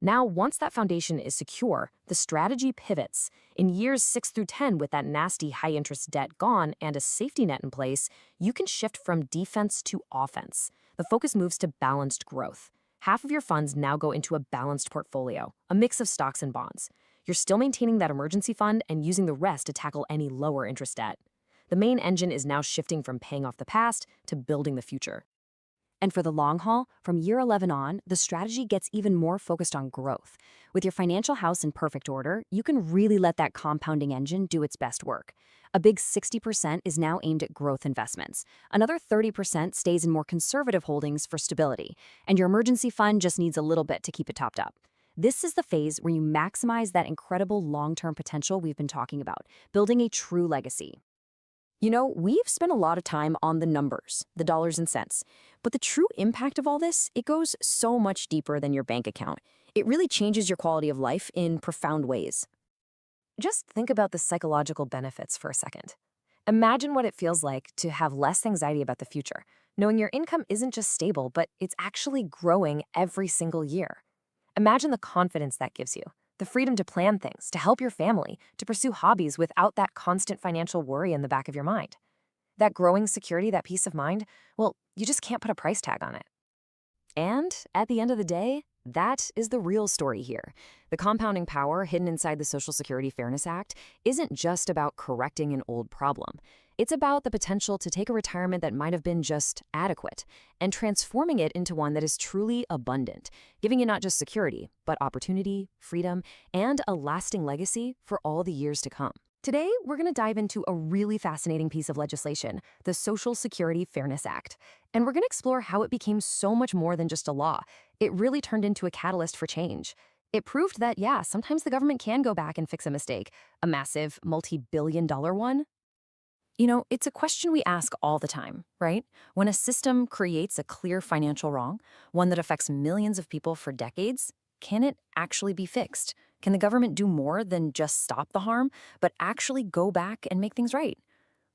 Now, once that foundation is secure, the strategy pivots. In years 6 through 10, with that nasty high-interest debt gone and a safety net in place, you can shift from defense to offense. The focus moves to balanced growth. Half of your funds now go into a balanced portfolio, a mix of stocks and bonds. You're still maintaining that emergency fund and using the rest to tackle any lower interest debt. The main engine is now shifting from paying off the past to building the future. And for the long haul, from year 11 on, the strategy gets even more focused on growth. With your financial house in perfect order, you can really let that compounding engine do its best work. A big 60% is now aimed at growth investments. Another 30% stays in more conservative holdings for stability. And your emergency fund just needs a little bit to keep it topped up. This is the phase where you maximize that incredible long-term potential we've been talking about, building a true legacy. You know, we've spent a lot of time on the numbers, the dollars and cents. But the true impact of all this, it goes so much deeper than your bank account. It really changes your quality of life in profound ways. Just think about the psychological benefits for a second. Imagine what it feels like to have less anxiety about the future, knowing your income isn't just stable, but it's actually growing every single year. Imagine the confidence that gives you. The freedom to plan things, to help your family, to pursue hobbies without that constant financial worry in the back of your mind. That growing security, that peace of mind, well, you just can't put a price tag on it. And at the end of the day, that is the real story here. The compounding power hidden inside the Social Security Fairness Act isn't just about correcting an old problem. It's about the potential to take a retirement that might have been just adequate and transforming it into one that is truly abundant, giving you not just security, but opportunity, freedom, and a lasting legacy for all the years to come. Today, we're going to dive into a really fascinating piece of legislation, the Social Security Fairness Act. And we're going to explore how it became so much more than just a law. It really turned into a catalyst for change. It proved that, yeah, sometimes the government can go back and fix a mistake, a massive, multi-billion-dollar one. You know, it's a question we ask all the time, right? When a system creates a clear financial wrong, one that affects millions of people for decades, can it actually be fixed? Can the government do more than just stop the harm, but actually go back and make things right?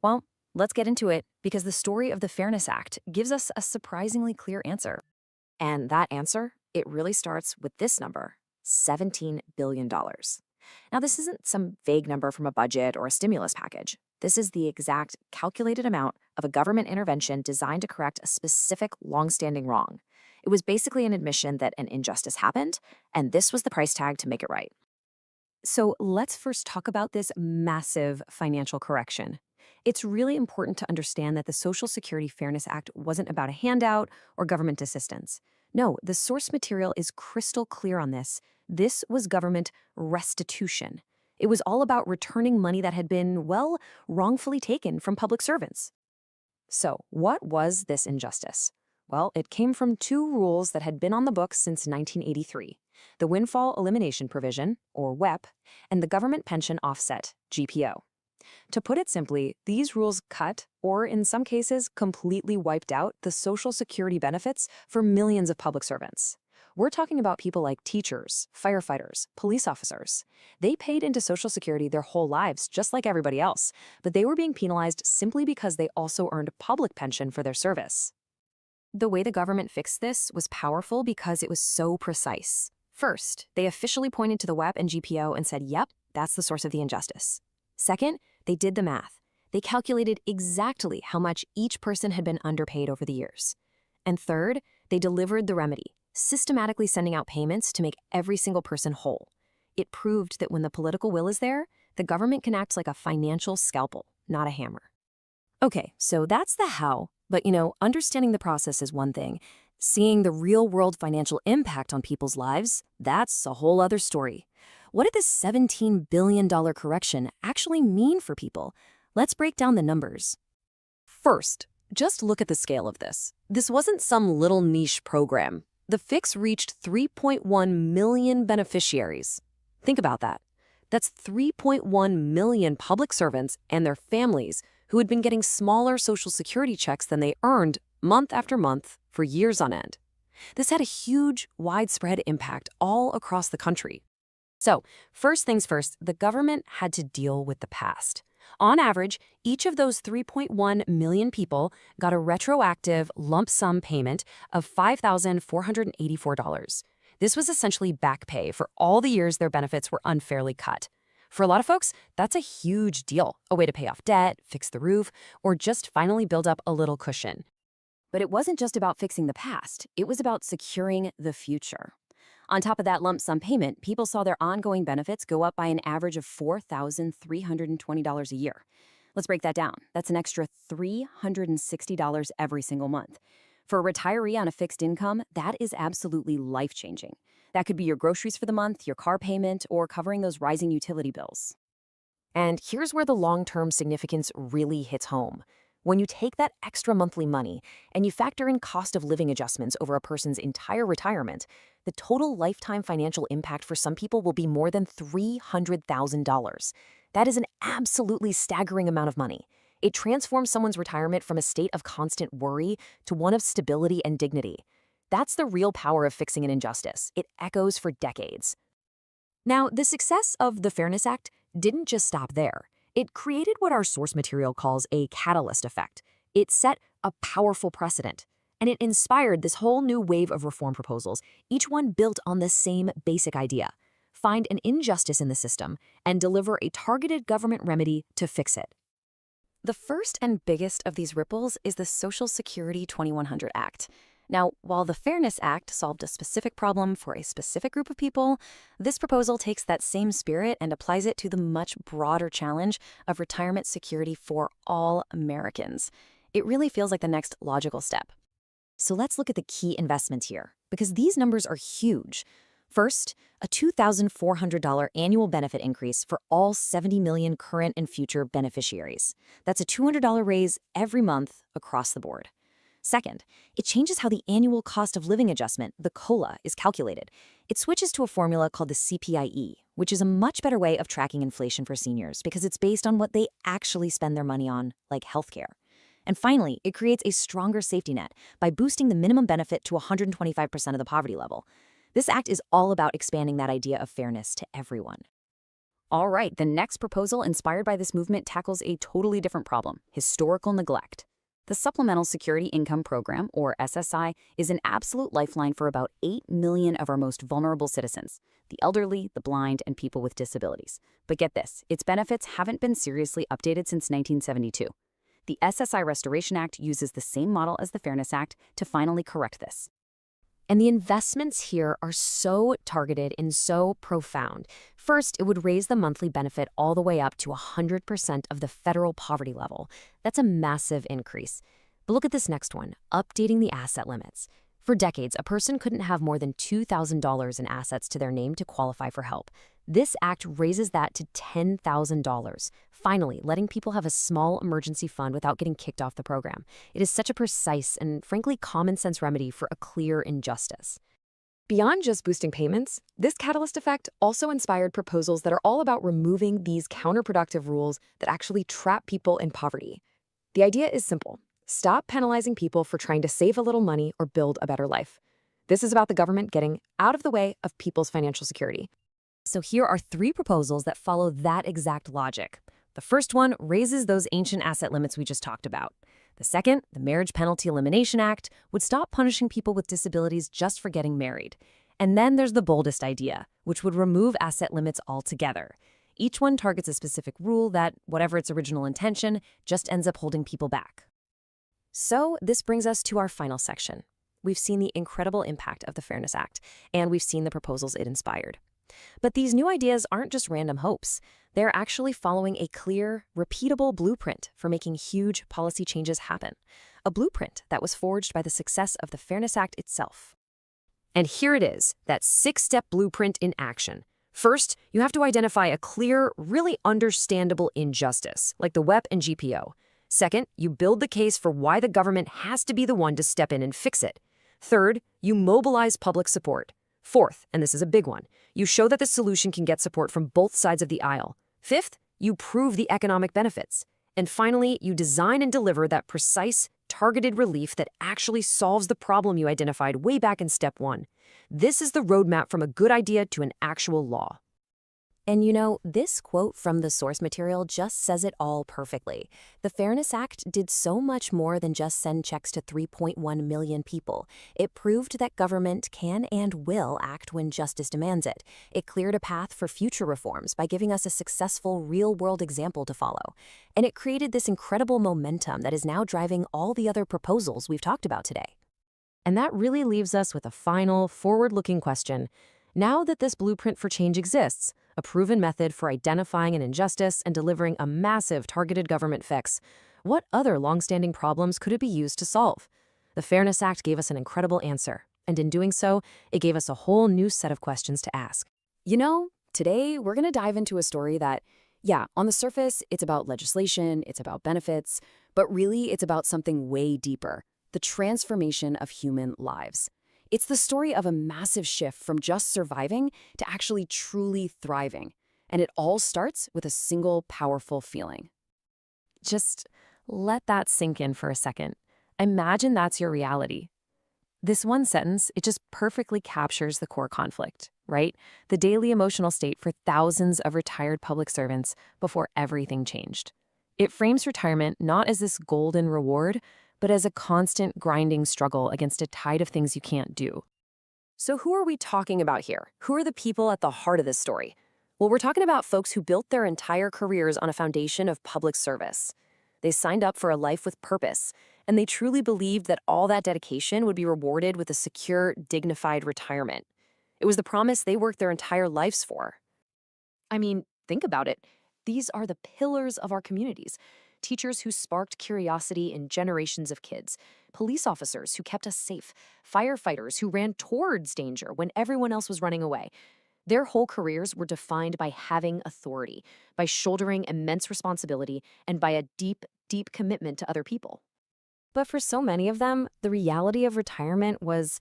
Well, let's get into it, because the story of the Fairness Act gives us a surprisingly clear answer. And that answer, it really starts with this number, $17 billion. Now, this isn't some vague number from a budget or a stimulus package. This is the exact calculated amount of a government intervention designed to correct a specific longstanding wrong. It was basically an admission that an injustice happened, and this was the price tag to make it right. So let's first talk about this massive financial correction. It's really important to understand that the Social Security Fairness Act wasn't about a handout or government assistance. No, the source material is crystal clear on this. This was government restitution. It was all about returning money that had been, well, wrongfully taken from public servants. So, what was this injustice? Well, it came from two rules that had been on the books since 1983, the windfall elimination provision, or WEP, and the government pension offset, GPO. To put it simply, these rules cut, or in some cases completely wiped out, the Social Security benefits for millions of public servants. We're talking about people like teachers, firefighters, police officers. They paid into Social Security their whole lives, just like everybody else, but they were being penalized simply because they also earned public pension for their service. The way the government fixed this was powerful because it was so precise. First, they officially pointed to the WEP and GPO and said, yep, that's the source of the injustice. Second, they did the math. They calculated exactly how much each person had been underpaid over the years. And third, they delivered the remedy, systematically sending out payments to make every single person whole. It proved that when the political will is there, the government can act like a financial scalpel, not a hammer. Okay, so that's the how, but understanding the process is one thing. Seeing the real-world financial impact on people's lives, that's a whole other story. What did this $17 billion correction actually mean for people? Let's break down the numbers. First, just look at the scale of this. This wasn't some little niche program. The fix reached 3.1 million beneficiaries. Think about that. That's 3.1 million public servants and their families who had been getting smaller Social Security checks than they earned month after month for years on end. This had a huge, widespread impact all across the country. So, first things first, the government had to deal with the past. On average, each of those 3.1 million people got a retroactive lump sum payment of $5,484. This was essentially back pay for all the years their benefits were unfairly cut. For a lot of folks, that's a huge deal, a way to pay off debt, fix the roof, or just finally build up a little cushion. But it wasn't just about fixing the past, it was about securing the future. On top of that lump sum payment, people saw their ongoing benefits go up by an average of $4,320 a year. Let's break that down. That's an extra $360 every single month. For a retiree on a fixed income, that is absolutely life-changing. That could be your groceries for the month, your car payment, or covering those rising utility bills. And here's where the long-term significance really hits home. When you take that extra monthly money and you factor in cost of living adjustments over a person's entire retirement, the total lifetime financial impact for some people will be more than $300,000. That is an absolutely staggering amount of money. It transforms someone's retirement from a state of constant worry to one of stability and dignity. That's the real power of fixing an injustice. It echoes for decades. Now, the success of the Fairness Act didn't just stop there. It created what our source material calls a catalyst effect. It set a powerful precedent, and it inspired this whole new wave of reform proposals, each one built on the same basic idea: find an injustice in the system and deliver a targeted government remedy to fix it. The first and biggest of these ripples is the Social Security 2100 Act. Now, while the Fairness Act solved a specific problem for a specific group of people, this proposal takes that same spirit and applies it to the much broader challenge of retirement security for all Americans. It really feels like the next logical step. So let's look at the key investments here, because these numbers are huge. First, a $2,400 annual benefit increase for all 70 million current and future beneficiaries. That's a $200 raise every month across the board. Second, it changes how the annual cost of living adjustment, the COLA, is calculated. It switches to a formula called the CPIE, which is a much better way of tracking inflation for seniors because it's based on what they actually spend their money on, like healthcare. And finally, it creates a stronger safety net by boosting the minimum benefit to 125% of the poverty level. This act is all about expanding that idea of fairness to everyone. All right, the next proposal inspired by this movement tackles a totally different problem: historical neglect. The Supplemental Security Income Program, or SSI, is an absolute lifeline for about 8 million of our most vulnerable citizens, the elderly, the blind, and people with disabilities. But get this, its benefits haven't been seriously updated since 1972. The SSI Restoration Act uses the same model as the Fairness Act to finally correct this. And the investments here are so targeted and so profound. First, it would raise the monthly benefit all the way up to 100% of the federal poverty level. That's a massive increase. But look at this next one, updating the asset limits. For decades, a person couldn't have more than $2,000 in assets to their name to qualify for help. This act raises that to $10,000, finally letting people have a small emergency fund without getting kicked off the program. It is such a precise and frankly common sense remedy for a clear injustice. Beyond just boosting payments, this catalyst effect also inspired proposals that are all about removing these counterproductive rules that actually trap people in poverty. The idea is simple. Stop penalizing people for trying to save a little money or build a better life. This is about the government getting out of the way of people's financial security. So here are 3 proposals that follow that exact logic. The first one raises those ancient asset limits we just talked about. The second, the Marriage Penalty Elimination Act, would stop punishing people with disabilities just for getting married. And then there's the boldest idea, which would remove asset limits altogether. Each one targets a specific rule that, whatever its original intention, just ends up holding people back. So this brings us to our final section. We've seen the incredible impact of the Fairness Act, and we've seen the proposals it inspired. But these new ideas aren't just random hopes. They're actually following a clear, repeatable blueprint for making huge policy changes happen. A blueprint that was forged by the success of the Fairness Act itself. And here it is, that 6-step blueprint in action. First, you have to identify a clear, really understandable injustice, like the WEP and GPO. Second, you build the case for why the government has to be the one to step in and fix it. Third, you mobilize public support. Fourth, and this is a big one, you show that the solution can get support from both sides of the aisle. Fifth, you prove the economic benefits. And finally, you design and deliver that precise, targeted relief that actually solves the problem you identified way back in step 1. This is the roadmap from a good idea to an actual law. And you know, this quote from the source material just says it all perfectly. The Fairness Act did so much more than just send checks to 3.1 million people. It proved that government can and will act when justice demands it. It cleared a path for future reforms by giving us a successful real-world example to follow. And it created this incredible momentum that is now driving all the other proposals we've talked about today. And that really leaves us with a final, forward-looking question. Now that this blueprint for change exists, a proven method for identifying an injustice and delivering a massive targeted government fix, what other long-standing problems could it be used to solve? The Fairness Act gave us an incredible answer, and in doing so, it gave us a whole new set of questions to ask. You know, today we're going to dive into a story that, yeah, on the surface, it's about legislation, it's about benefits, but really it's about something way deeper, the transformation of human lives. It's the story of a massive shift from just surviving to actually truly thriving. And it all starts with a single powerful feeling. Just let that sink in for a second. Imagine that's your reality. This one sentence, it just perfectly captures the core conflict, right? The daily emotional state for thousands of retired public servants before everything changed. It frames retirement not as this golden reward, but as a constant grinding struggle against a tide of things you can't do. So who are we talking about here? Who are the people at the heart of this story? Well, we're talking about folks who built their entire careers on a foundation of public service. They signed up for a life with purpose, and they truly believed that all that dedication would be rewarded with a secure, dignified retirement. It was the promise they worked their entire lives for. I mean, think about it. These are the pillars of our communities. Teachers who sparked curiosity in generations of kids, police officers who kept us safe, firefighters who ran towards danger when everyone else was running away. Their whole careers were defined by having authority, by shouldering immense responsibility, and by a deep, deep commitment to other people. But for so many of them, the reality of retirement was,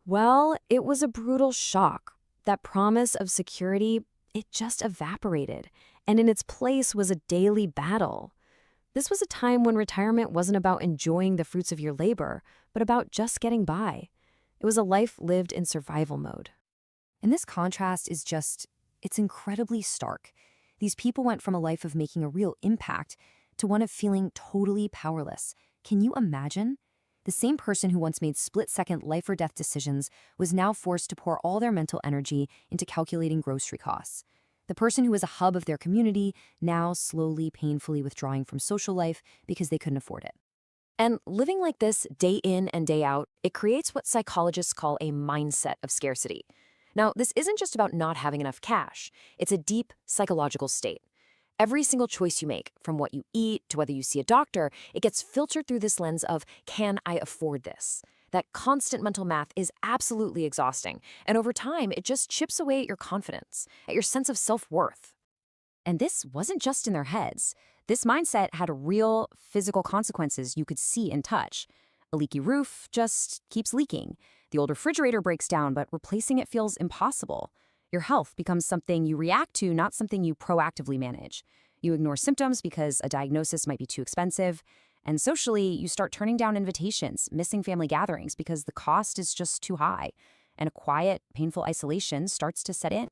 well, it was a brutal shock. That promise of security, it just evaporated, and in its place was a daily battle. This was a time when retirement wasn't about enjoying the fruits of your labor, but about just getting by. It was a life lived in survival mode. And this contrast is it's incredibly stark. These people went from a life of making a real impact to one of feeling totally powerless, Can you imagine? The same person who once made split-second life-or-death decisions was now forced to pour all their mental energy into calculating grocery costs. The person who was a hub of their community now slowly, painfully withdrawing from social life because they couldn't afford it. And living like this day in and day out, it creates what psychologists call a mindset of scarcity. Now, this isn't just about not having enough cash. It's a deep psychological state. Every single choice you make, from what you eat to whether you see a doctor, it gets filtered through this lens of, can I afford this? That constant mental math is absolutely exhausting, and over time, it just chips away at your confidence, at your sense of self-worth. And this wasn't just in their heads. This mindset had real physical consequences you could see and touch. A leaky roof just keeps leaking. The old refrigerator breaks down, but replacing it feels impossible. Your health becomes something you react to, not something you proactively manage. You ignore symptoms because a diagnosis might be too expensive. And socially, you start turning down invitations, missing family gatherings because the cost is just too high. And a quiet, painful isolation starts to set in.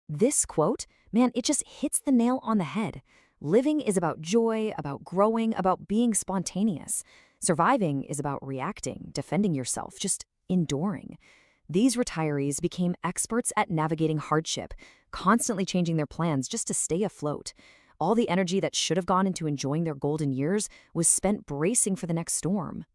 This quote, man, it just hits the nail on the head. Living is about joy, about growing, about being spontaneous. Surviving is about reacting, defending yourself, just enduring. These retirees became experts at navigating hardship, constantly changing their plans just to stay afloat. All the energy that should have gone into enjoying their golden years was spent bracing for the next storm.